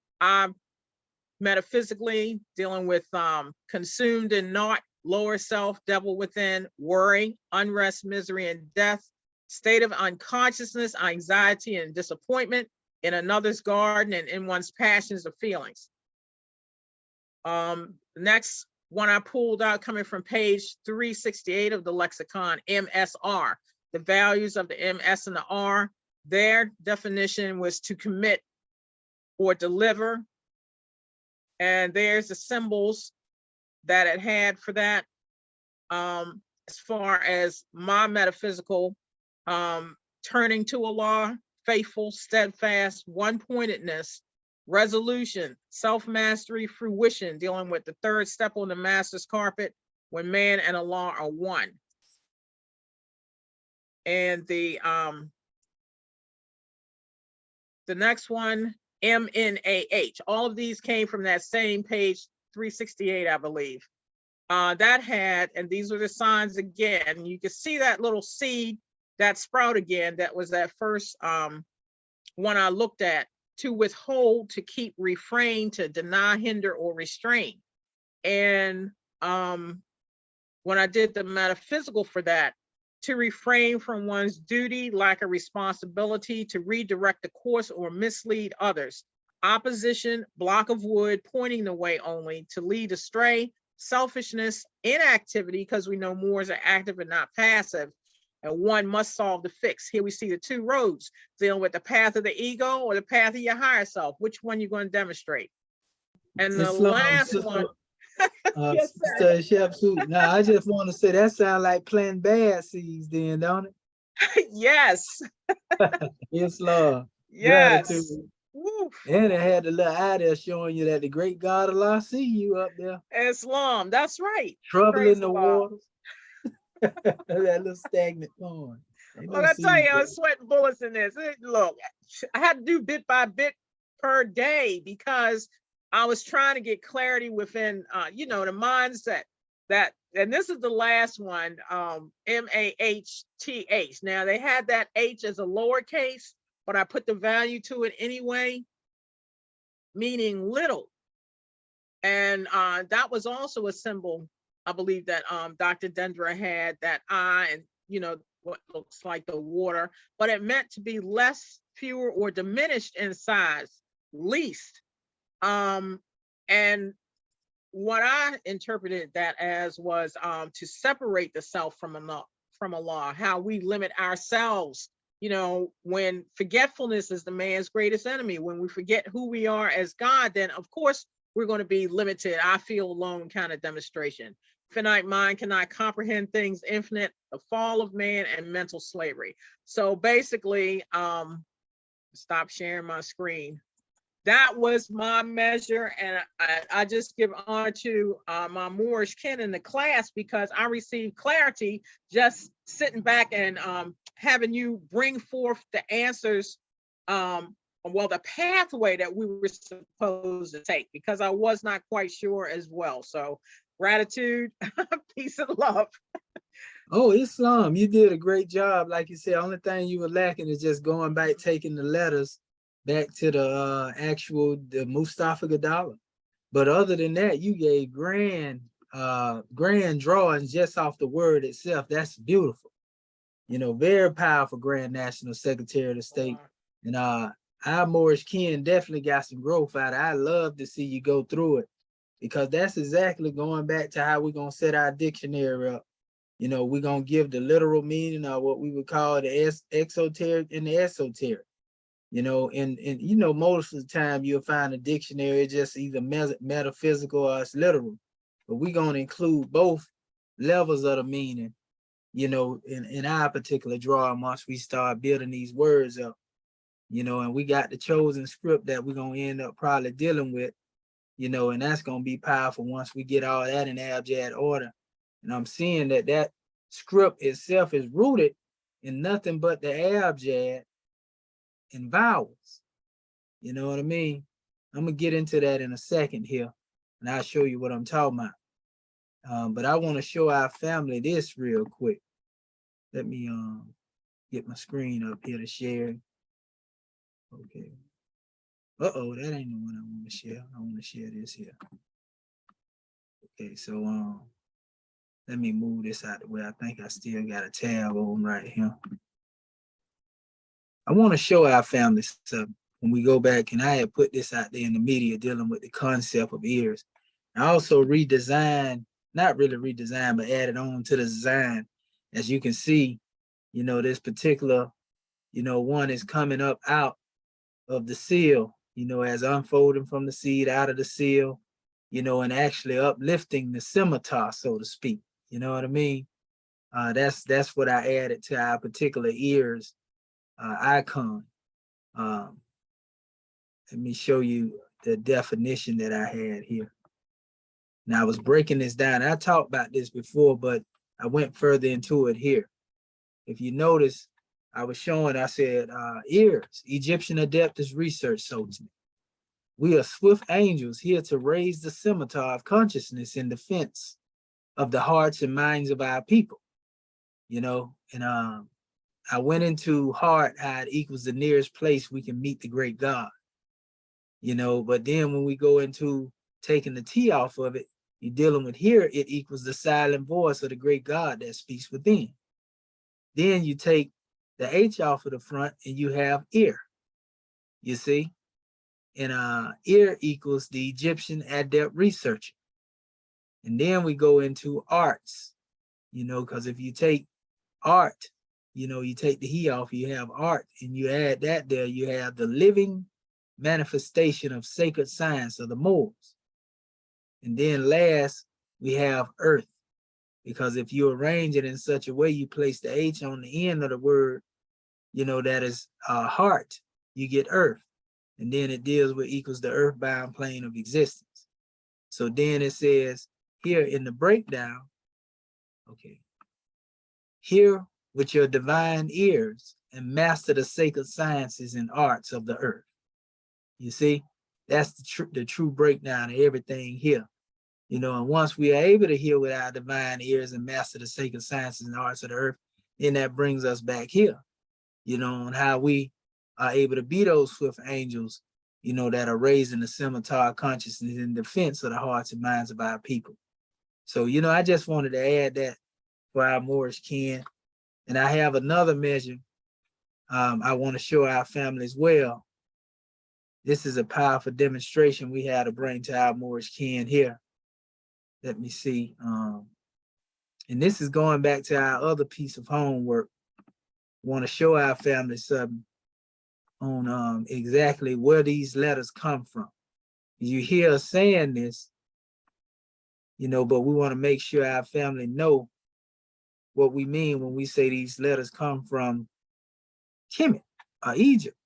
metaphysically dealing with consumed in naught, lower self, devil within, worry, unrest, misery, and death, state of unconsciousness, anxiety, and disappointment in another's garden and in one's passions or feelings. The next one I pulled out coming from page 368 of the lexicon, MSR, the values of the MS and the R. Their definition was to commit or deliver. And there's the symbols that it had for that. As far as my metaphysical, turning to Allah, faithful, steadfast, one-pointedness, resolution, self-mastery, fruition, dealing with the third step on the master's carpet when man and Allah are one. And the next one, MNAH. All of these came from that same page 368, I believe. That had, and these are the signs again. You can see that little seed, that sprout again. That was that first one I looked at. To withhold, to keep, refrain, to deny, hinder, or restrain. And when I did the metaphysical for that, to refrain from one's duty, lack of responsibility, to redirect the course or mislead others. Opposition, block of wood, pointing the way only, to lead astray, selfishness, inactivity, because we know Moors are active and not passive, and one must solve the fix. Here we see the two roads, dealing with the path of the ego or the path of your higher self. Which one you're going to demonstrate? And the last one. Yes, Sister Shepsu, now I just want to say that sounds like planting bad seeds then, don't it? Yes. Yes, Lord. Yes. Gratitude. Woo. And it had the little eye there showing you that the great God Allah see you up there. Islam, that's right. Trouble Praise in the Allah. waters. That little stagnant pond. Look, I tell you, I was sweating bullets in this. Look, I had to do bit by bit per day because I was trying to get clarity within, the mindset that, and this is the last one, MAHTH. Now they had that H as a lowercase, but I put the value to it anyway, meaning little. And that was also a symbol, I believe, that Dr. Dendra had, that I, and what looks like the water, but it meant to be less, fewer, or diminished in size, least. And what I interpreted that as was to separate the self from Allah, how we limit ourselves. When forgetfulness is the man's greatest enemy, when we forget who we are as God, then of course we're going to be limited. I feel alone kind of demonstration. Finite mind cannot comprehend things infinite, the fall of man, and mental slavery. So basically, stop sharing my screen. That was my measure, and I just give honor to my Moorish kin in the class, because I received clarity just sitting back and having you bring forth the answers, the pathway that we were supposed to take, because I was not quite sure as well. So gratitude, peace and love. Oh, Islam, you did a great job. Like you said, only thing you were lacking is just going back, taking the letters back to the the Mustafa Gadala. But other than that, you gave grand drawings just off the word itself. That's beautiful. Very powerful Grand National Secretary of the State. And our Moorish kin definitely got some growth out of it. I love to see you go through it, because that's exactly going back to how we're going to set our dictionary up. We're going to give the literal meaning of what we would call the exoteric and the esoteric. And most of the time you'll find a dictionary just either metaphysical or it's literal. But we're going to include both levels of the meaning, in our particular drawing once we start building these words up. And we got the chosen script that we're going to end up probably dealing with, and that's going to be powerful once we get all that in abjad order. And I'm seeing that script itself is rooted in nothing but the abjad and vowels. You know what I mean? I'm going to get into that in a second here, and I'll show you what I'm talking about. But I want to show our family this real quick. Let me get my screen up here to share. Okay. Uh-oh, that ain't the one I want to share. I want to share this here. Okay, so let me move this out of the way. I think I still got a tab on right here. I want to show our family something when we go back, and I had put this out there in the media dealing with the concept of ears. I also redesigned, not really redesigned, but added on to the design. As you can see, you know, this particular, you know, one is coming up out of the seal, you know, as unfolding from the seed out of the seal, you know, and actually uplifting the scimitar, so to speak. You know what I mean? That's what I added to our particular ears icon. Let me show you the definition that I had here. Now I was breaking this down. I talked about this before, but I went further into it here. If you notice, I was showing, I said, ears, Egyptian Adeptus research Sultan. We are swift angels here to raise the scimitar of consciousness in defense of the hearts and minds of our people. You know, and I went into heart, how it equals the nearest place we can meet the great God. You know, but then when we go into taking the T off of it, you're dealing with here, it equals the silent voice of the great God that speaks within. Then you take the H off of the front and you have ear, you see? And ear equals the Egyptian adept researcher. And then we go into arts, you know, because if you take art, you know, you take the he off, you have art, and you add that there, you have the living manifestation of sacred science of the Moors. And then last, we have earth, because if you arrange it in such a way, you place the H on the end of the word, you know, that is heart, you get earth. And then it deals with equals the earthbound plane of existence. So then it says here in the breakdown, okay, hear with your divine ears and master the sacred sciences and arts of the earth. You see, that's the true breakdown of everything here. You know, and once we are able to hear with our divine ears and master the sacred sciences and arts of the earth, then that brings us back here, you know, on how we are able to be those swift angels, you know, that are raising the scimitar consciousness in defense of the hearts and minds of our people. So, you know, I just wanted to add that for our Moorish kin. And I have another measure I want to show our family as well. This is a powerful demonstration we had to bring to our Moorish kin here. Let me see. And this is going back to our other piece of homework. Want to show our family something on exactly where these letters come from. You hear us saying this, you know, but we want to make sure our family know what we mean when we say these letters come from Kemet or Egypt.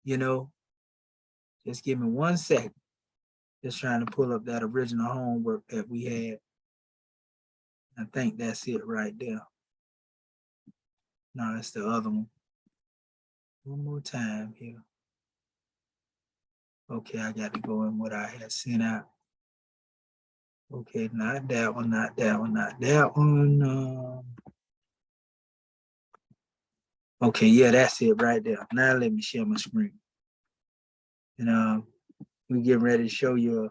You know, just give me 1 second. Just trying to pull up that original homework that we had. I think that's it right there. No, that's the other one. One more time here. Okay, I got to go in what I had sent out. Okay, not that one, not that one, not that one. Okay, yeah, that's it right there. Now let me share my screen. And we getting ready to show you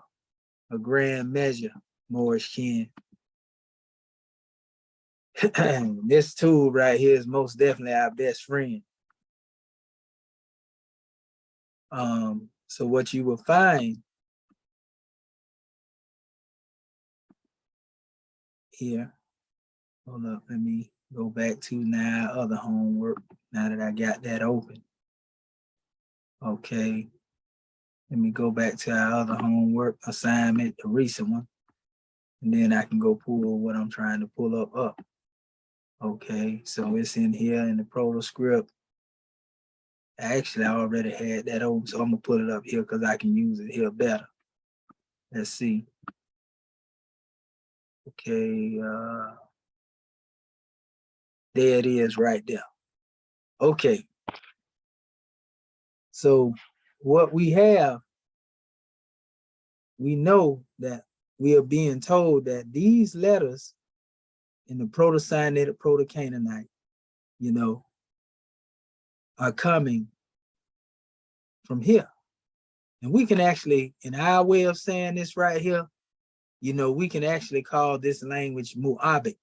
a grand measure, Moorish kin. This tool right here is most definitely our best friend. So what you will find here, hold up, let me go back to now other homework, now that I got that open. Okay, let me go back to our other homework assignment, the recent one, and then I can go pull what I'm trying to pull up. Okay, so it's in here in the proto script. Actually, I already had that open, so I'm gonna put it up here because I can use it here better. Let's see. Okay, there it is right there. Okay. So what we have, we know that we are being told that these letters in the Proto-Sinaitic, Proto-Canaanite, you know, are coming from here. And we can actually, in our way of saying this right here, you know, we can actually call this language Moabite,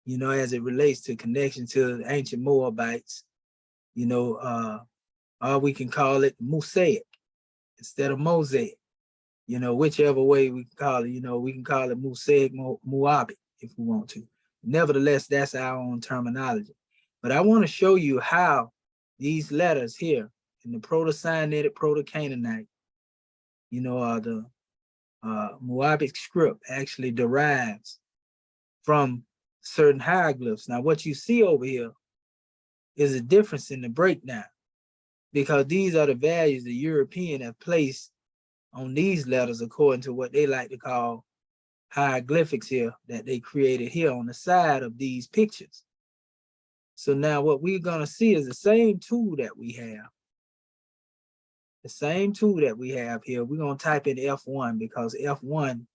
you know, as it relates to connection to the ancient Moabites, you know, or we can call it mosaic instead of mosaic, you know, whichever way we can call it, you know, we can call it mosaic, Moabite if we want to. Nevertheless, that's our own terminology. But I want to show you how these letters here in the Proto-Sinaitic, Proto-Canaanite, you know, the Moabite script actually derives from certain hieroglyphs. Now, what you see over here is a difference in the breakdown, because these are the values the European have placed on these letters according to what they like to call hieroglyphics here that they created here on the side of these pictures. So now what we're going to see is the same tool that we have. The same tool that we have here. We're going to type in F1 because F1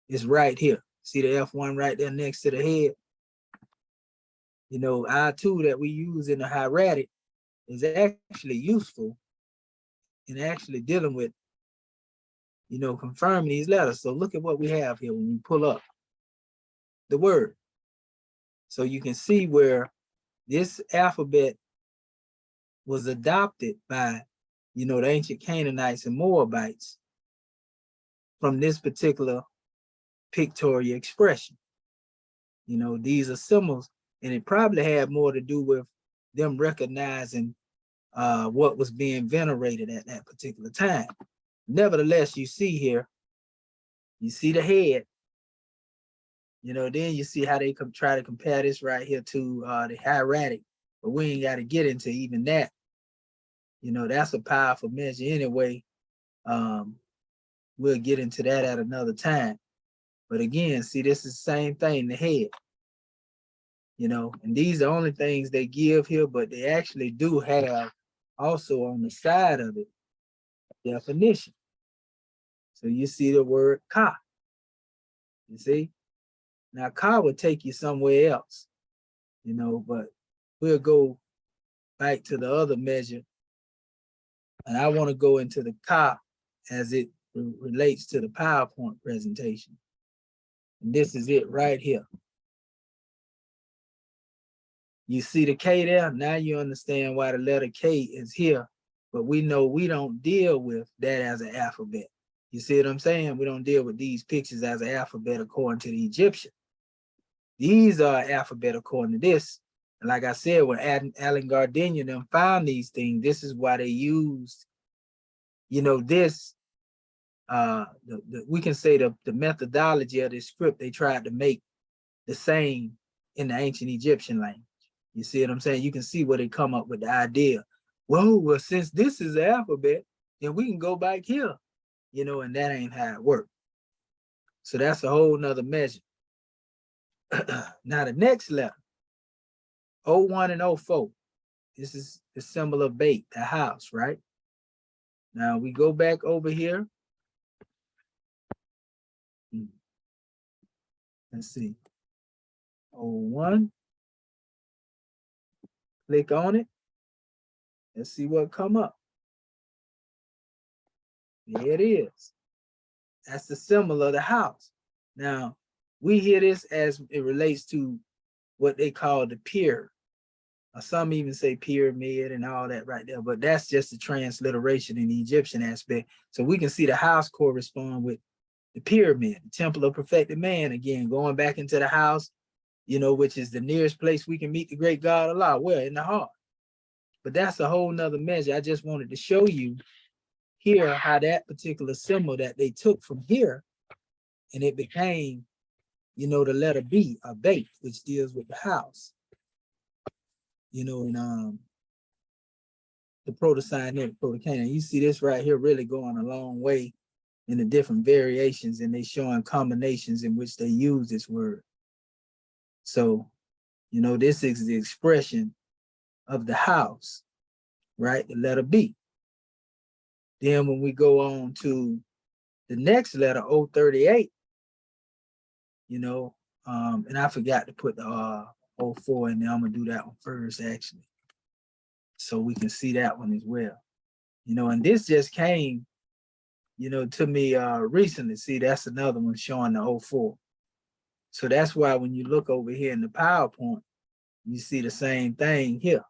is right here. See the F1 right there next to the head? You know, our tool that we use in the hieratic is actually useful in actually dealing with, you know, confirming these letters. So look at what we have here when we pull up the word. So you can see where this alphabet was adopted by, you know, the ancient Canaanites and Moabites from this particular pictorial expression. You know, these are symbols, and it probably had more to do with them recognizing what was being venerated at that particular time. Nevertheless, you see here, you see the head, you know, then you see how they try to compare this right here to the hieratic, but we ain't got to get into even that. You know, that's a powerful measure anyway. We'll get into that at another time. But again, see, this is the same thing, the head. You know, and these are the only things they give here, but they actually do have also on the side of it, definition. So you see the word ka. You see? Now ka would take you somewhere else, you know, but we'll go back to the other measure. And I want to go into the ka as it relates to the PowerPoint presentation. And this is it right here. You see the K there? Now you understand why the letter K is here, but we know we don't deal with that as an alphabet. You see what I'm saying? We don't deal with these pictures as an alphabet according to the Egyptian. These are alphabet according to this. And like I said, when Allen Gardiner them found these things, this is why they used, you know, this, we can say the methodology of this script they tried to make the same in the ancient Egyptian language. You see what I'm saying? You can see where they come up with the idea. Well, since this is the alphabet, then we can go back here, you know, and that ain't how it works. So that's a whole nother measure. Now the next letter, 01 and 04. This is the symbol of bait, the house, right? Now we go back over here. Let's see. 01. Click on it. Let's see what come up. There it is. That's the symbol of the house. Now, we hear this as it relates to what they call the pier. Some even say pyramid and all that right there, but that's just a transliteration in the Egyptian aspect. So we can see the house correspond with the pyramid, the temple of perfected man, again, going back into the house, you know, which is the nearest place we can meet the great God Allah, where? In the heart. But that's a whole nother measure. I just wanted to show you here how that particular symbol that they took from here, and it became, you know, the letter B, a bait, which deals with the house. You know, in the Proto-Sinaitic, Proto-Canaanite. You see this right here really going a long way in the different variations, and they showing combinations in which they use this word. So, you know, this is the expression of the house, right? The letter B. Then when we go on to the next letter, 038, you know, and I forgot to put the 04 in there. I'm gonna do that one first, actually, so we can see that one as well. You know, and this just came, you know, to me recently. See, that's another one showing the 04. So that's why when you look over here in the PowerPoint, you see the same thing here.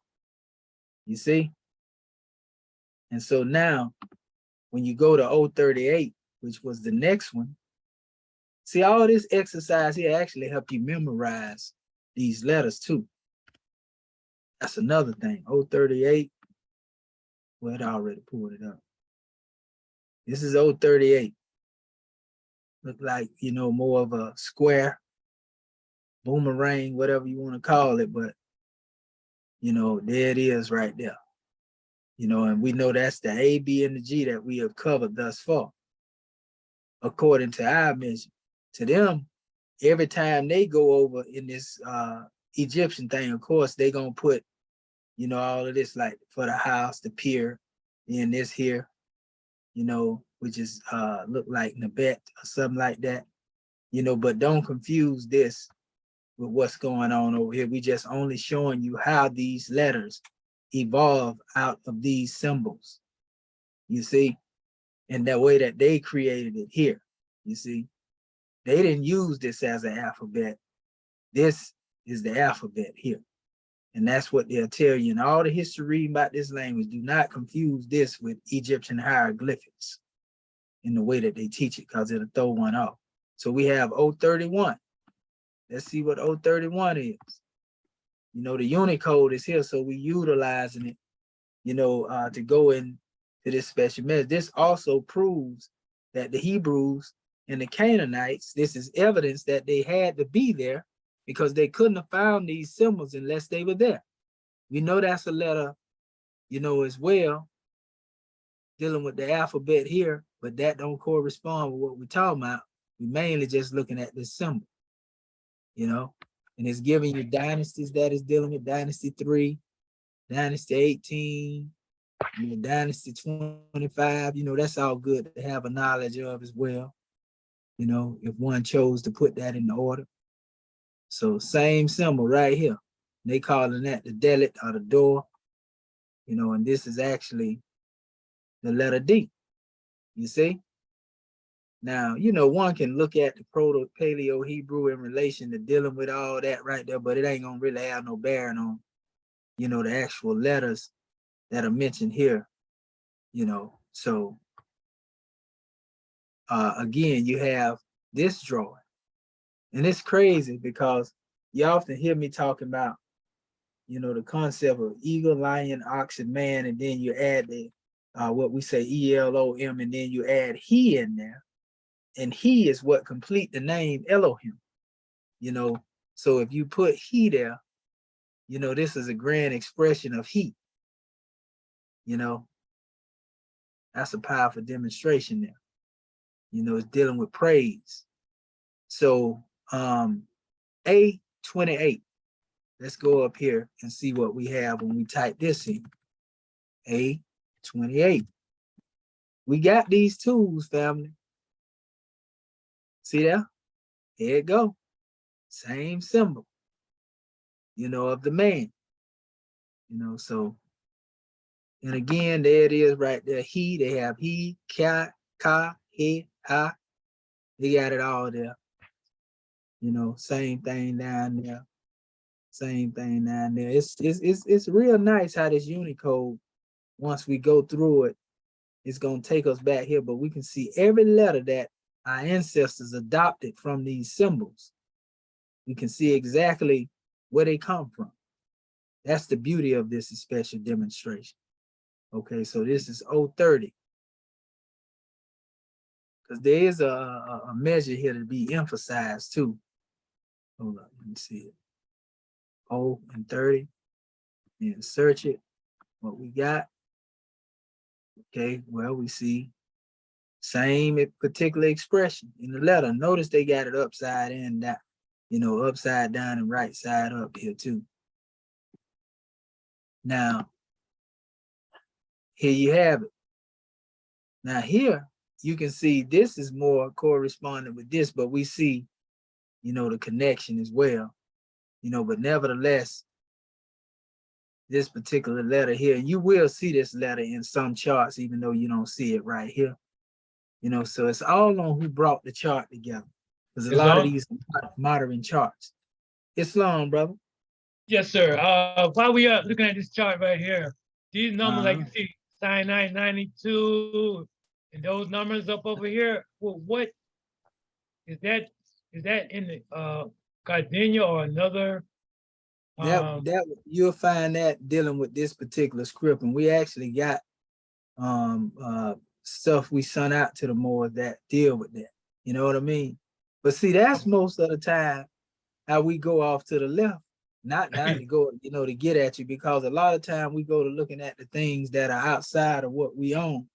You see? And so now, when you go to 038, which was the next one, see, all this exercise here actually help you memorize these letters too. That's another thing. 038. Well, it already pulled it up. This is 038. Look like, you know, more of a square, boomerang, whatever you want to call it. But, you know, there it is right there. You know, and we know that's the A, B, and the G that we have covered thus far, according to our measure. To them, every time they go over in this Egyptian thing, of course, they're going to put, you know, all of this, like for the house, the pier, and this here, you know, which is look like Nebet or something like that, you know, but don't confuse this with what's going on over here. We just only showing you how these letters evolve out of these symbols, you see, and that way that they created it here, you see. They didn't use this as an alphabet. This is the alphabet here. And that's what they'll tell you. And all the history reading about this language, do not confuse this with Egyptian hieroglyphics in the way that they teach it, because it'll throw one off. So we have 031. Let's see what 031 is. You know, the Unicode is here, so we utilizing it, you know, to go into this special measure. This also proves that the Hebrews and the Canaanites, this is evidence that they had to be there, because they couldn't have found these symbols unless they were there. We know that's a letter, you know, as well, dealing with the alphabet here, but that don't correspond with what we're talking about. We're mainly just looking at this symbol, you know, and it's giving you dynasties that is dealing with dynasty 3, dynasty 18, you know, dynasty 25, you know, that's all good to have a knowledge of as well, you know, if one chose to put that in the order. So same symbol right here. They calling that the delit or the door, you know, and this is actually the letter D, you see? Now, you know, one can look at the Proto-Paleo-Hebrew in relation to dealing with all that right there, but it ain't gonna really have no bearing on, you know, the actual letters that are mentioned here, you know. So again, you have this drawing. And it's crazy because you often hear me talking about, you know, the concept of eagle, lion, ox, and man, and then you add the what we say ELOM, and then you add he in there, and he is what complete the name Elohim, you know. So if you put he there, you know, this is a grand expression of he, you know. That's a powerful demonstration there. You know, it's dealing with praise. So A28. Let's go up here and see what we have when we type this in. A28. We got these tools, family. See there? Here it go. Same symbol, you know, of the man. You know, so, and again, there it is right there. He, they have he, ka, he, ha. They got it all there. You know, same thing down there. Same thing down there. It's real nice how this Unicode, once we go through it, it's gonna take us back here, but we can see every letter that our ancestors adopted from these symbols. We can see exactly where they come from. That's the beauty of this special demonstration. Okay, so this is 030. Because there is a measure here to be emphasized too. Hold on, let me see it. 0 and 30, and search it, what we got. Okay, well, we see same particular expression in the letter. Notice they got it upside and down, you know, upside down and right side up here too. Now, here you have it. Now here, you can see this is more corresponding with this, but we see, you know, the connection as well, you know, but nevertheless, this particular letter here, you will see this letter in some charts, even though you don't see it right here. You know, so it's all on who brought the chart together. There's a lot of these modern charts. Islam, brother. Yes, sir. While we are looking at this chart right here, these numbers, like you see, Sinai 92, and those numbers up over here, well, what is that? Is that in the Gardenia or another? That you'll find that dealing with this particular script, and we actually got stuff we sent out to the Moors that deal with that. You know what I mean? But see, that's most of the time how we go off to the left, not to go, you know, to get at you, because a lot of time we go to looking at the things that are outside of what we own,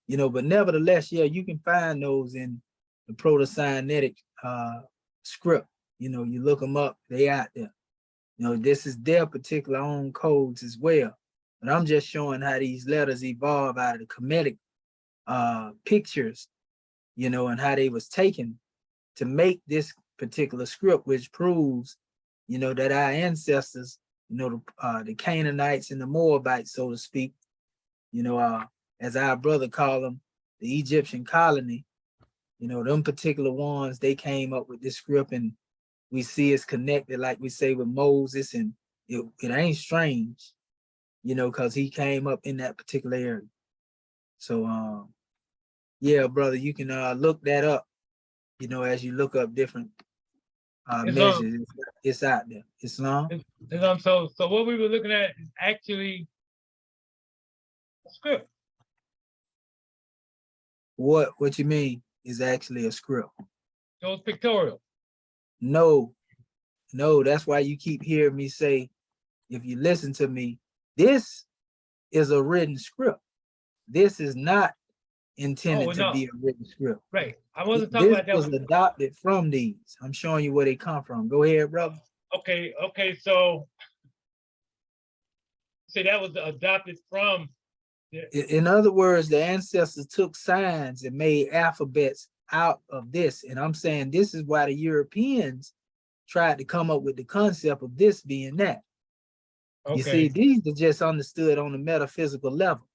you know. But nevertheless, yeah, you can find those in the Proto-Sinaitic script. You know, you look them up, they out there. You know, this is their particular own codes as well. But I'm just showing how these letters evolve out of the Kemetic pictures, you know, and how they was taken to make this particular script, which proves, you know, that our ancestors, you know, the Canaanites and the Moabites, so to speak, you know, as our brother called them, the Egyptian colony, you know, them particular ones, they came up with this script, and we see it's connected, like we say, with Moses, and it ain't strange, you know, because he came up in that particular area. So, yeah, brother, you can look that up, you know, as you look up different measures. It's out there. Islam. So what we were looking at is actually a script. What you mean is actually a script? So it's pictorial. No, that's why you keep hearing me say, if you listen to me, this is a written script. This is not intended to be a written script. Right. I wasn't talking about that. This was adopted from these. I'm showing you where they come from. Go ahead, brother. Okay, so that was adopted from. In other words, the ancestors took signs and made alphabets out of this. And I'm saying this is why the Europeans tried to come up with the concept of this being that. Okay. You see, these are just understood on the metaphysical level.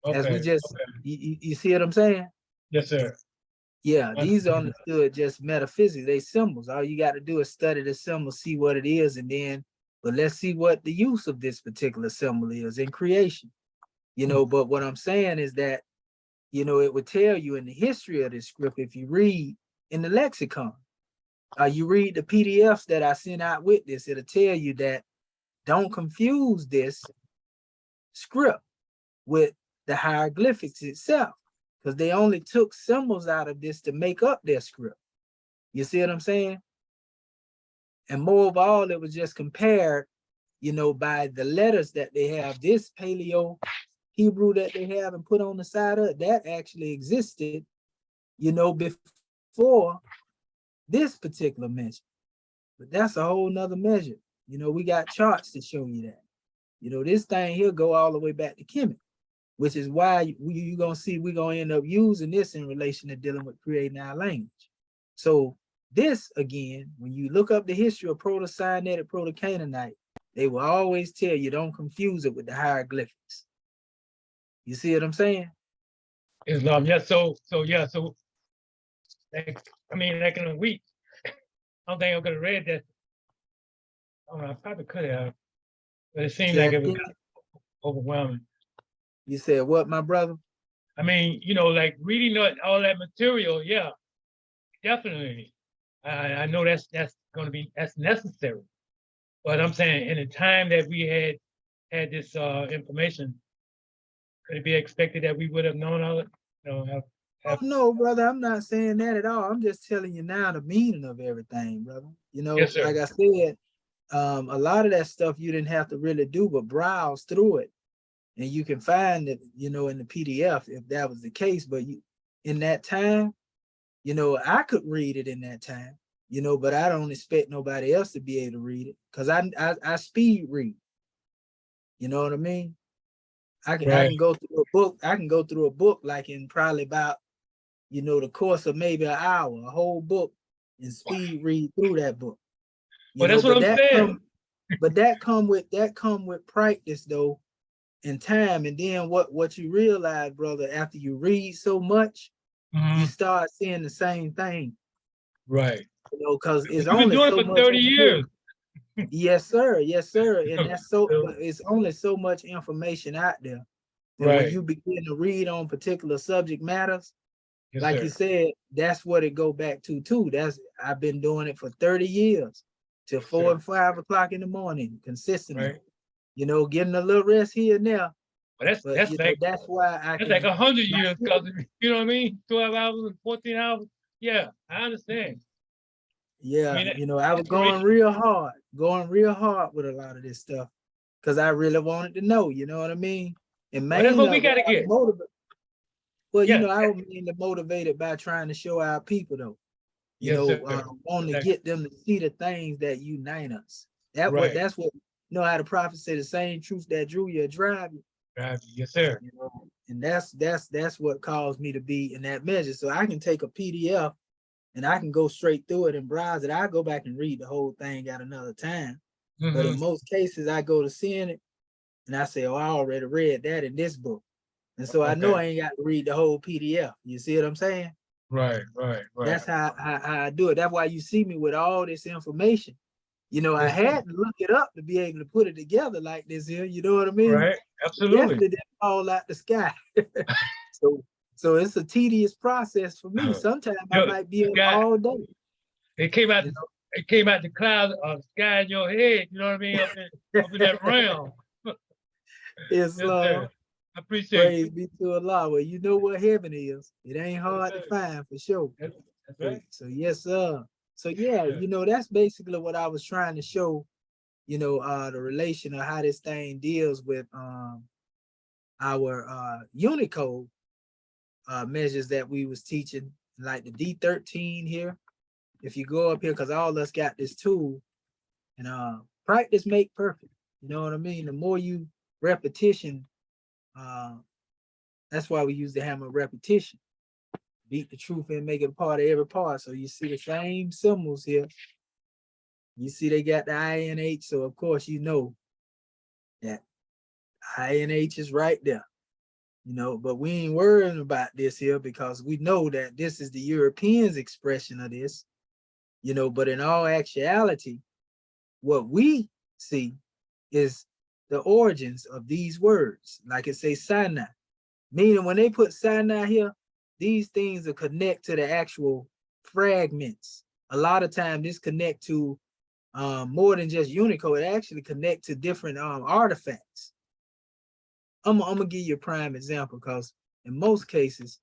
Okay. As we just, you see what I'm saying? Yes, sir. Yeah, these are understood just metaphysics. They symbols. All you got to do is study the symbol, see what it is, and then, but let's see what the use of this particular symbol is in creation. You know, but what I'm saying is that, you know, it would tell you in the history of this script, if you read in the lexicon, you read the PDFs that I sent out with this, it'll tell you that don't confuse this script with the hieroglyphics itself, because they only took symbols out of this to make up their script. You see what I'm saying? And more of all, it was just compared, you know, by the letters that they have. This Paleo Hebrew that they have and put on the side of it, that actually existed, you know, before this particular measure. But that's a whole nother measure. You know, we got charts to show you that. You know, this thing here go all the way back to KEMET, which is why you're going to see we're going to end up using this in relation to dealing with creating our language. So this, again, when you look up the history of Proto-Sinaitic, Proto-Canaanite, they will always tell you don't confuse it with the hieroglyphics. You see what I'm saying? Islam, yeah. So like, I mean, like in a week, I don't think I could have read that. Oh, I probably could have, but it seemed like it was overwhelming. You said what, my brother? I mean, you know, like reading all that material, yeah, definitely. I know that's going to be, that's necessary. But I'm saying in the time that we had this information, could it be expected that we would have known all it? You know, No, brother, I'm not saying that at all. I'm just telling you now the meaning of everything, brother. You know, yes, like I said, a lot of that stuff you didn't have to really do but browse through it. And you can find it, you know, in the PDF if that was the case. But in that time, you know, I could read it in that time, you know, but I don't expect nobody else to be able to read it because I speed read. You know what I mean? I can go through a book. I can go through a book like in probably about, you know, the course of maybe an hour, a whole book, and speed read through that book. Well, that's what I'm saying. But that come with practice though, and time. And then what you realize, brother, after you read so much, you start seeing the same thing. Right. You know, because it's You've been only doing so it for much 30 years. Yes, sir. Yes, sir. And that's so, So, but it's only so much information out there. And when right. you begin to read on particular subject matters, Yes, like sir. you said, that's what it go back to too. I've been doing it for 30 years till 4 sir. and 5 o'clock in the morning consistently. Right. You know, getting a little rest here and there. But But that's you know, like that's why I that's like can 100 years, cousin. You know what I mean? 12 hours and 14 hours. Yeah, I understand. I yeah, mean, you know, I was going inspiration. real hard with a lot of this stuff because I really wanted to know, you know what I mean? And Well, that's mainly what we got to get. well, you Yes, know, I was mainly motivated by trying to show our people though, you yes, know, sir. wanting to Exactly. get them to see the things that unite us. Right. That's what, you know how the prophet said, the same truth that drew you drive you, Right. Yes, sir. you know, and that's what caused me to be in that measure. So I can take a PDF and I can go straight through it and browse it. I go back and read the whole thing at another time. But in Mhm. most cases, I go to seeing it and I say, oh, I already read that in this book. And so I know Okay. I ain't got to read the whole PDF. You see what I'm saying? Right. Right. Right. That's how I do it. That's why you see me with all this information. You know, I Yes, sir. had to look it up to be able to put it together like this here. You know what I mean? Right. It Absolutely. definitely didn't fall out the sky. so so it's a tedious process for me. Sometimes I Yo, might be up guy, all day. it came out. You It came out the cloud of sky in your head. You know what I mean? know? Up in that realm. Yes, Yes, sir. Lord. I appreciate Praise you. be to Allah. Well, you know what heaven is. It ain't Yes, hard to sir. find for sure. That's right. So yes, sir. So yeah, Yeah. you know, that's basically what I was trying to show, you know, the relation of how this thing deals with our Unicode measures that we was teaching, like the D13 here. If you go up here, because all of us got this tool, and practice make perfect. You know what I mean? The more you repetition, that's why we use the hammer of repetition. Beat the truth and make it a part of every part. So you see the same symbols here. You see they got the INH, so of course you know that INH is right there. You know, but we ain't worrying about this here because we know that this is the Europeans' expression of this, you know, but in all actuality, what we see is the origins of these words. Like it says Sinai, meaning when they put Sinai here, these things are connect to the actual fragments. A lot of times this connect to more than just Unicode, it actually connect to different artifacts. I'm gonna give you a prime example because in most cases,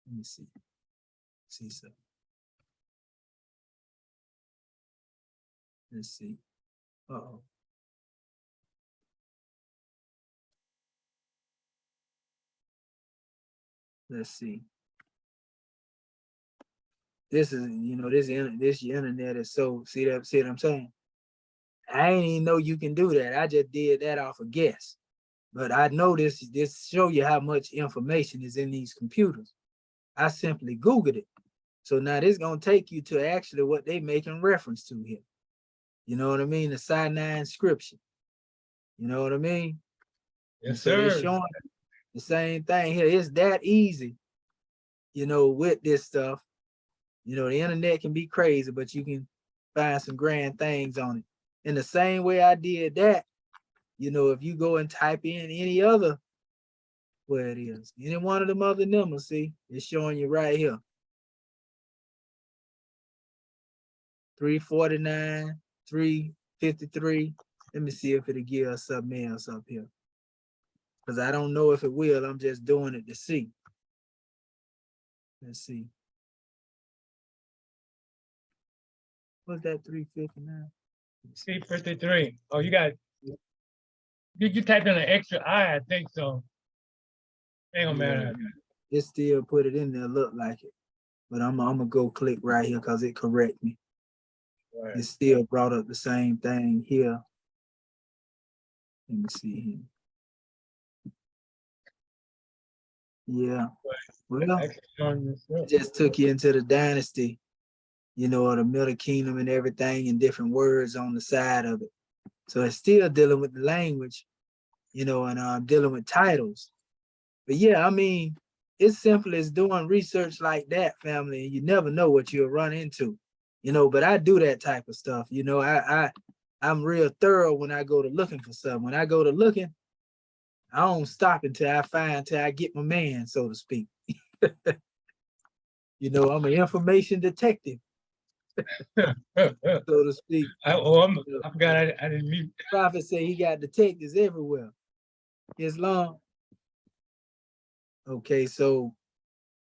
let me see something. Let's see. Uh-oh. Let's see. This is, you know, this internet is so, see what I'm saying? I ain't even know you can do that. I just did that off a guess. But I know this show you how much information is in these computers. I simply Googled it. So now this is gonna take you to actually what they making reference to here. You know what I mean? The Sinai inscription. You know what I mean? And Yes, so they're sir. showing the same thing here. It's that easy, you know, with this stuff. You know, the internet can be crazy, but you can find some grand things on it. In the same way I did that, you know, if you go and type in any other, where it is, any one of them other numbers, see, it's showing you right here. 349, 353. Let me see if it'll give us something else up here. Because I don't know if it will. I'm just doing it to see. Let's see. What's that 359? 353. Oh, you got, you typed in an extra I think so. Ain't gonna Yeah, matter. it still put it in there, look like it. But I'm gonna go click right here because it correct me. Right. It still brought up the same thing here. Let me see here. Yeah. Well, it just took you into the dynasty, you know, or the Middle Kingdom and everything, and different words on the side of it. So it's still dealing with the language, you know, and dealing with titles. But yeah, I mean, it's simple as doing research like that, family, and you never know what you'll run into, you know. But I do that type of stuff, you know. I I'm real thorough when I go to looking for something. When I go to looking, I don't stop until I get my man, so to speak. You know, I'm an information detective, so to speak. I forgot I didn't mute. Prophet say he got detectives everywhere. Islam. Okay, so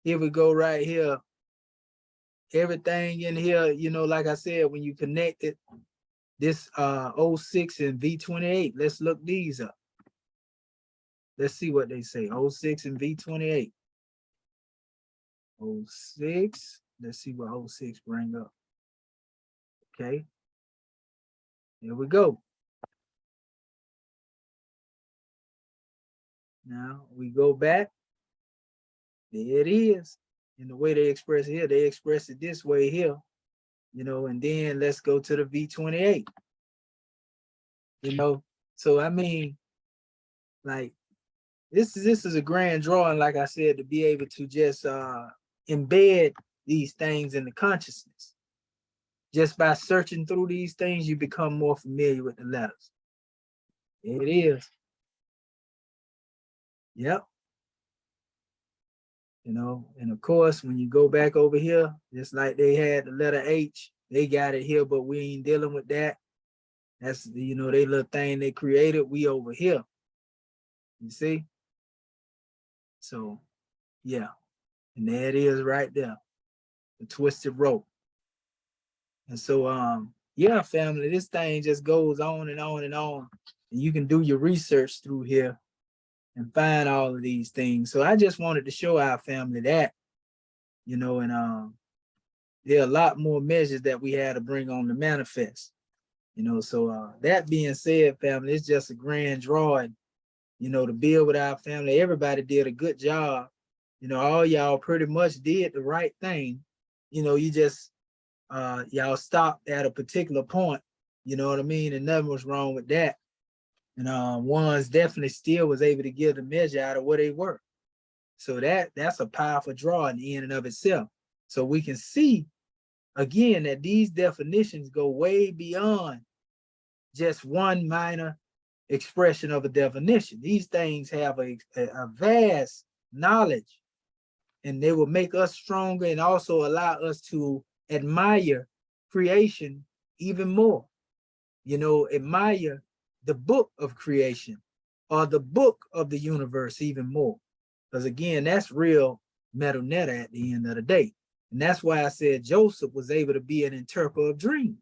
here we go right here. Everything in here, you know, like I said, when you connect it, this 06 and V28, let's look these up. Let's see what they say. 06 and V28. 06. Let's see what 06 bring up. Okay. Here we go. Now we go back. There it is. And the way they express it here, they express it this way here. You know, and then let's go to the V28. You know, so I mean, like, this is a grand drawing, like I said, to be able to just embed these things in the consciousness. Just by searching through these things, you become more familiar with the letters. There it is. Yep. You know, and of course, when you go back over here, just like they had the letter H, they got it here, but we ain't dealing with that. That's, you know, they little thing they created, we over here. You see? So, yeah. And there it is right there, the twisted rope. And so, yeah, family, this thing just goes on and on and on. And you can do your research through here and find all of these things. So I just wanted to show our family that, you know, and there are a lot more measures that we had to bring on the manifest, you know. So that being said, family, it's just a grand drawing, you know, to build with our family. Everybody did a good job. You know, all y'all pretty much did the right thing. You know, you just, y'all stopped at a particular point, you know what I mean? And nothing was wrong with that. And ones definitely still was able to give the measure out of where they were. So that's a powerful draw in the in and of itself. So we can see again that these definitions go way beyond just one minor expression of a definition. These things have a vast knowledge, and they will make us stronger and also allow us to admire creation even more. You know, admire the book of creation or the book of the universe even more. Because again, that's real metaneta at the end of the day. And that's why I said Joseph was able to be an interpreter of dreams,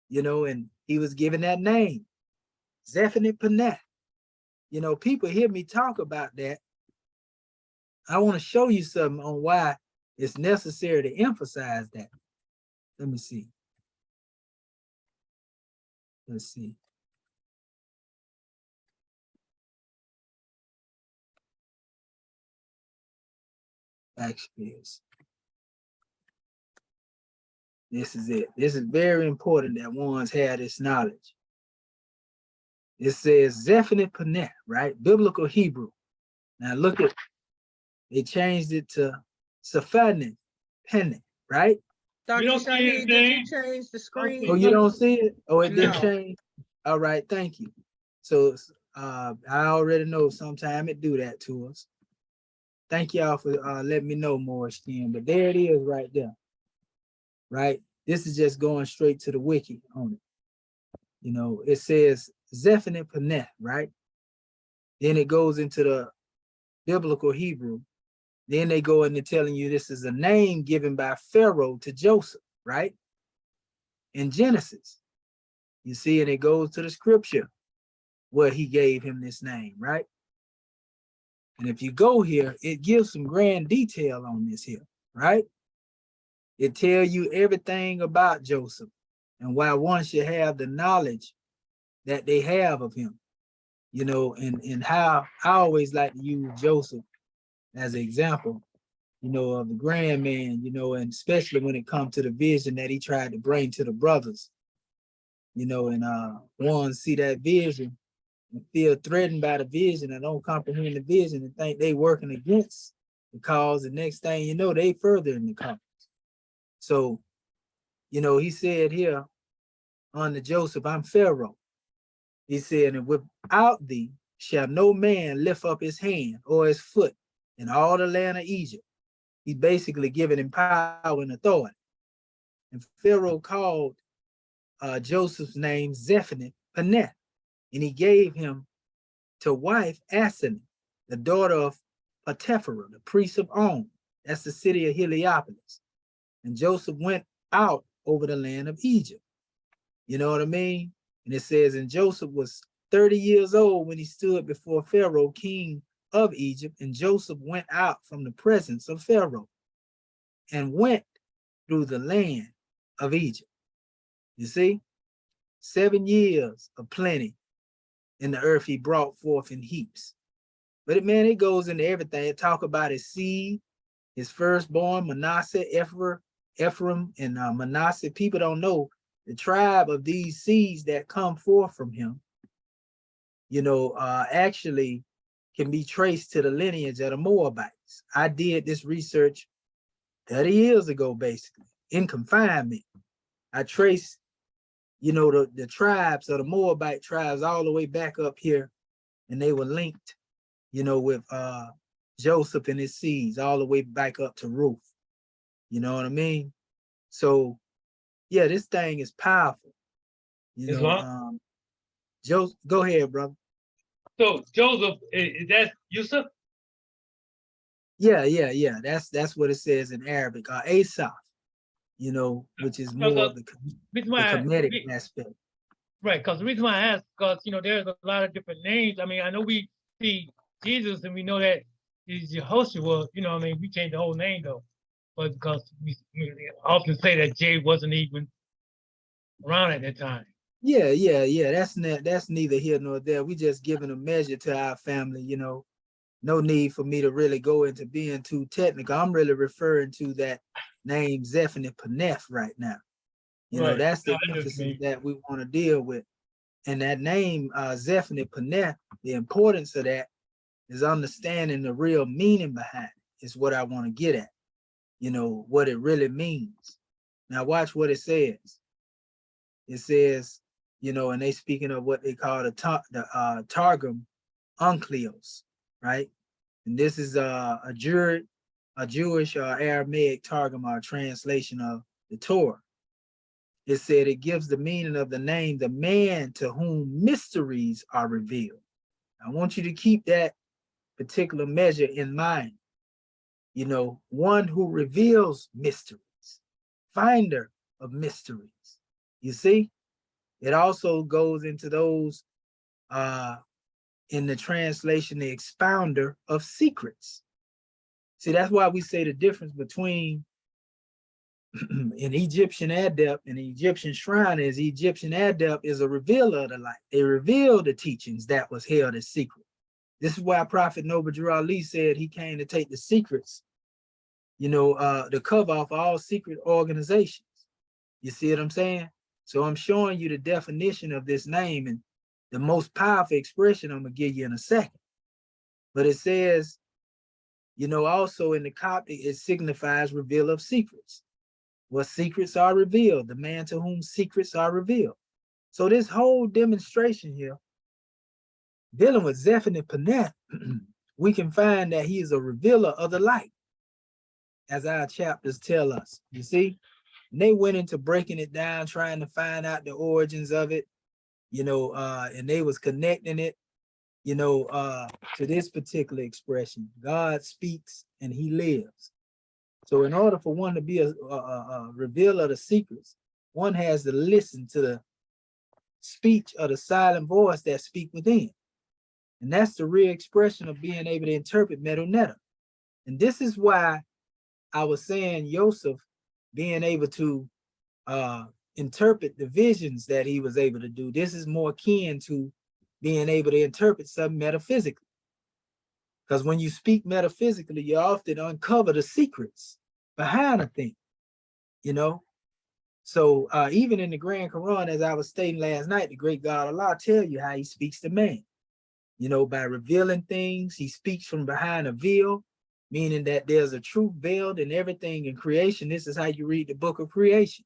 you know, and he was given that name, Zephaniah Paneth. You know, people hear me talk about that. I want to show you something on why it's necessary to emphasize that. Let me see. Let's see. Backspace. This is it. This is very important that ones have this knowledge. It says Zephaniah Paneth, right? Biblical Hebrew. Now look at, they changed it to Zephaniah Paneth, right? Dr. don't see Shaheed, did you anything. change the screen? Oh, you don't see it? Oh, it did No. change? All right, thank you. So I already know sometime it do that to us. Thank y'all for letting me know more, Stem. But there it is right there, right? This is just going straight to the wiki on it. You know, it says Zephaniah Paneth, right? Then it goes into the biblical Hebrew. Then they go into telling you this is a name given by Pharaoh to Joseph, right? In Genesis, you see, and it goes to the scripture where he gave him this name, right? And if you go here, it gives some grand detail on this here, right? It tells you everything about Joseph and why one should have the knowledge that they have of him, you know, and how I always like to use Joseph as an example, you know, of the grand man, you know, and especially when it comes to the vision that he tried to bring to the brothers, you know, and one see that vision and feel threatened by the vision and don't comprehend the vision and think they working against the cause. The next thing you know, they further in the cause. So, he said here unto Joseph, I'm Pharaoh. He said, and without thee shall no man lift up his hand or his foot in all the land of Egypt. He's basically giving him power and authority. And Pharaoh called Joseph's name Zephaniah-Paneah, and he gave him to wife Asenath, the daughter of Potiphar, the priest of On. That's the city of Heliopolis. And Joseph went out over the land of Egypt. You know what I mean? And it says, and Joseph was 30 years old when he stood before Pharaoh, king of Egypt. And Joseph went out from the presence of Pharaoh and went through the land of Egypt. You see, 7 years of plenty in the earth he brought forth in heaps. But it goes into everything. It talk about his seed, his firstborn, Manasseh, Ephraim, and Manasseh. People don't know the tribe of these seeds that come forth from him, actually can be traced to the lineage of the Moabites. I did this research 30 years ago, basically, in confinement. I traced, the tribes of the Moabite tribes all the way back up here, and they were linked, with Joseph and his seeds all the way back up to Ruth. You know what I mean? So, yeah, this thing is powerful. Joseph, go ahead, brother. So Joseph, is that Yusuf? Yeah. That's what it says in Arabic, Asaph, which is more of the Kemetic aspect. Right, because the reason why I asked, because there's a lot of different names. I mean, I know we see Jesus and we know that he's Yehoshua, we changed the whole name though. But because we often say that J wasn't even around at that time. Yeah. That's neither here nor there. We just giving a measure to our family, No need for me to really go into being too technical. I'm really referring to that name Zephaniah-Paneah right now. Right. That's the emphasis that we want to deal with. And that name, Zephaniah-Paneah, the importance of that is understanding the real meaning behind it, is what I want to get at, what it really means. Now watch what it says. It says, and they speaking of what they call the Targum Uncleos, right? And this is a Jewish or Aramaic Targum or translation of the Torah. It said it gives the meaning of the name, the man to whom mysteries are revealed. I want you to keep that particular measure in mind. One who reveals mysteries, finder of mysteries. You see, it also goes into those in the translation, the expounder of secrets. See, that's why we say the difference between an Egyptian adept and an Egyptian shrine is the Egyptian adept is a revealer of the light. They reveal the teachings that was held as secret. This is why Prophet Noble Ali said he came to take the secrets, the cover off all secret organizations. You see what I'm saying? So I'm showing you the definition of this name and the most powerful expression I'm gonna give you in a second. But it says, also in the Coptic, it signifies reveal of secrets. What secrets are revealed, the man to whom secrets are revealed. So this whole demonstration here, dealing with Zephaniah-Paneah, we can find that he is a revealer of the light, as our chapters tell us, you see? And they went into breaking it down, trying to find out the origins of it, and they was connecting it, to this particular expression. God speaks and he lives. So in order for one to be a revealer of the secrets, one has to listen to the speech of the silent voice that speak within. And that's the real expression of being able to interpret Medu. And this is why I was saying Joseph being able to interpret the visions that he was able to do. This is more akin to being able to interpret something metaphysically. Because when you speak metaphysically, you often uncover the secrets behind a thing, So even in the Grand Quran, as I was stating last night, the great God Allah tell you how he speaks to man. By revealing things, he speaks from behind a veil, meaning that there's a truth veiled in everything in creation. This is how you read the book of creation.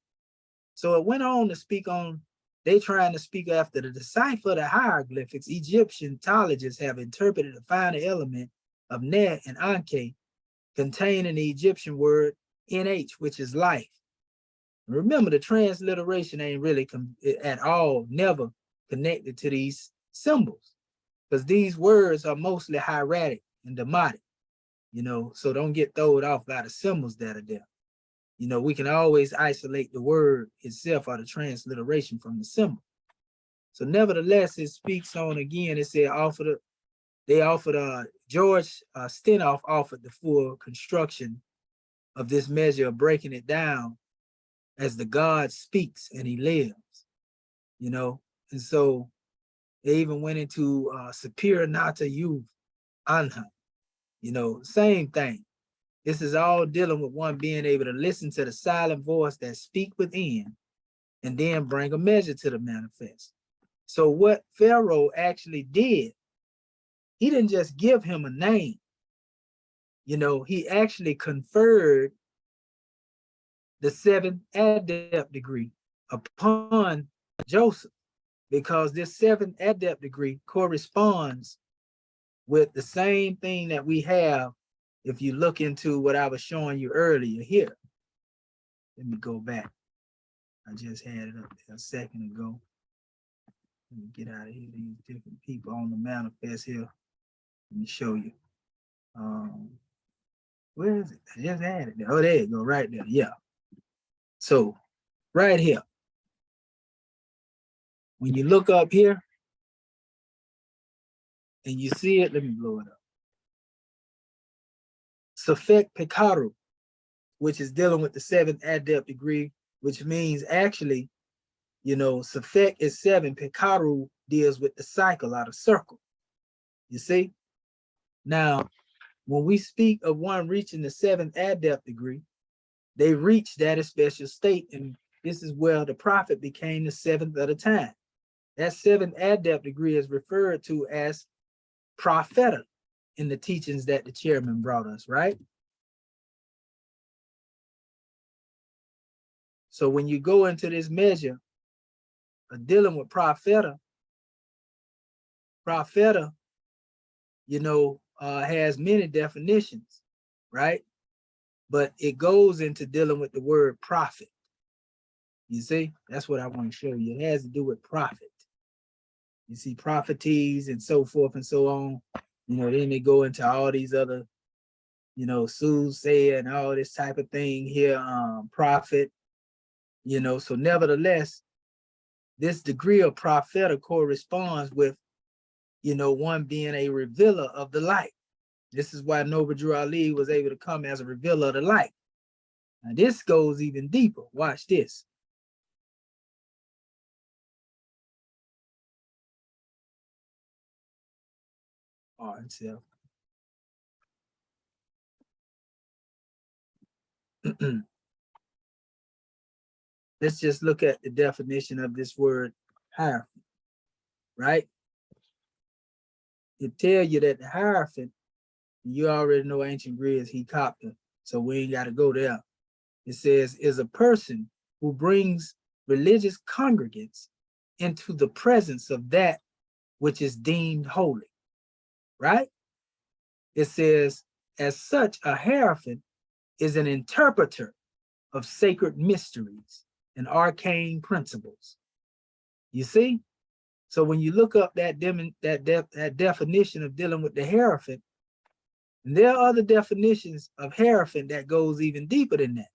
So it went on to speak on, they trying to speak after the decipher of the hieroglyphics. Egyptologists have interpreted the final element of Net and Anke contained in the Egyptian word NH, which is life. Remember, the transliteration ain't really at all, never connected to these symbols, because these words are mostly hieratic and demotic, you know, so don't get thrown off by the symbols that are there. You know, we can always isolate the word itself or the transliteration from the symbol. So nevertheless, it speaks on again, it said George Stenoff offered the full construction of this measure of breaking it down as the God speaks and he lives, you know. And so they even went into superior nata youth anha, you know, same thing. This is all dealing with one being able to listen to the silent voice that speak within and then bring a measure to the manifest. So what Pharaoh actually did, he didn't just give him a name, you know, he actually conferred the 7th adept degree upon Joseph, because this 7th adept degree corresponds with the same thing that we have if you look into what I was showing you earlier here. Let me go back. I just had it up there a second ago. Let me get out of here. These different people on the manifest here. Let me show you. Where is it? I just had it there. Oh, there you go, right there. Yeah. So right here, when you look up here and you see it, let me blow it up. Safek Pekaru, which is dealing with the 7th adept degree, which means actually, you know, Safek is 7, Pekaru deals with the cycle out of circle. You see? Now, when we speak of one reaching the 7th adept degree, they reach that special state, and this is where the prophet became the 7th at a time. That 7th adept degree is referred to as propheta in the teachings that the chairman brought us, right? So when you go into this measure of dealing with propheta, you know, has many definitions, right? But it goes into dealing with the word prophet. You see, that's what I want to show you. It has to do with prophet. You see, propheties and so forth and so on. You know, then they go into all these other, you know, soothsayer and all this type of thing here, prophet, you know. So nevertheless, this degree of propheta corresponds with, you know, one being a revealer of the light. This is why Noble Drew Ali was able to come as a revealer of the light. Now this goes even deeper. Watch this. All right, so let's just look at the definition of this word hierophant, right? It tells you that the hierophant, you already know ancient Greek is Hecopter, so we ain't got to go there. It says, is a person who brings religious congregants into the presence of that which is deemed holy, right? It says, as such, a hierophant is an interpreter of sacred mysteries and arcane principles. You see? So when you look up that definition of dealing with the hierophant, and there are other definitions of hierophant that goes even deeper than that.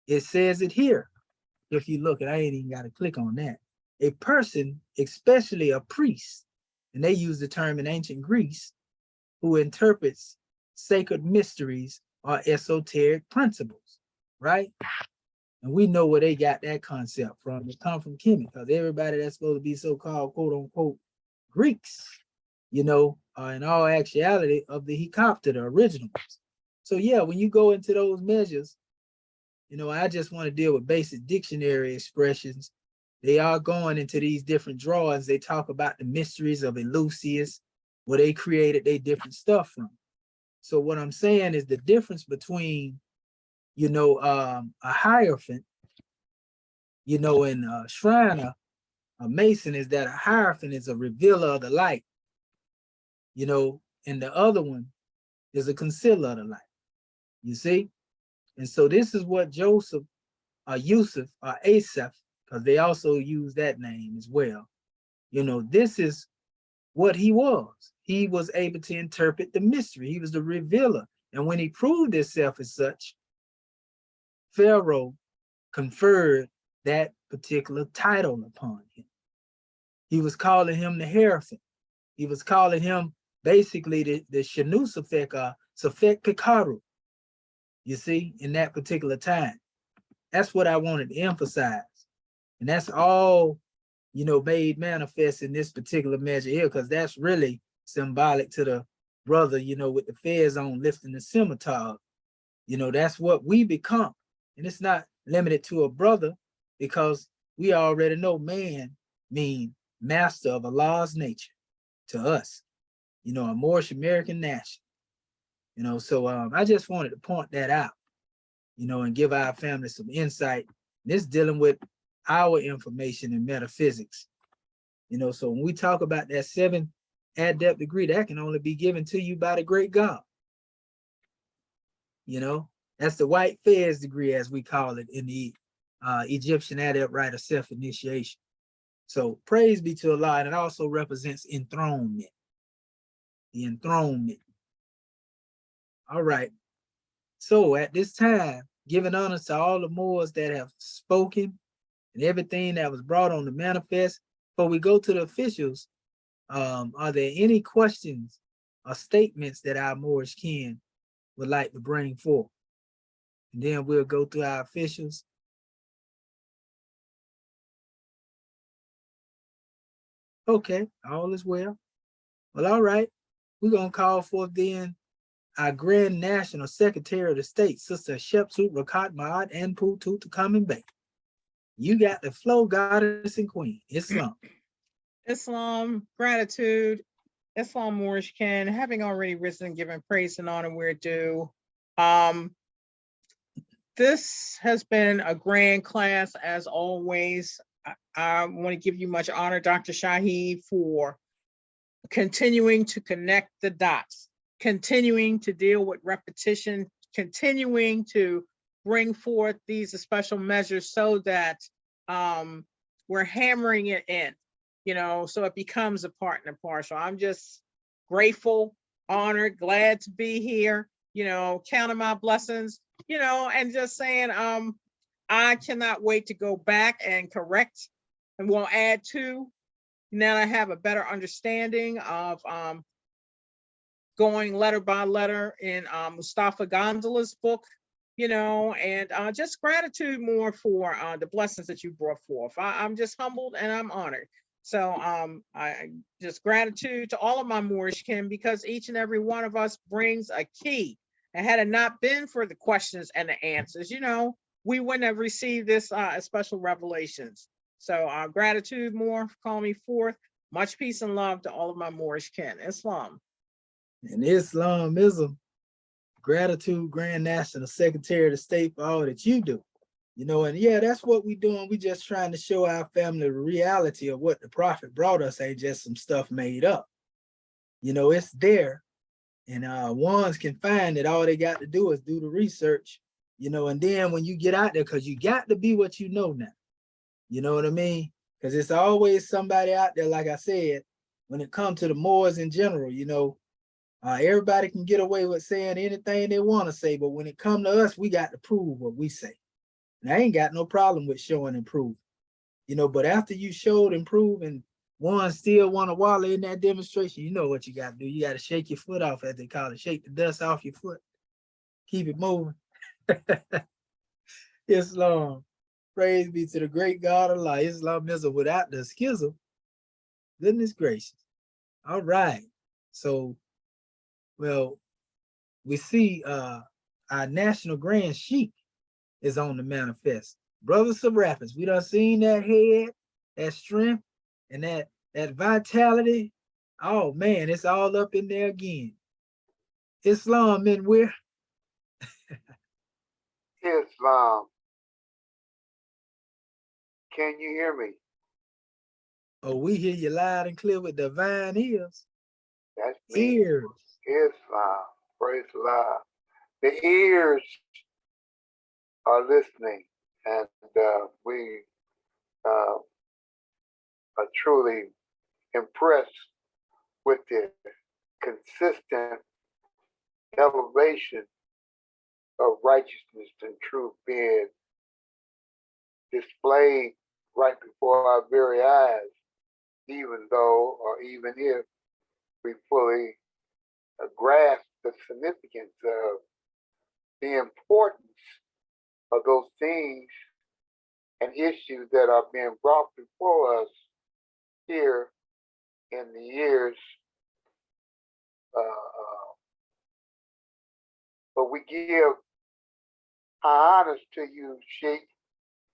It says it here. If you look, and I ain't even got to click on that. A person, especially a priest, and they use the term in ancient Greece, who interprets sacred mysteries or esoteric principles, right? And we know where they got that concept from. It comes from KEMET, because everybody that's supposed to be so-called quote unquote Greeks, you know, are in all actuality of the Hecopter, the originals. So yeah, when you go into those measures, you know, I just want to deal with basic dictionary expressions. They are going into these different drawings. They talk about the mysteries of Eleusis, where they created their different stuff from. So what I'm saying is the difference between, you know, a hierophant, You know, in Shriner, a Mason is that a Hierophant is a revealer of the light, you know, and the other one is a concealer of the light. You see? And so this is what Joseph, Yusuf, Asaph, because they also use that name as well. You know, this is what he was. He was able to interpret the mystery. He was the revealer. And when he proved himself as such, Pharaoh conferred that particular title upon him. He was calling him the Hierophant. He was calling him basically the Shanu Safek, Safek Kikaru, you see, in that particular time. That's what I wanted to emphasize. And that's all, you know, made manifest in this particular measure here, because that's really symbolic to the brother, you know, with the fez on lifting the scimitar. You know, that's what we become. And it's not limited to a brother, because we already know man means master of Allah's nature to us, you know, a Moorish American nation. You know, so I just wanted to point that out, you know, and give our family some insight. This dealing with our information in metaphysics. You know, so when we talk about that 7th adept degree, that can only be given to you by the great God. You know, that's the white fez degree, as we call it in the Egyptian adept rite of self-initiation. So praise be to Allah, and it also represents enthronement. The enthronement. All right. So at this time, giving honor to all the Moors that have spoken and everything that was brought on the manifest, before we go to the officials, are there any questions or statements that our Moorish kin would like to bring forth? And then we'll go through our officials. Okay, all is well. Well, all right. We're going to call forth then our Grand National Secretary of the State, Sister Shepsut Rakat Maad and Putu to come and back. You got the flow, goddess and queen, Islam. Islam, gratitude, Islam Moorish kin, having already risen and given praise and honor where due. This has been a grand class as always. I want to give you much honor, Dr. Shahid, for continuing to connect the dots, continuing to deal with repetition, continuing to bring forth these special measures so that we're hammering it in, you know, so it becomes a part and a parcel. I'm just grateful, honored, glad to be here, you know, counting my blessings, you know, and just saying, I cannot wait to go back and correct, and we'll add to. Now I have a better understanding of going letter by letter in Mustafa Gondola's book, you know, and just gratitude more for the blessings that you brought forth. I'm just humbled and I'm honored. So I just gratitude to all of my Moorish kin, because each and every one of us brings a key. And had it not been for the questions and the answers, you know, we wouldn't have received this special revelations. So gratitude more for calling me forth. Much peace and love to all of my Moorish kin. Islam. And Islamism, gratitude, Grand National Secretary of the State, for all that you do. You know, and yeah, that's what we're doing. We just trying to show our family the reality of what the prophet brought us, ain't just some stuff made up. You know, it's there. And ones can find it. All they got to do is do the research, you know, and then when you get out there, because you got to be what you know now. You know what I mean? Because it's always somebody out there, like I said, when it comes to the Moors in general, you know, everybody can get away with saying anything they want to say, but when it comes to us, we got to prove what we say. And I ain't got no problem with showing and proving, you know, but after you showed and proved and one still want to wallow in that demonstration, you know what you got to do. You got to shake your foot off, as they call it, shake the dust off your foot, keep it moving. Islam. Praise be to the great God of Allah. Islamism without the schism. Goodness gracious. All right. So, well, we see our national grand sheik is on the manifest. Brothers of rappers, we done seen that head, that strength, and that vitality. Oh man, it's all up in there again. Islam, men, where? Islam. can you hear me? Oh, we hear you loud and clear with divine ears. That's me. Ears. Islam. Praise Allah. The ears are listening, and we are truly impressed with the consistent elevation of righteousness and truth being displayed right before our very eyes, even though or even if we fully grasp the significance of the importance of those things and issues that are being brought before us here in the years. But we give our honors to you, Sheikh,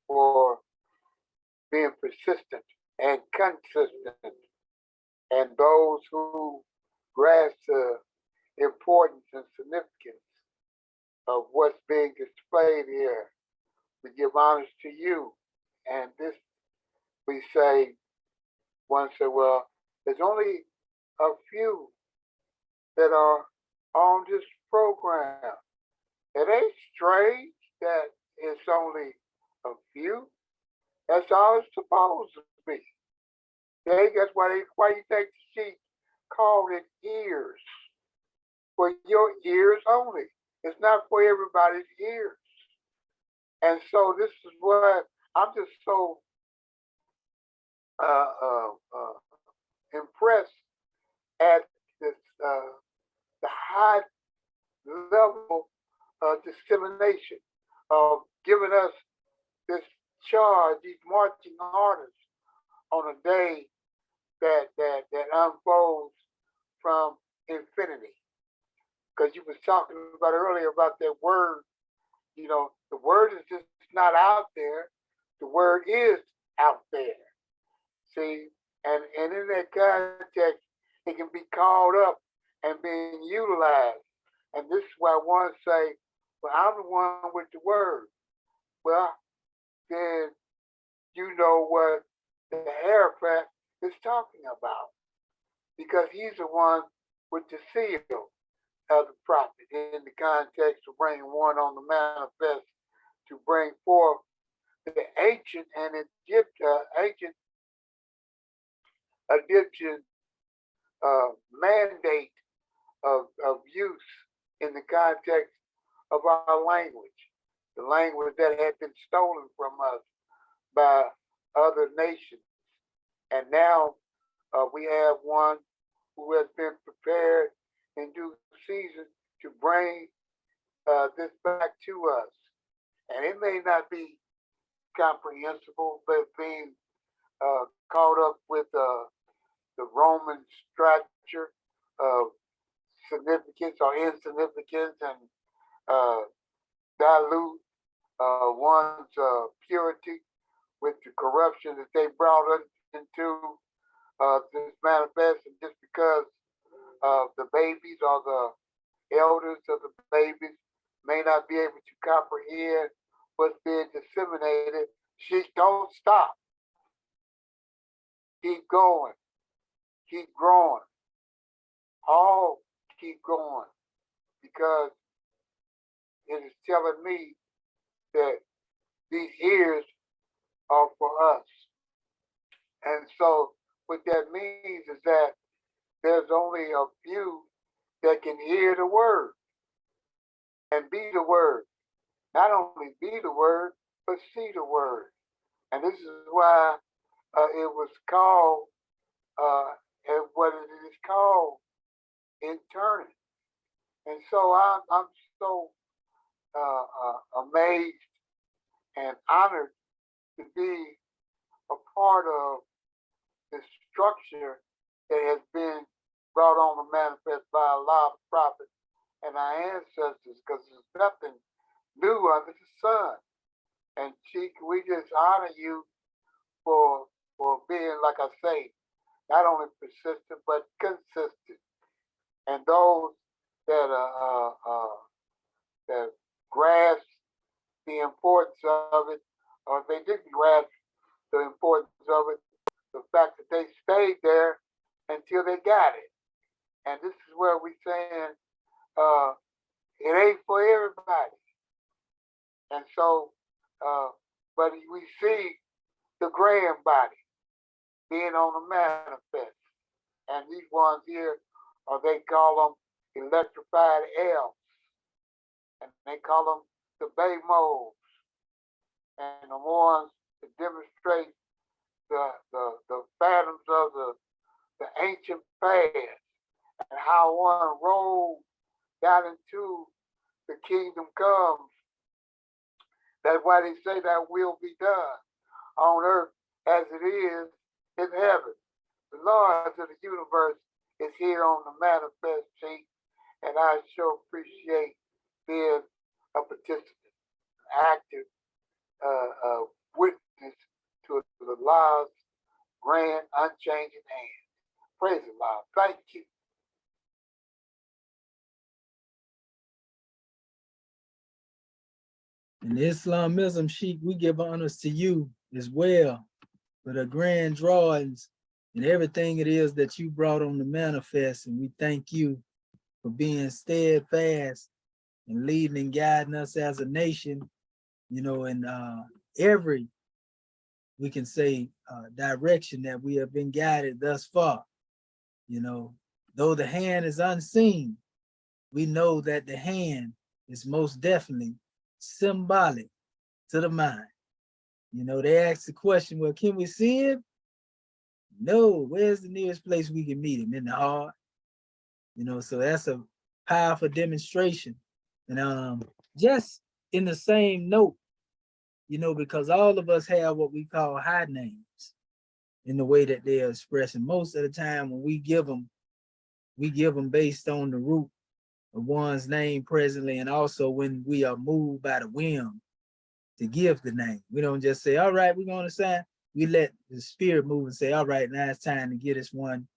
for being persistent and consistent, and those who grasp the importance and significance of what's being displayed here. We give honors to you. And this, we say, one said, well, there's only a few that are on this program. It ain't strange that it's only a few. That's all it's supposed to be. That's why you think the sheep called it ears. For your ears only. It's not for everybody's ears. And so this is what I'm just so impressed at this the high level of dissemination of giving us this charge, these marching orders on a day that unfolds from infinity. Because you was talking about earlier about that word, you know, the word is just not out there. The word is out there. See, and in that context, it can be called up and being utilized. And this is why one say, well, I'm the one with the word. Well, then you know what the Hierophant is talking about. Because he's the one with the seal of the prophet in the context of bringing one on the manifest to bring forth the ancient Egyptian mandate of use in the context of our language, the language that had been stolen from us by other nations. And now we have one who has been prepared in due season to bring this back to us. And it may not be comprehensible, but being caught up with the Roman structure of significance or insignificance and dilute one's purity with the corruption that they brought us into this manifest, and just because the babies or the elders of the babies may not be able to comprehend what's being disseminated, she don't stop. Keep going. Keep growing. All keep going, because it is telling me that these ears are for us. And so what that means is that there's only a few that can hear the word and be the word. Not only be the word, but see the word. And this is why it was called, and what it is called, interning. And so I'm so amazed and honored to be a part of the structure that has been brought on the manifest by Allah, the prophet, and our ancestors, because there's nothing new under the sun. And Chief, we just honor you for being, like I say, not only persistent but consistent. And those that that grasp the importance of it, or if they didn't grasp the importance of it, the fact that they stayed there until they got it. And this is where we're saying it ain't for everybody. And so, but we see the grand body being on the manifest. And these ones here, they call them electrified elves. And they call them the Bay Moles. And the ones that demonstrate the phantoms of the ancient past and how one rolled down into the kingdom comes. That's why they say that will be done on earth as it is in heaven. The laws of the universe is here on the manifest sheet, and I sure appreciate being a participant, active witness to the law's grand, unchanging hand. Praise the Lord. Thank you. In Islamism, Sheikh, we give honors to you as well for the grand drawings and everything it is that you brought on the manifest. And we thank you for being steadfast and leading and guiding us as a nation, you know, in every, we can say, direction that we have been guided thus far. You know, though the hand is unseen, we know that the hand is most definitely symbolic to the mind. You know, they ask the question, well, can we see him? No, where's the nearest place we can meet him? In the heart. You know, so that's a powerful demonstration. And just in the same note, you know, because all of us have what we call high names in the way that they are expressed. And most of the time when we give them based on the root of one's name presently, and also when we are moved by the whim to give the name. We don't just say, all right, we're going to sign. We let the spirit move and say, all right, now it's time to get us one,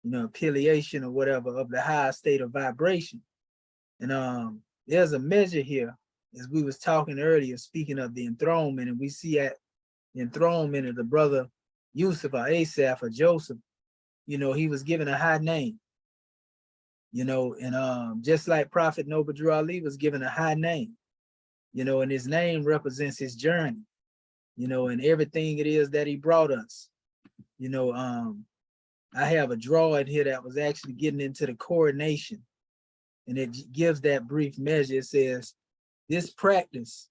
you know, affiliation or whatever of the higher state of vibration. And there's a measure here, as we was talking earlier, speaking of the enthronement, and we see at the enthronement of the brother Yusuf or Asaph or Joseph, you know, he was given a high name. You know, and just like Prophet Noble Drew Ali was given a high name, you know, and his name represents his journey, you know, and everything it is that he brought us. You know, I have a drawing here that was actually getting into the coronation, and it gives that brief measure. It says, this practice,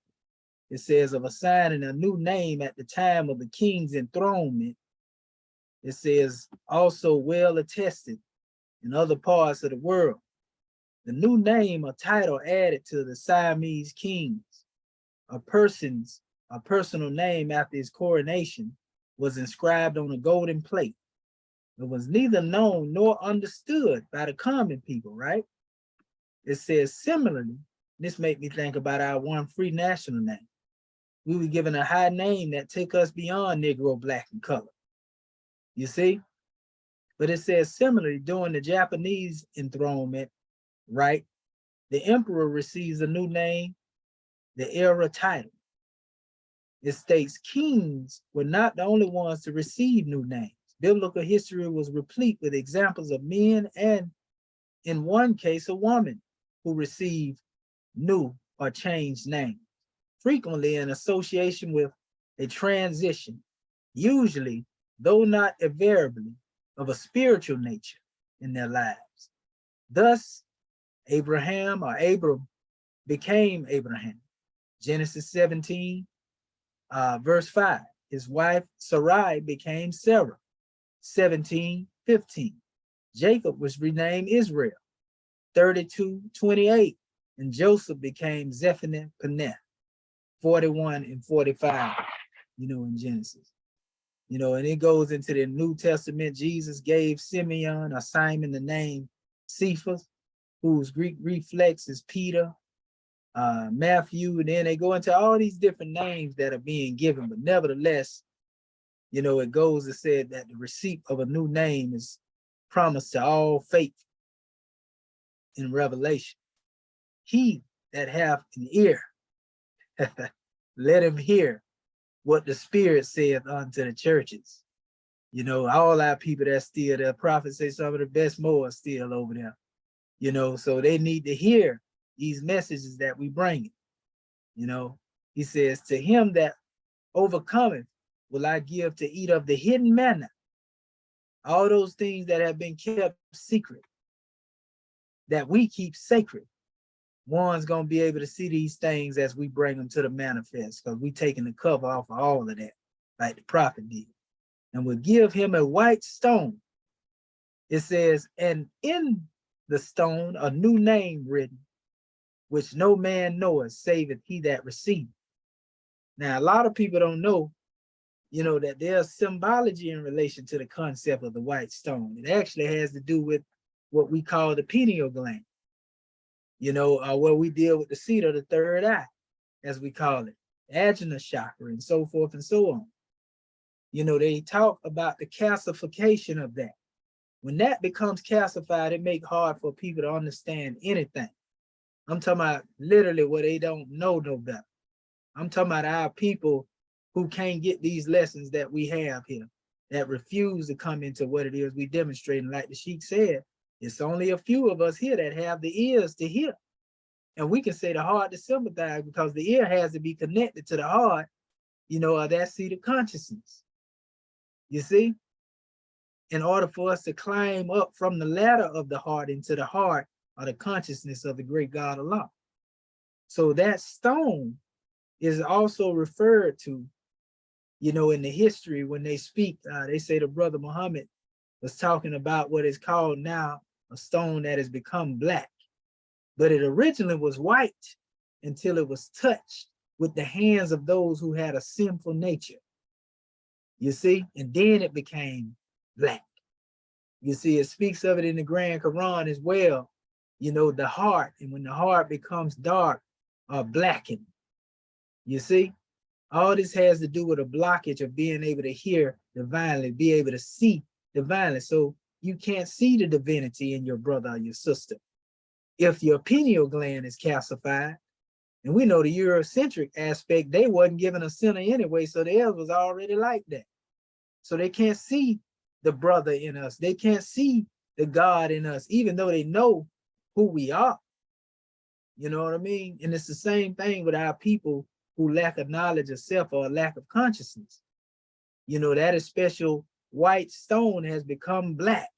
it says, of assigning a new name at the time of the king's enthronement, it says, also well attested in other parts of the world. The new name or title added to the Siamese kings, a personal name after his coronation, was inscribed on a golden plate. It was neither known nor understood by the common people, right? It says similarly, this made me think about our one free national name. We were given a high name that took us beyond Negro, black, and color. You see? But it says similarly, during the Japanese enthronement, right, the emperor receives a new name, the era title. It states kings were not the only ones to receive new names. Biblical history was replete with examples of men and, in one case, a woman who received new or changed names, frequently in association with a transition, usually, though not invariably, of a spiritual nature in their lives. Thus, Abraham or Abram became Abraham. Genesis 17, verse 5. His wife Sarai became Sarah. 17:15. Jacob was renamed Israel. 32:28. And Joseph became Zephaniah Peneth. 41 and 45, you know, in Genesis. You know, and it goes into the New Testament. Jesus gave Simeon or Simon the name Cephas, whose Greek reflex is Peter, Matthew, and then they go into all these different names that are being given. But nevertheless, you know, it goes to say that the receipt of a new name is promised to all faith in Revelation. He that hath an ear, let him hear what the Spirit saith unto the churches. You know, all our people that still there, prophets say some of the best more are still over there. You know, so they need to hear these messages that we bring. You know, he says, to him that overcometh will I give to eat of the hidden manna. All those things that have been kept secret, that we keep sacred. One's gonna be able to see these things as we bring them to the manifest, because we taking the cover off of all of that, like the prophet did. And will give him a white stone. It says, and in the stone a new name written, which no man knoweth, saveth he that receiveth. Now, a lot of people don't know, you know, that there's symbology in relation to the concept of the white stone. It actually has to do with what we call the pineal gland, you know, where we deal with the seat of the third eye, as we call it, ajna chakra, and so forth and so on. You know, they talk about the calcification of that. When that becomes calcified, it makes hard for people to understand anything. I'm talking about literally where they don't know no better. I'm talking about our people who can't get these lessons that we have here, that refuse to come into what it is we demonstrate. And like the Sheikh said, it's only a few of us here that have the ears to hear. And we can say the heart to sympathize, because the ear has to be connected to the heart, you know, that seat of consciousness. You see? In order for us to climb up from the ladder of the heart into the heart or the consciousness of the great God Allah. So that stone is also referred to, you know, in the history when they speak, they say the brother Muhammad was talking about what is called now a stone that has become black, but it originally was white until it was touched with the hands of those who had a sinful nature. You see, and then it became black. You see, it speaks of it in the Grand Quran as well. You know, the heart, and when the heart becomes dark or blackened, you see, all this has to do with a blockage of being able to hear divinely, be able to see divinely. So you can't see the divinity in your brother or your sister if your pineal gland is calcified. And we know the Eurocentric aspect, they wasn't given a sinner anyway, so theirs was already like that. So they can't see the brother in us. They can't see the God in us, even though they know who we are. You know what I mean? And it's the same thing with our people who lack a knowledge of self or a lack of consciousness. You know, that is special white stone has become black.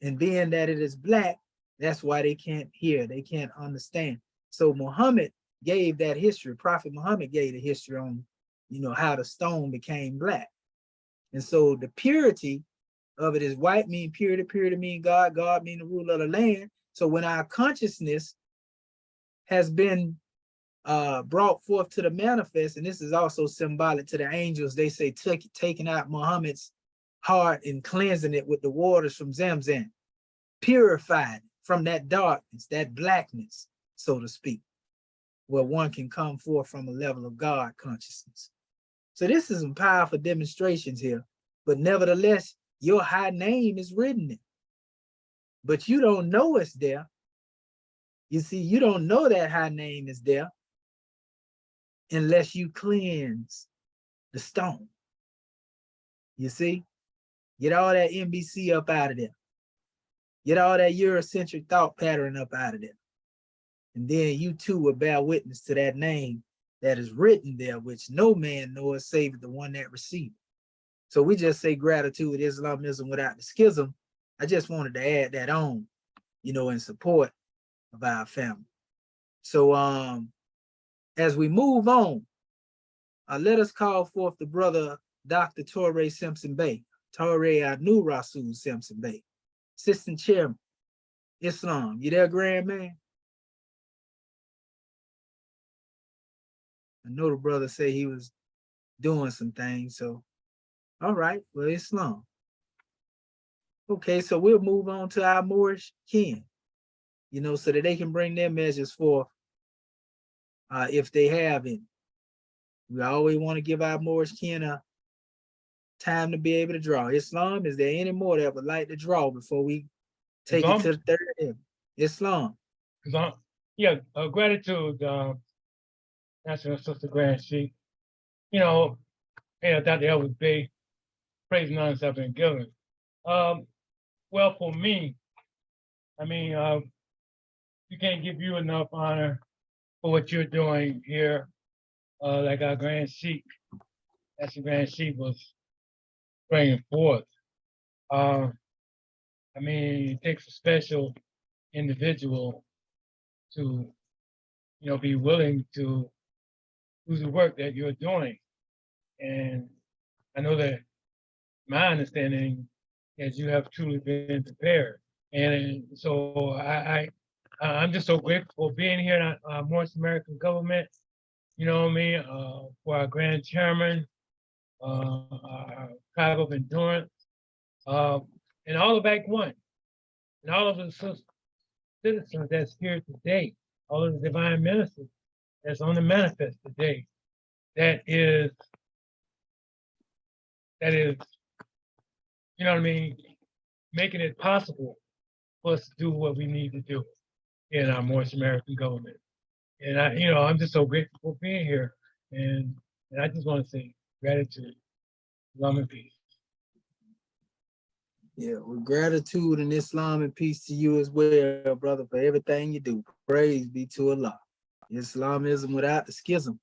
And being that it is black, that's why they can't hear, they can't understand. So Muhammad gave that history. Prophet Muhammad gave the history on, you know, how the stone became black. And so the purity of it is white mean purity, purity mean God, God mean the ruler of the land. So when our consciousness has been brought forth to the manifest, and this is also symbolic to the angels, they say taking out Muhammad's heart and cleansing it with the waters from Zamzam, purified from that darkness, that blackness, so to speak, where one can come forth from a level of God consciousness. So this is some powerful demonstrations here, but nevertheless, your high name is written there, but you don't know it's there. You see, you don't know that high name is there unless you cleanse the stone. You see, get all that NBC up out of there. Get all that Eurocentric thought pattern up out of there. And then you too will bear witness to that name that is written there, which no man knows save the one that received. So we just say gratitude, Islamism without the schism. I just wanted to add that on, you know, in support of our family. So as we move on, let us call forth the brother Dr. Torrey Simpson Bey, Torrey Anu Rasul Simpson Bey, Assistant Chairman, Islam. You there, grand man? I know the brother said he was doing some things, so all right, well, Islam. Okay, so we'll move on to our Moorish kin, you know, so that they can bring their measures forth if they have any. We always want to give our Moorish kin a time to be able to draw. Islam, is there any more that would like to draw before we take it to the third heaven? Islam. Yeah, gratitude, National Sister Grand Sheikh. Dr. Elvis Bay, praise-non have been given. Well, for me, we can't give you enough honor for what you're doing here. Like our Grand Sheik, as the Grand Sheik was bringing forth. It takes a special individual to, be willing to do the work that you're doing. And I know that my understanding is you have truly been prepared. And so I'm just so grateful for being here in our Morris American government, for our grand chairman, our tribe of endurance, and all of Act One, and all of the citizens that's here today, all of the divine ministers that's on the manifest today. That is, making it possible for us to do what we need to do in our Morris American government. And I'm just so grateful for being here. And I just want to say gratitude, love and peace. Yeah, with gratitude and Islam and peace to you as well, brother, for everything you do. Praise be to Allah. Islamism without the schism.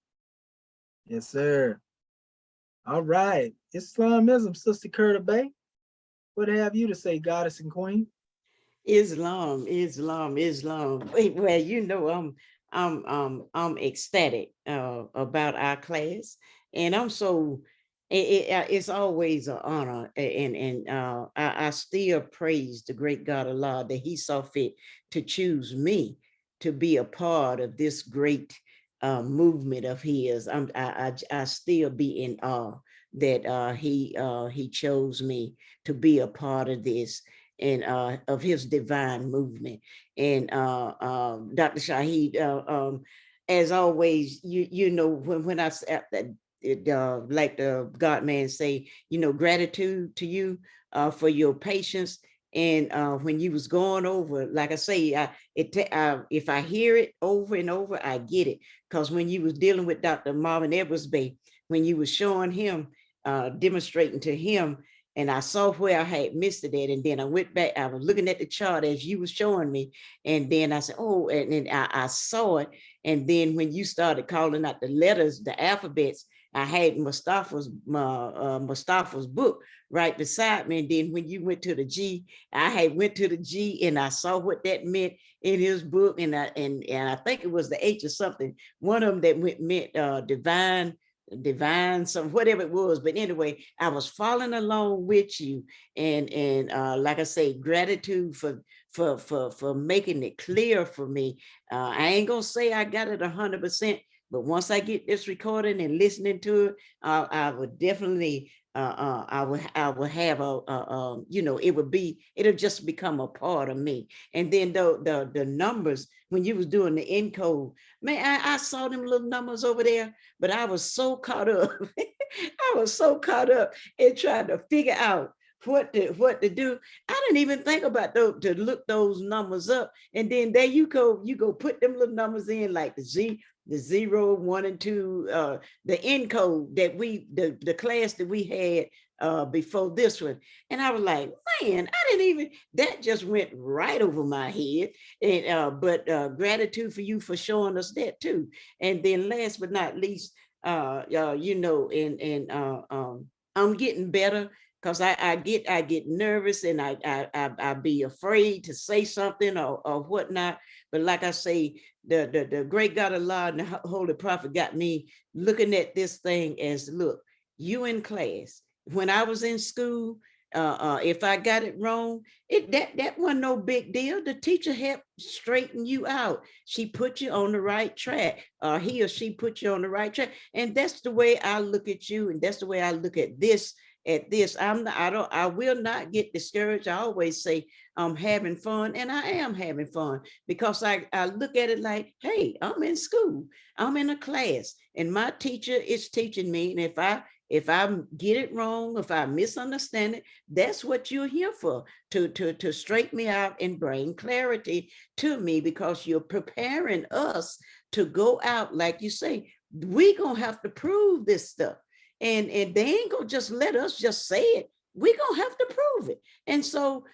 Yes, sir. All right. Islamism, Sister Curta Bay. What have you to say, goddess and queen? Islam. Well, I'm ecstatic about our class, and I'm so it's always an honor, and I still praise the great God Allah that He saw fit to choose me to be a part of this great movement of His. I still be in awe that He chose me to be a part of this and of His divine movement. And Dr. Shaheed, as always, when I said that, like the God man say, gratitude to you for your patience. And when you was going over, like I say, if I hear it over and over, I get it. Because when you was dealing with Dr. Marvin Edwards Bay, when you was showing him, demonstrating to him, and I saw where I had missed it at, and then I went back, I was looking at the chart as you were showing me, and then I said, oh, and then I saw it, and then when you started calling out the letters, the alphabets, I had Mustafa's book right beside me, and then when you went to the G, I had went to the G, and I saw what that meant in his book, and I think it was the H or something, one of them that meant divine, some whatever it was. But anyway, I was following along with you, and like I say, gratitude for making it clear for me. I ain't gonna say I got it 100%, but once I get this recording and listening to it, I would definitely I will have it'll just become a part of me. And then the numbers, when you was doing the encode, man, I saw them little numbers over there, but I was so caught up. I was so caught up in trying to figure out what to do. I didn't even think about to look those numbers up. And then there you go put them little numbers in, like the 0, 1, and 2, the encode that the class that we had before this one. And I was like, man, that just went right over my head. And but gratitude for you for showing us that too. And then last but not least, I'm getting better, because I get nervous, and I be afraid to say something or whatnot. But like I say, the great God Allah and the Holy Prophet got me looking at this thing as, look, you in class. When I was in school, if I got it wrong, that wasn't no big deal. The teacher helped straighten you out. She put you on the right track. He or she put you on the right track. And that's the way I look at you, and that's the way I look at this. I will not get discouraged. I always say I'm having fun, and I am having fun, because I look at it like, hey, I'm in school, I'm in a class, and my teacher is teaching me. And if I get it wrong, if I misunderstand it, that's what you're here for, to straighten me out and bring clarity to me, because you're preparing us to go out, like you say, we gonna have to prove this stuff. And they ain't gonna just let us just say it. We gonna have to prove it. And so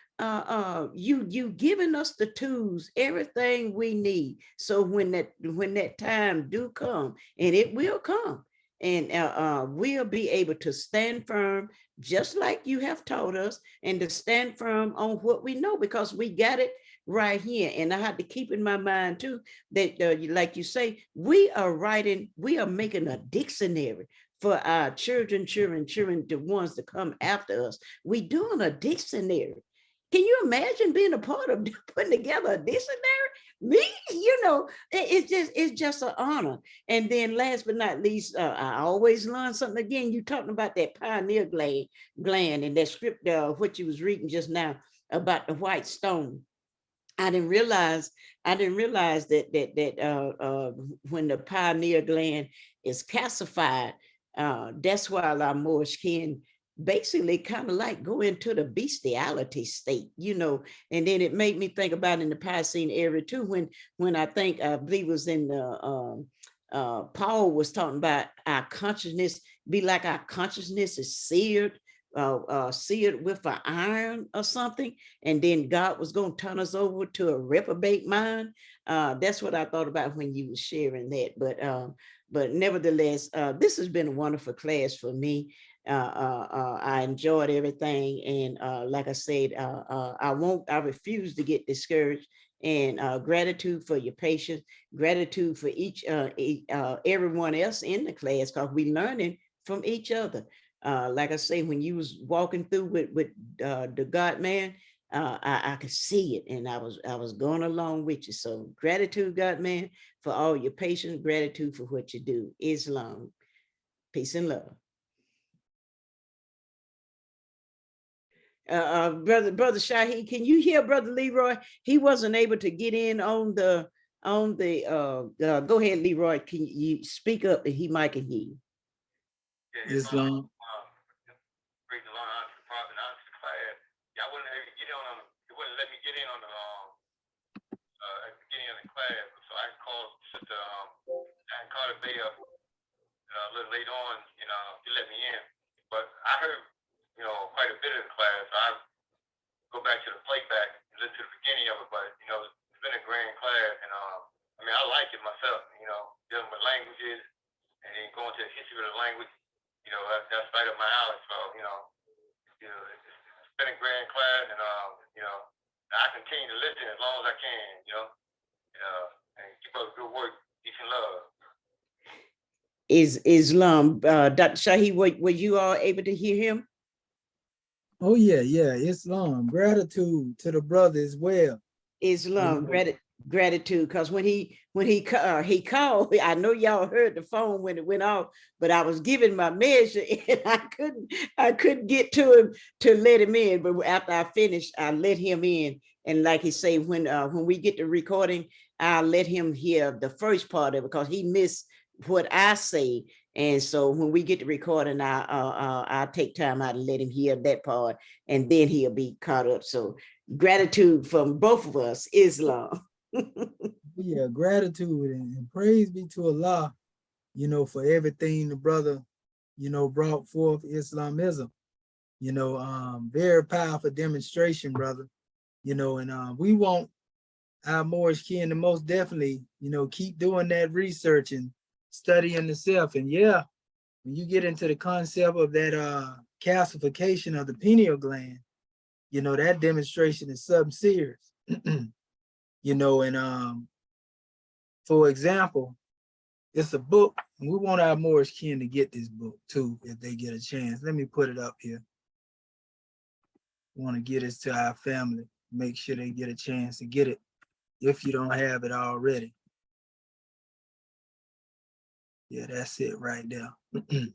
you giving us the tools, everything we need. So when that time do come, and it will come, and we'll be able to stand firm, just like you have taught us, and to stand firm on what we know, because we got it right here. And I had to keep in my mind too, that like you say, we are making a dictionary for our children, the ones that come after us. We doing a dictionary. Can you imagine being a part of putting together a dictionary? Me, it's just an honor. And then last but not least, I always learn something again. You talking about that pineal gland and that script, what you was reading just now about the white stone. I didn't realize that when the pineal gland is calcified, that's why our Moorish kin basically kind of like go into the bestiality state, and then it made me think about in the Piscean area too, when I believe it was in the Paul was talking about our consciousness, be like our consciousness is seared with an iron or something, and then God was going to turn us over to a reprobate mind. That's what I thought about when you were sharing that. But nevertheless, this has been a wonderful class for me. I enjoyed everything, and like I said, I refuse to get discouraged. And gratitude for your patience, gratitude for everyone else in the class, because we're learning from each other. Like I say, when you was walking through with the God man, I could see it, and I was going along with you. So gratitude, God man, for all your patience, gratitude for what you do. Islam, peace and love. Brother Shahi, can you hear Brother Leroy? He wasn't able to get in on the go ahead, Leroy. Can you speak up that he might can hear you? Islam. Y'all wouldn't get in on it wouldn't let me get in on the at the beginning of the class, so I called Sister I called Bay up a little late on, he let me in. But I heard, quite a bit of the class. I go back to the playback and listen to the beginning of it, but it's been a grand class, and I like it myself, dealing with languages and then going to the history of the language, that's right up my alley. So, it's been a grand class, and I continue to listen as long as I can, and keep up good work. Peace and love. Is Islam, Dr. Shahi, were you all able to hear him? Oh yeah, Islam. Gratitude to the brother as well. Islam, gratitude, because when he called, I know y'all heard the phone when it went off, but I was giving my measure and I couldn't get to him to let him in. But after I finished, I let him in. And like he say, when we get the recording, I'll let him hear the first part of it, because he missed what I say. And so when we get the recording, I'll take time out and let him hear that part, and then he'll be caught up. So gratitude from both of us, Islam. Yeah, gratitude and praise be to Allah, for everything the brother, brought forth Islamism. Very powerful demonstration, brother. And we want our Moorish kin to most definitely, keep doing that research and studying the self. And yeah, when you get into the concept of that calcification of the pineal gland, that demonstration is something serious. And for example, it's a book, and we want our Moorish kin to get this book too, if they get a chance. Let me put it up here. We want to get this to our family, make sure they get a chance to get it if you don't have it already. Yeah, that's it right there. Because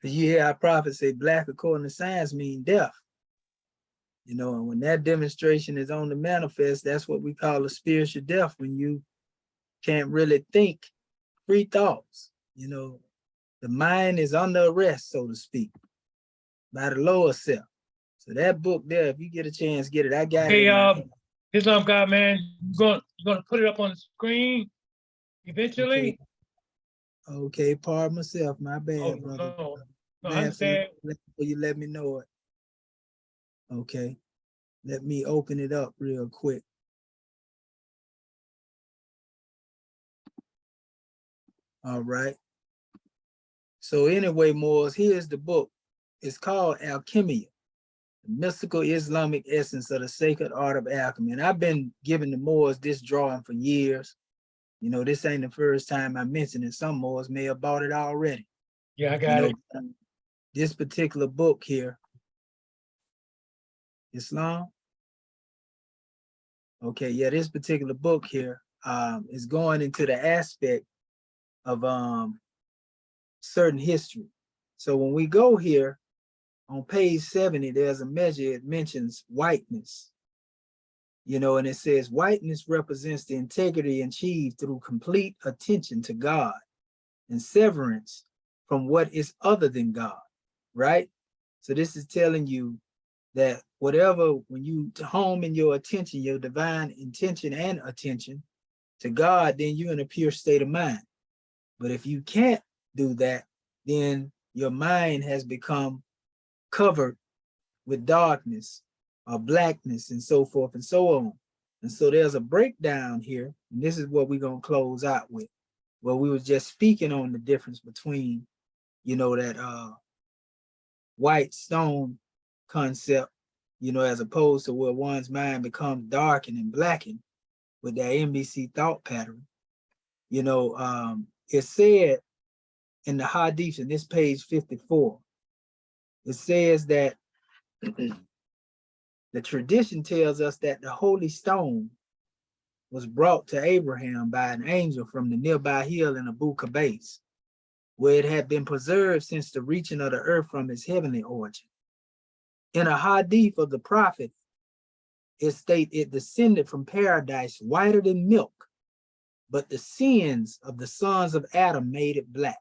you hear our prophet say black according to science mean deaf. And when that demonstration is on the manifest, that's what we call a spiritual death, when you can't really think free thoughts. The mind is under arrest, so to speak, by the lower self. So that book there, if you get a chance, get it. I got it. Hey, Islam God man, you're gonna put it up on the screen eventually. Okay. Okay, pardon myself, my Oh, bad, brother. no, no, I Master, understand. you let me know it. Okay, let me open it up real quick. All right. So anyway, Moors, here's the book. It's called Alchemia, the mystical Islamic essence of the sacred art of alchemy. And I've been giving the Moors this drawing for years. You know, this ain't the first time I mentioned it. Some Moors may have bought it already. Yeah, I You got know, it. this particular book here, Islam. Okay, yeah, this particular book here is going into the aspect of certain history. So when we go here on page 70, there's a measure, it mentions whiteness, you know, and it says whiteness represents the integrity achieved through complete attention to God and severance from what is other than God, right? So this is telling you that whatever, when you home in your attention, your divine intention and attention to God, then you're in a pure state of mind. But if you can't do that, then your mind has become covered with darkness or blackness and so forth and so on. And so there's a breakdown here, and this is what we're going to close out with. Well, we was just speaking on the difference between, you know, that white stone concept, you know, as opposed to where one's mind becomes darkened and blackened with that NBC thought pattern. You know, it said in the Hadith, in this page 54, it says that the tradition tells us that the holy stone was brought to Abraham by an angel from the nearby hill in Abu Qabais, where it had been preserved since the reaching of the earth from its heavenly origin. In a hadith of the prophet, it states it descended from paradise whiter than milk, but the sins of the sons of Adam made it black.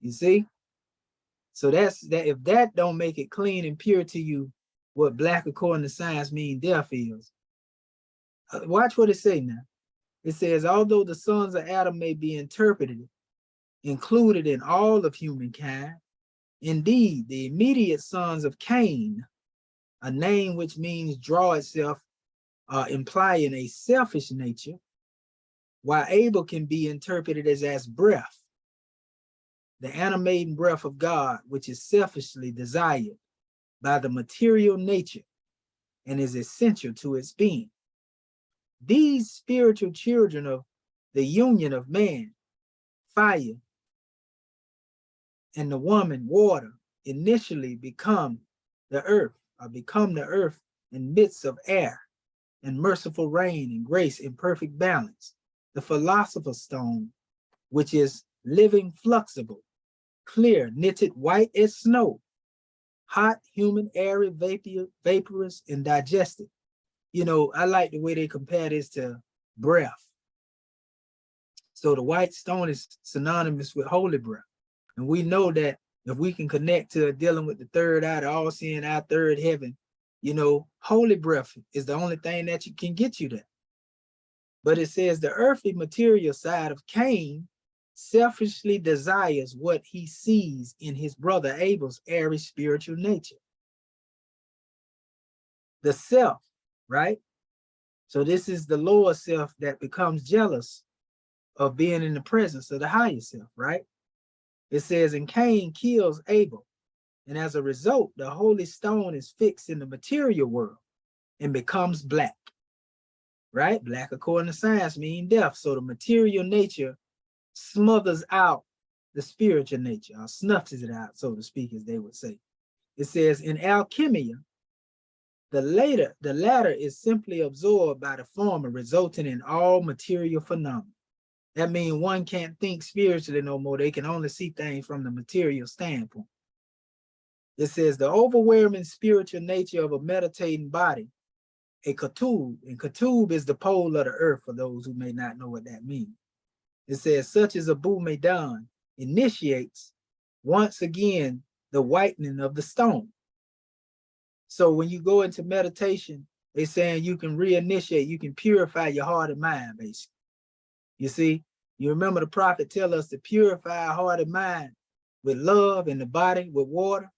You see? So that's that. If that don't make it clean and pure to you, what black according to science mean death is. Watch what it say now. It says, although the sons of Adam may be interpreted, included in all of humankind, indeed, the immediate sons of Cain, a name which means draw itself, implying a selfish nature, while Abel can be interpreted as breath, the animating breath of God, which is selfishly desired by the material nature and is essential to its being. These spiritual children of the union of man, fire, and the woman, water, initially become the earth in midst of air and merciful rain and grace in perfect balance. The philosopher's stone, which is living, flexible, clear, knitted white as snow, hot, humid, airy, vaporous, and digested. You know, I like the way they compare this to breath. So the white stone is synonymous with holy breath. And we know that if we can connect to dealing with the third eye, the all-seeing eye, third heaven, you know, holy breath is the only thing that can get you there. But it says the earthly material side of Cain selfishly desires what he sees in his brother Abel's airy spiritual nature. The self, right? So this is the lower self that becomes jealous of being in the presence of the higher self, right? It says, and Cain kills Abel. And as a result, the holy stone is fixed in the material world and becomes black, right? Black, according to science, means death. So the material nature smothers out the spiritual nature, or snuffs it out, so to speak, as they would say. It says, in alchemia, the latter is simply absorbed by the former, resulting in all material phenomena. That means one can't think spiritually no more. They can only see things from the material standpoint. It says the overwhelming spiritual nature of a meditating body, a katub, and katub is the pole of the earth for those who may not know what that means. It says such as Abu Maidan initiates once again the whitening of the stone. So when you go into meditation, they're saying you can reinitiate, you can purify your heart and mind, basically. You see, You remember the prophet tell us to purify our heart and mind with love and the body with water.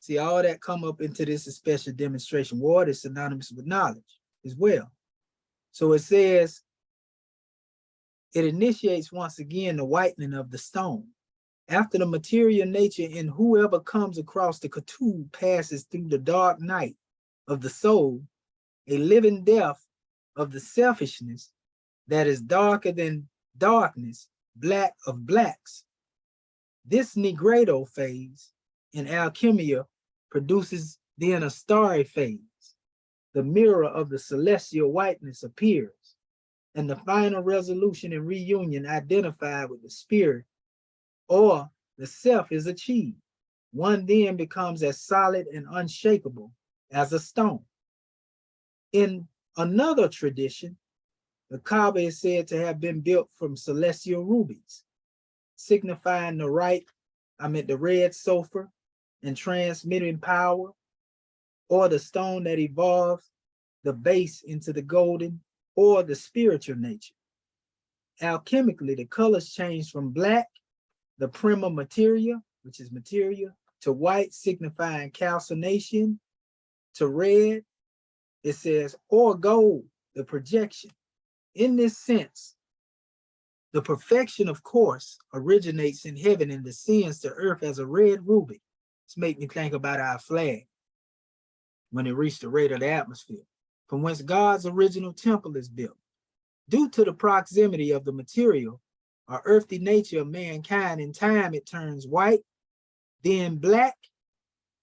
See, all that come up into this special demonstration. Water is synonymous with knowledge as well. So it says, it initiates once again the whitening of the stone. After the material nature in whoever comes across the ketub passes through the dark night of the soul, a living death of the selfishness that is darker than darkness, black of blacks. This negredo phase in alchemia produces then a starry phase. The mirror of the celestial whiteness appears, and the final resolution and reunion identified with the spirit or the self is achieved. One then becomes as solid and unshakable as a stone. In another tradition, the Kaaba is said to have been built from celestial rubies, signifying the red sulfur and transmitting power, or the stone that evolves the base into the golden or the spiritual nature. Alchemically, the colors change from black, the prima materia, which is materia, to white, signifying calcination, to red, it says, or gold, the projection. In this sense, the perfection, of course, originates in heaven and descends to earth as a red ruby. This makes me think about our flag when it reached the rate of the atmosphere, from whence God's original temple is built. Due to the proximity of the material or earthly nature of mankind, in time it turns white, then black,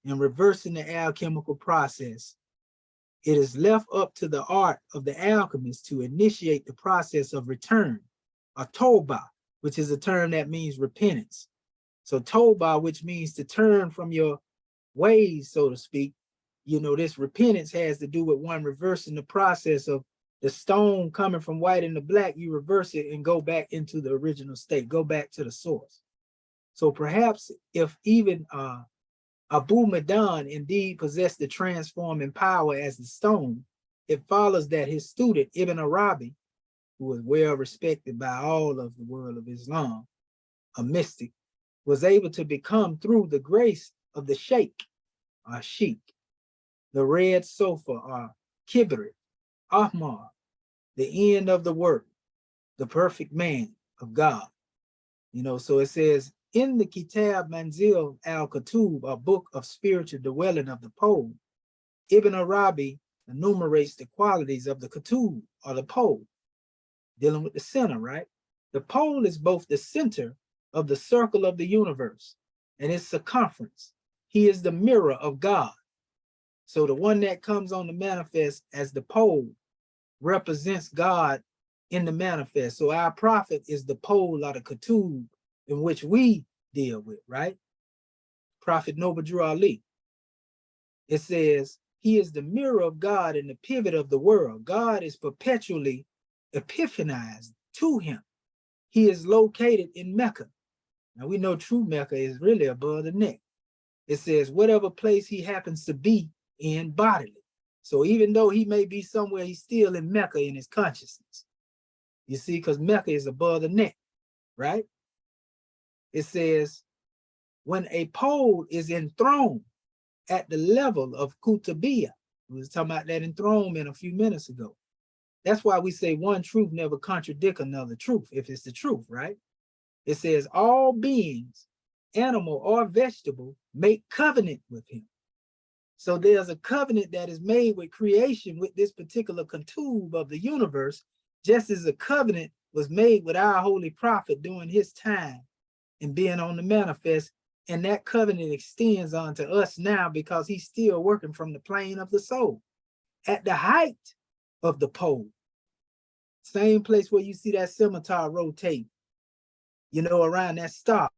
and reversing the alchemical process. It is left up to the art of the alchemist to initiate the process of return, or toba, which is a term that means repentance. So toba, which means to turn from your ways, so to speak. You know, this repentance has to do with one reversing the process of the stone coming from white into black. You reverse it and go back into the original state, go back to the source. So perhaps if even Abu Madan indeed possessed the transforming power as the stone, it follows that his student, Ibn Arabi, who was well respected by all of the world of Islam, a mystic, was able to become, through the grace of the Sheikh, or Sheikh, the red sulfur, or Kibrit, Ahmar, the end of the work, the perfect man of God. You know, so it says, in the Kitab Manzil al-Kutub, a book of spiritual dwelling of the pole, Ibn Arabi enumerates the qualities of the Kutub, or the pole, dealing with the center, right? The pole is both the center of the circle of the universe and its circumference. He is the mirror of God. So the one that comes on the manifest as the pole represents God in the manifest. So our prophet is the pole, or the Kutub, in which we deal with, right? Prophet Noble Drew Ali. It says, he is the mirror of God and the pivot of the world. God is perpetually epiphanized to him. He is located in Mecca. Now we know true Mecca is really above the neck. It says, whatever place he happens to be in bodily. So even though he may be somewhere, he's still in Mecca in his consciousness. You see, because Mecca is above the neck, right? It says, when a pole is enthroned at the level of Kutubiyya, we was talking about that enthronement a few minutes ago. That's why we say one truth never contradicts another truth, if it's the truth, right? It says all beings, animal or vegetable, make covenant with him. So there's a covenant that is made with creation with this particular Kutub of the universe, just as a covenant was made with our holy prophet during his time and being on the manifest. And that covenant extends on to us now because he's still working from the plane of the soul. At the height of the pole, same place where you see that scimitar rotate, you know, around that star,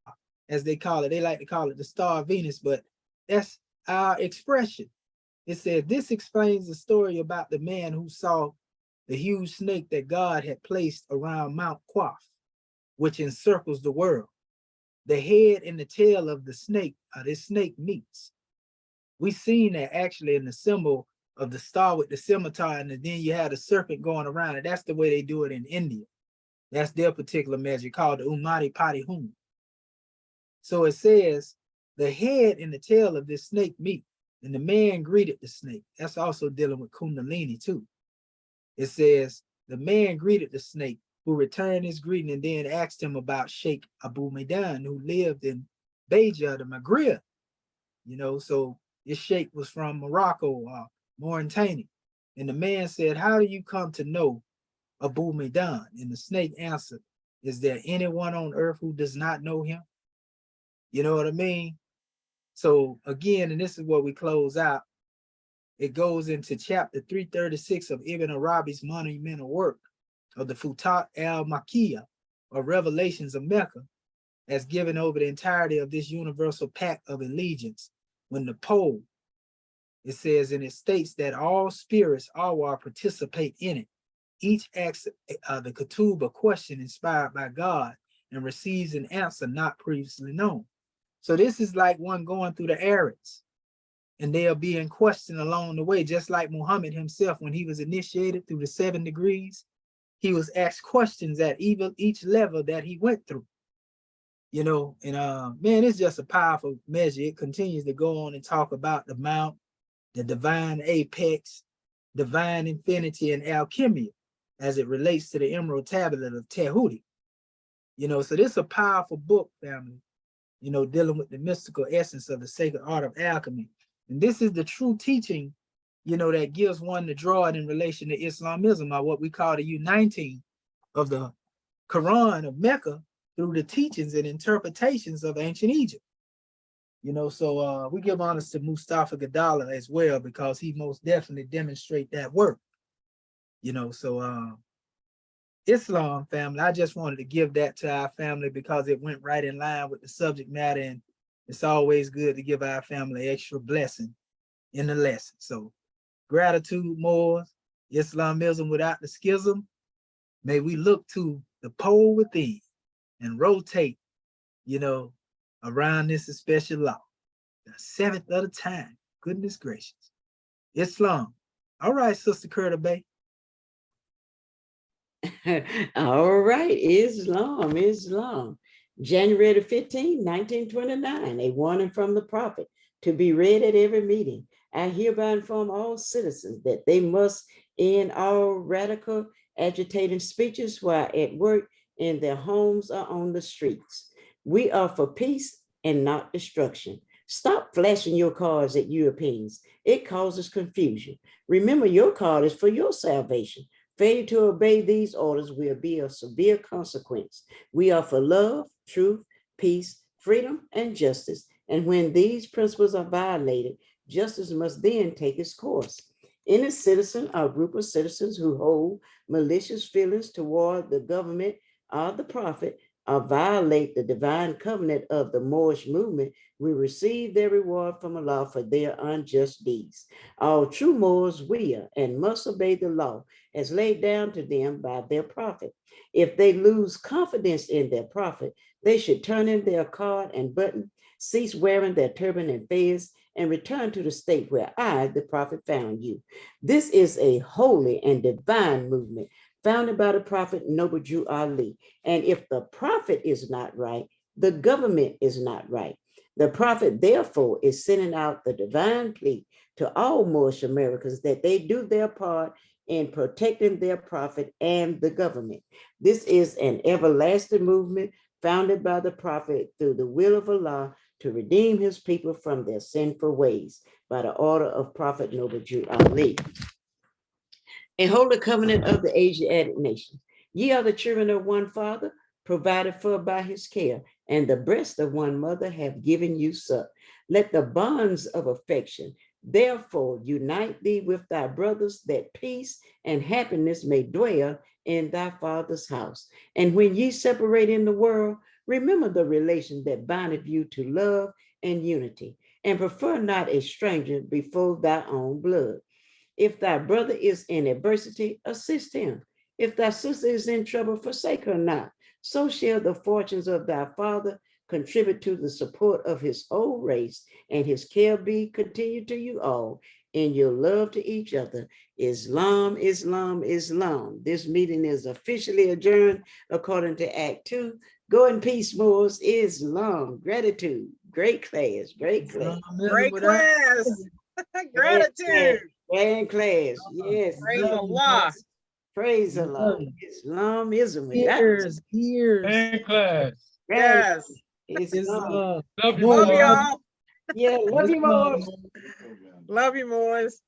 as they call it. They like to call it the star of Venus, but that's our expression. It said, this explains the story about the man who saw the huge snake that God had placed around Mount Quaff, which encircles the world. The head and the tail of the snake, this snake meets. We've seen that actually in the symbol of the star with the scimitar, and then you have the serpent going around it. That's the way they do it in India. That's their particular measure called the party. So it says, the head and the tail of this snake meet, and the man greeted the snake. That's also dealing with Kundalini too. It says, the man greeted the snake, who returned his greeting and then asked him about Sheikh Abu Maidan, who lived in Beja, the Maghreb. You know, so this sheikh was from Morocco, Mauritania. And the man said, how do you come to know Abu Maidan? And the snake answered, is there anyone on earth who does not know him? You know what I mean? So again, and this is what we close out. It goes into chapter 336 of Ibn Arabi's monumental work of the Futat al-Makkiyah, or Revelations of Mecca, as given over the entirety of this universal pact of allegiance. When the pole, it says, and it states that all spirits all participate in it. Each asks the Ketub a question inspired by God and receives an answer not previously known. So this is like one going through the areas, and they'll be in question along the way, just like Muhammad himself, when he was initiated through the 7 degrees, he was asked questions at each level that he went through. You know, and man, it's just a powerful measure. It continues to go on and talk about the mount, the divine apex, divine infinity, and alchemy as it relates to the Emerald Tablet of Tehuti. You know, so this is a powerful book, family, you know, dealing with the mystical essence of the sacred art of alchemy. And this is the true teaching, you know, that gives one the draw in relation to Islamism, or what we call the uniting of the Quran of Mecca through the teachings and interpretations of ancient Egypt. You know, so we give honors to Mustafa Gadala as well, because he most definitely demonstrate that work. You know, so Islam, family, I just wanted to give that to our family because it went right in line with the subject matter, and it's always good to give our family extra blessing in the lesson. So gratitude, more Islamism without the schism. May we look to the pole within and rotate, you know, around this special law, the 7th of the time. Goodness gracious. Islam. All right, Sister Curta Bay. All right, Islam. January 15, 1929, a warning from the prophet to be read at every meeting. I hereby inform all citizens that they must end all radical agitating speeches while at work, in their homes, or on the streets. We are for peace and not destruction. Stop flashing your cards at Europeans. It causes confusion. Remember, your card is for your salvation. Failure to obey these orders will be a severe consequence. We are for love, truth, peace, freedom, and justice. And when these principles are violated, justice must then take its course. Any citizen or group of citizens who hold malicious feelings toward the government or the prophet, or violate the divine covenant of the Moorish movement, will receive their reward from Allah for their unjust deeds. All true Moors will and must obey the law as laid down to them by their prophet. If they lose confidence in their prophet, they should turn in their card and button, cease wearing their turban and fez, and return to the state where I, the prophet, found you. This is a holy and divine movement founded by the prophet Noble Jew Ali. And if the prophet is not right, the government is not right. The prophet, therefore, is sending out the divine plea to all Moorish Americans that they do their part in protecting their prophet and the government. This is an everlasting movement founded by the prophet through the will of Allah to redeem his people from their sinful ways by the order of Prophet Noble Jew Ali. A holy covenant of the Asiatic nations. Ye are the children of one father, provided for by his care, and the breast of one mother have given you suck. Let the bonds of affection therefore unite thee with thy brothers, that peace and happiness may dwell in thy father's house. And when ye separate in the world, remember the relation that bindeth you to love and unity, and prefer not a stranger before thy own blood. If thy brother is in adversity, assist him. If thy sister is in trouble, forsake her not. So shall the fortunes of thy father contribute to the support of his whole race, and his care be continued to you all, in your love to each other. Islam, Islam, Islam. This meeting is officially adjourned according to Act 2. Go in peace, Moors. Islam. Gratitude. Great class. Great class. Great class. Gratitude. Grand class. Yes. Praise yes. Allah. Praise Allah. Islamism. Ears. In class. Yes. Islam. Love you, Love Lord. y'all. Yeah, love you more. Love you, Moors.